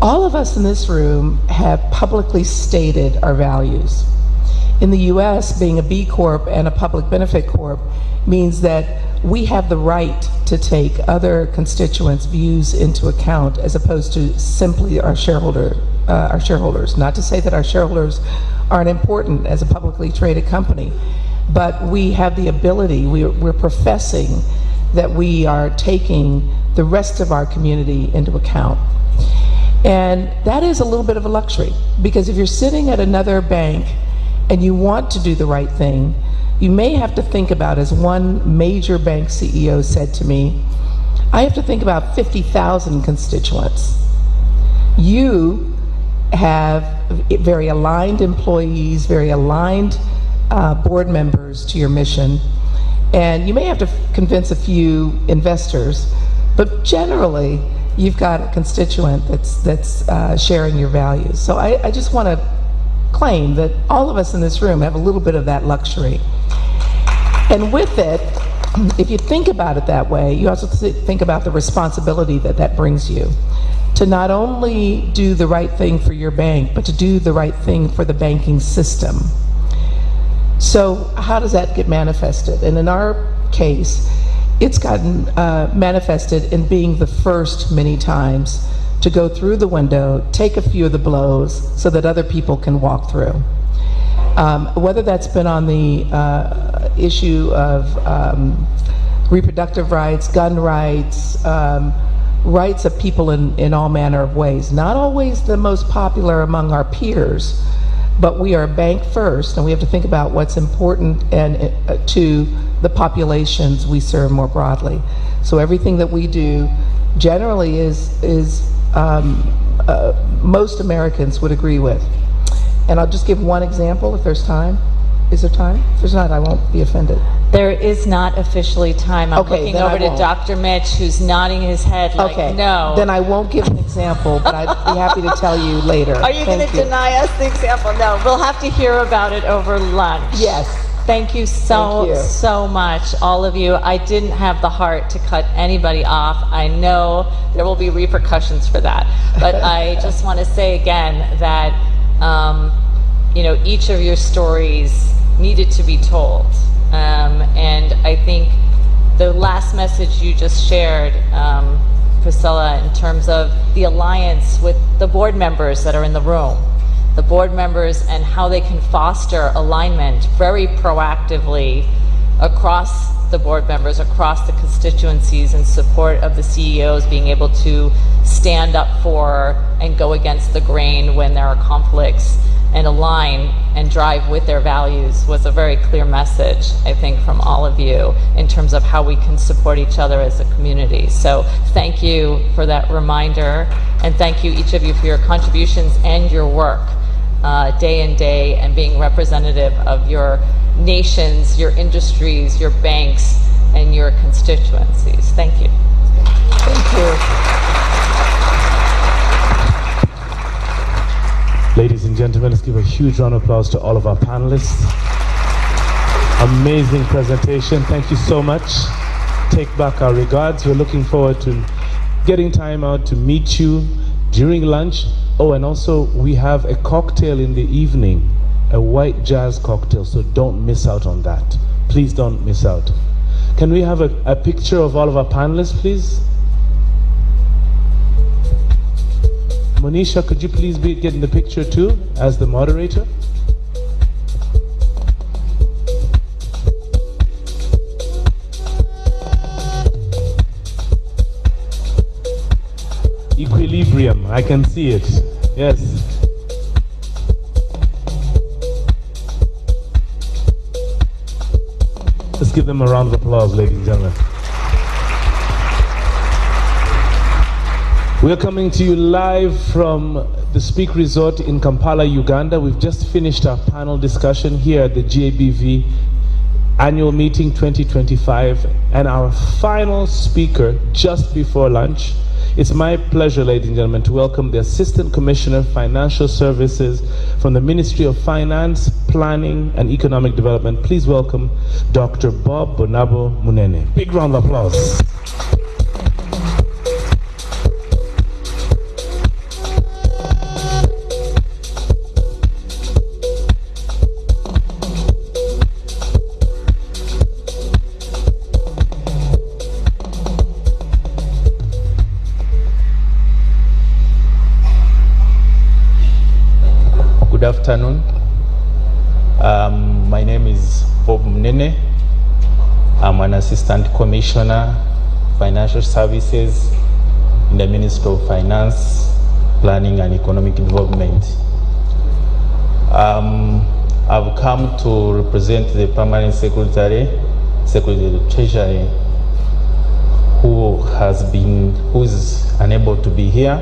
All of us in this room have publicly stated our values. In the US, being a B Corp and a public benefit corp means that we have the right to take other constituents' views into account as opposed to simply our shareholders. Not to say that our shareholders aren't important as a publicly traded company, but we have the ability, we're professing that we are taking the rest of our community into account. And that is a little bit of a luxury, because if you're sitting at another bank and you want to do the right thing, you may have to think about, as one major bank CEO said to me, I have to think about 50,000 constituents. You have very aligned employees, very aligned board members to your mission, and you may have to convince a few investors, but generally you've got a constituent that's sharing your values. So I just want to claim that all of us in this room have a little bit of that luxury. And with it, if you think about it that way, you also think about the responsibility that brings you to not only do the right thing for your bank, but to do the right thing for the banking system. So how does that get manifested? And in our case, it's gotten manifested in being the first many times to go through the window, take a few of the blows so that other people can walk through. Whether that's been on the issue of reproductive rights, gun rights, rights of people in all manner of ways. Not always the most popular among our peers, but we are a bank first, and we have to think about what's important and to the populations we serve more broadly. So everything that we do generally is most Americans would agree with. And I'll just give one example if there's time. Is there time? If there's not, I won't be offended. There is not officially time. I'm Okay, looking then I over to won't. Dr. Mitch, who's nodding his head like, Okay, no. then I won't give an example, but I'd be happy to tell you later. Are you going Thank to deny us the example? No, we'll have to hear about it over lunch. Yes. Thank you so, Thank you. so much, all of you. I didn't have the heart to cut anybody off. I know there will be repercussions for that. But I just want to say again that, each of your stories needed to be told. And I think the last message you just shared, Priscilla, in terms of the alliance with the board members that are in the room, the board members and how they can foster alignment very proactively across the board members, across the constituencies, in support of the CEOs being able to stand up for and go against the grain when there are conflicts and align and drive with their values, was a very clear message, I think, from all of you in terms of how we can support each other as a community. So thank you for that reminder, and thank you, each of you, for your contributions and your work day in day, and being representative of your nations, your industries, your banks, and your constituencies. Thank you. Thank you. Ladies and gentlemen, let's give a huge round of applause to all of our panelists. Amazing presentation. Thank you so much. Take back our regards. We're looking forward to getting time out to meet you during lunch. Oh, and also we have a cocktail in the evening, a white jazz cocktail, so don't miss out on that. Please don't miss out. Can we have a picture of all of our panelists, please? Monisha, could you please get in the picture too, as the moderator? Equilibrium, I can see it. Yes. Let's give them a round of applause, ladies and gentlemen. We're coming to you live from the Speak Resort in Kampala, Uganda. We've just finished our panel discussion here at the GABV Annual Meeting 2025, and our final speaker just before lunch. It's my pleasure, ladies and gentlemen, to welcome the Assistant Commissioner of Financial Services from the Ministry of Finance, Planning and Economic Development. Please welcome Dr. Bob Bonabo Munene. Big round of applause. Good afternoon. My name is Bob Munene. I'm an Assistant Commissioner, Financial Services in the Ministry of Finance, Planning and Economic Development. I've come to represent the Permanent Secretary of the Treasury, who is unable to be here.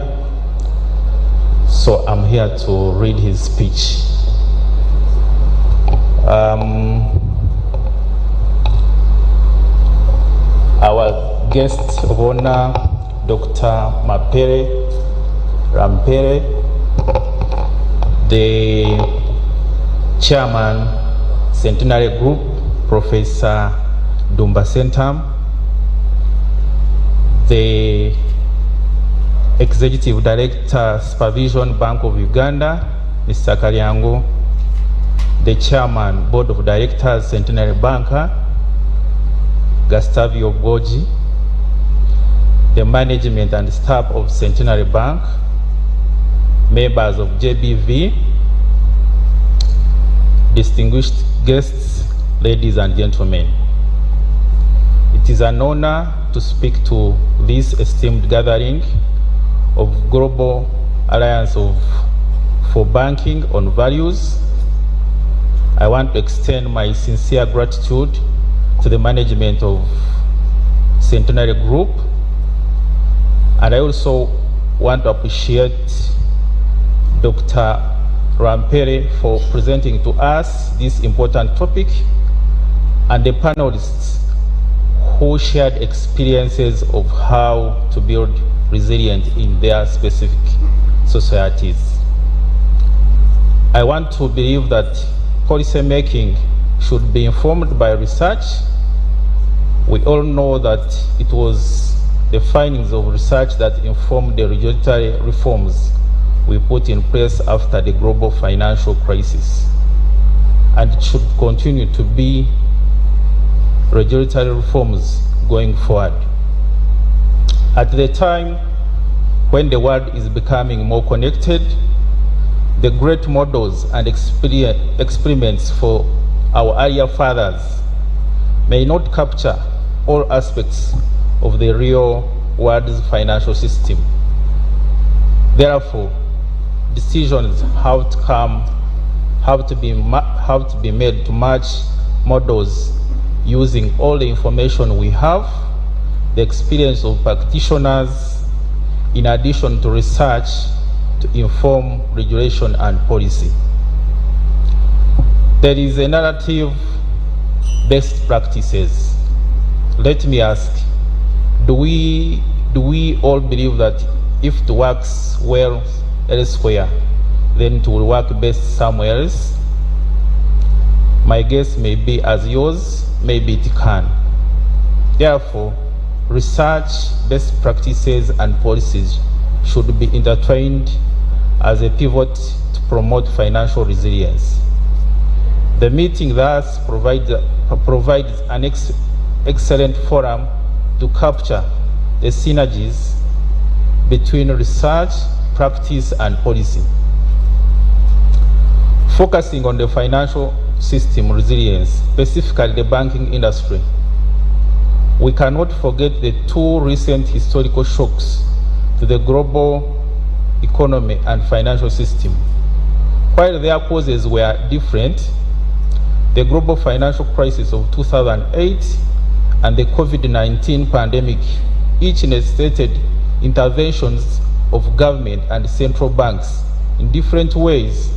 So I'm here to read his speech. Our guest of honor, Dr. Mapere Rampere, the chairman, Centenary Group, Professor Dumba Sentam, the Executive Director, Supervision Bank of Uganda, Mr. Kalyango, the Chairman, Board of Directors, Centenary Banker, Gustavio Goji, the management and staff of Centenary Bank, members of GABV, distinguished guests, ladies and gentlemen. It is an honor to speak to this esteemed gathering of Global Alliance for Banking on Values. I want to extend my sincere gratitude to the management of Centenary Group, and I also want to appreciate Dr. Rampere for presenting to us this important topic, and the panelists who shared experiences of how to build resilience in their specific societies. I want to believe that policy making should be informed by research. We all know that it was the findings of research that informed the regulatory reforms we put in place after the global financial crisis, and it should continue to be regulatory reforms going forward. At the time when the world is becoming more connected, the great models and experiments for our earlier fathers may not capture all aspects of the real world's financial system. Therefore, decisions have to be made to match models using all the information we have, the experience of practitioners, in addition to research to inform regulation and policy. There is a narrative best practices. Let me ask, do we all believe that if it works well elsewhere, then it will work best somewhere else? My guess may be as yours, maybe it can. Therefore, research, best practices, and policies should be intertwined as a pivot to promote financial resilience. The meeting thus provides an excellent forum to capture the synergies between research, practice, and policy. Focusing on the financial system resilience, specifically the banking industry, we cannot forget the two recent historical shocks to the global economy and financial system. While their causes were different, the global financial crisis of 2008 and the COVID-19 pandemic each necessitated interventions of government and central banks in different ways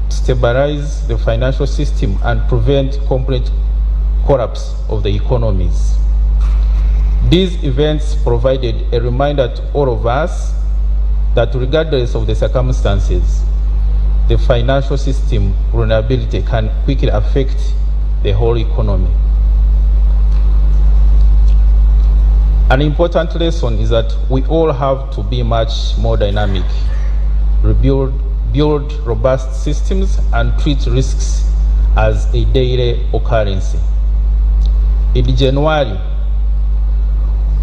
to stabilize the financial system and prevent complete collapse of the economies. These events provided a reminder to all of us that regardless of the circumstances, the financial system vulnerability can quickly affect the whole economy. An important lesson is that we all have to be much more dynamic, build robust systems, and treat risks as a daily occurrence. In January,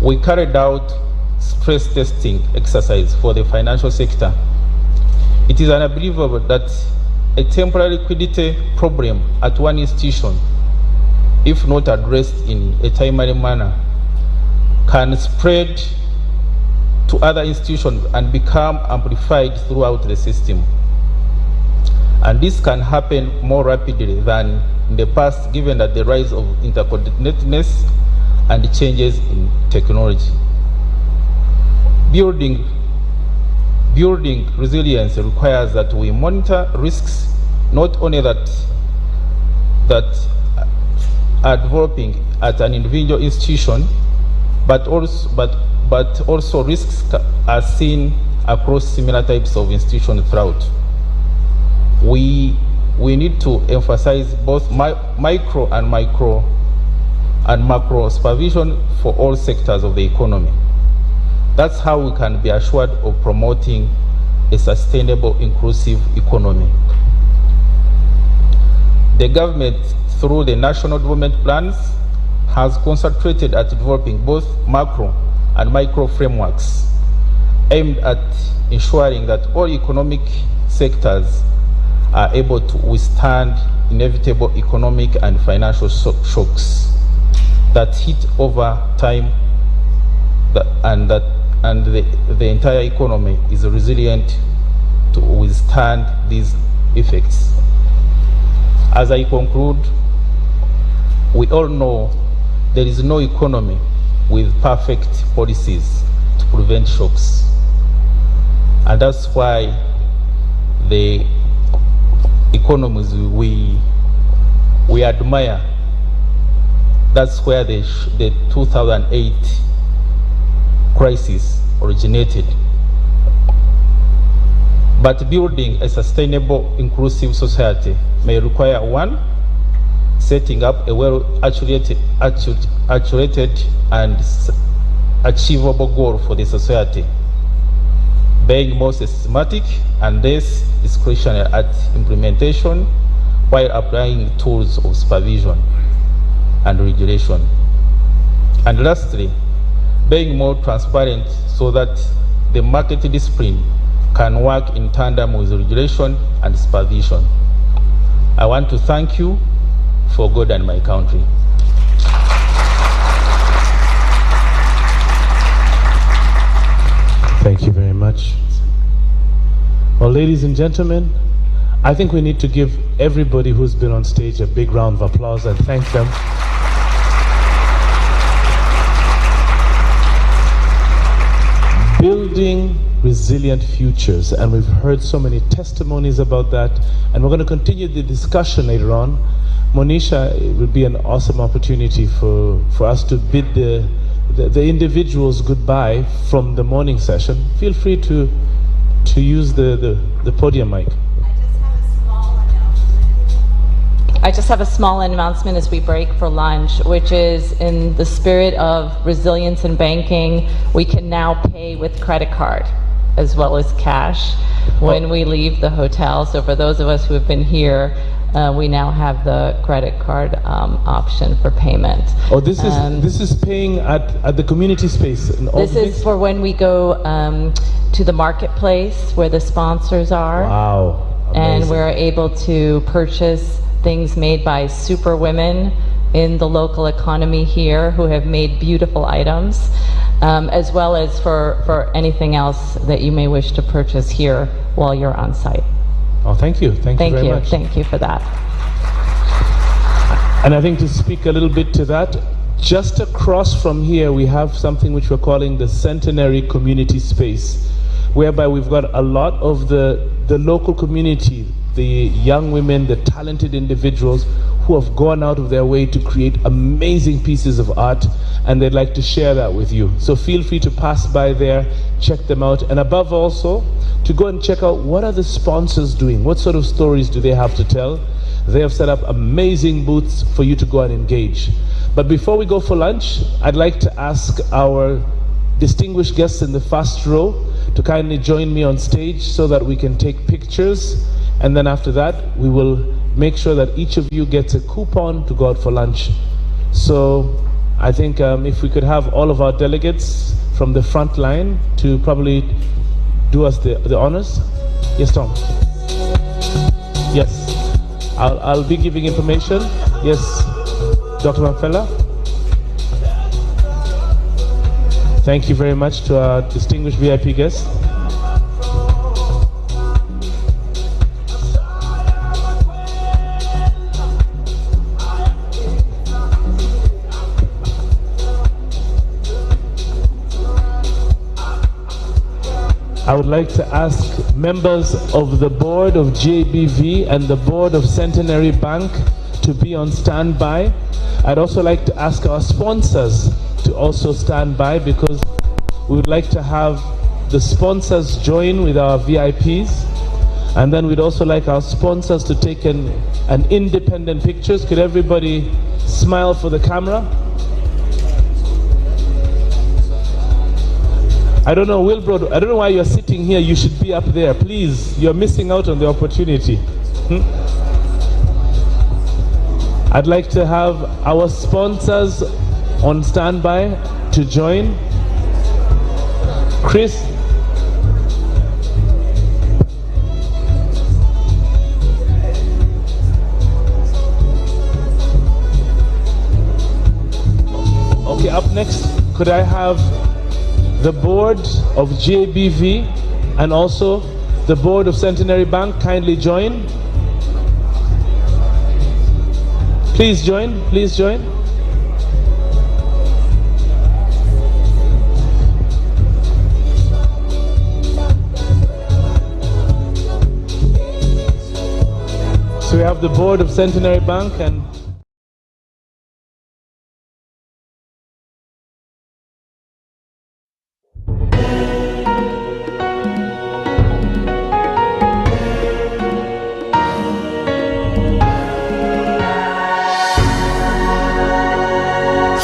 we carried out stress testing exercise for the financial sector. It is unbelievable that a temporary liquidity problem at one institution, if not addressed in a timely manner, can spread to other institutions and become amplified throughout the system. And this can happen more rapidly than in the past, given that the rise of interconnectedness and changes in technology. Building resilience requires that we monitor risks, not only that are developing at an individual institution, but also risks are seen across similar types of institutions throughout. We need to emphasize both micro and macro supervision for all sectors of the economy. That's how we can be assured of promoting a sustainable, inclusive economy. The government, through the national development plans, has concentrated at developing both macro and micro frameworks aimed at ensuring that all economic sectors are able to withstand inevitable economic and financial shocks that hit over time and the entire economy is resilient to withstand these effects. As I conclude, we all know there is no economy with perfect policies to prevent shocks. And that's why the economies we admire, that's where the 2008 crisis originated. But building a sustainable, inclusive society may require one, setting up a well-articulated and achievable goal for the society, being more systematic and less discretionary at implementation while applying tools of supervision and regulation. And lastly, being more transparent so that the market discipline can work in tandem with regulation and supervision. I want to thank you for God and my country. Thank you very much. Well, ladies and gentlemen, I think we need to give everybody who's been on stage a big round of applause and thank them. Building resilient futures, and we've heard so many testimonies about that, and we're going to continue the discussion later on. Monisha, it would be an awesome opportunity for us to bid the individuals goodbye from the morning session. Feel free to use the podium mic. I just have a small announcement as we break for lunch, which is in the spirit of resilience in banking, we can now pay with credit card as well as cash when we leave the hotel. So for those of us who have been here, we now have the credit card option for payment. Oh, this is paying at the community space. This is for when we go to the marketplace where the sponsors are. Wow. Amazing. And we're able to purchase things made by super women in the local economy here who have made beautiful items, as well as for anything else that you may wish to purchase here while you're on site. Oh, thank you. Thank you very much. Thank you for that. And I think to speak a little bit to that, just across from here we have something which we're calling the Centenary Community Space, whereby we've got a lot of the local community, the young women, the talented individuals who have gone out of their way to create amazing pieces of art, and they'd like to share that with you. So feel free to pass by there, check them out, and above also, to go and check out what are the sponsors doing, what sort of stories do they have to tell. They have set up amazing booths for you to go and engage. But before we go for lunch, I'd like to ask our distinguished guests in the first row to kindly join me on stage so that we can take pictures. And then after that, we will make sure that each of you gets a coupon to go out for lunch. So I think if we could have all of our delegates from the front line to probably do us the honors. Yes, Tom. Yes. I'll be giving information. Yes, Dr. Manfella. Thank you very much to our distinguished VIP guests. I would like to ask members of the board of GABV and the board of Centenary Bank to be on standby. I'd also like to ask our sponsors to also stand by, because we would like to have the sponsors join with our VIPs, and then we'd also like our sponsors to take an independent pictures. Could everybody smile for the camera? I don't know, Wilbro, I don't know why you're sitting here. You should be up there. Please, you're missing out on the opportunity. I'd like to have our sponsors on standby to join. Chris. Okay, up next, could I have the board of GABV and also the board of Centenary Bank kindly join? Please join, please join. So we have the board of Centenary Bank and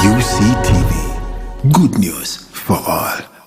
UCTV. Good news for all.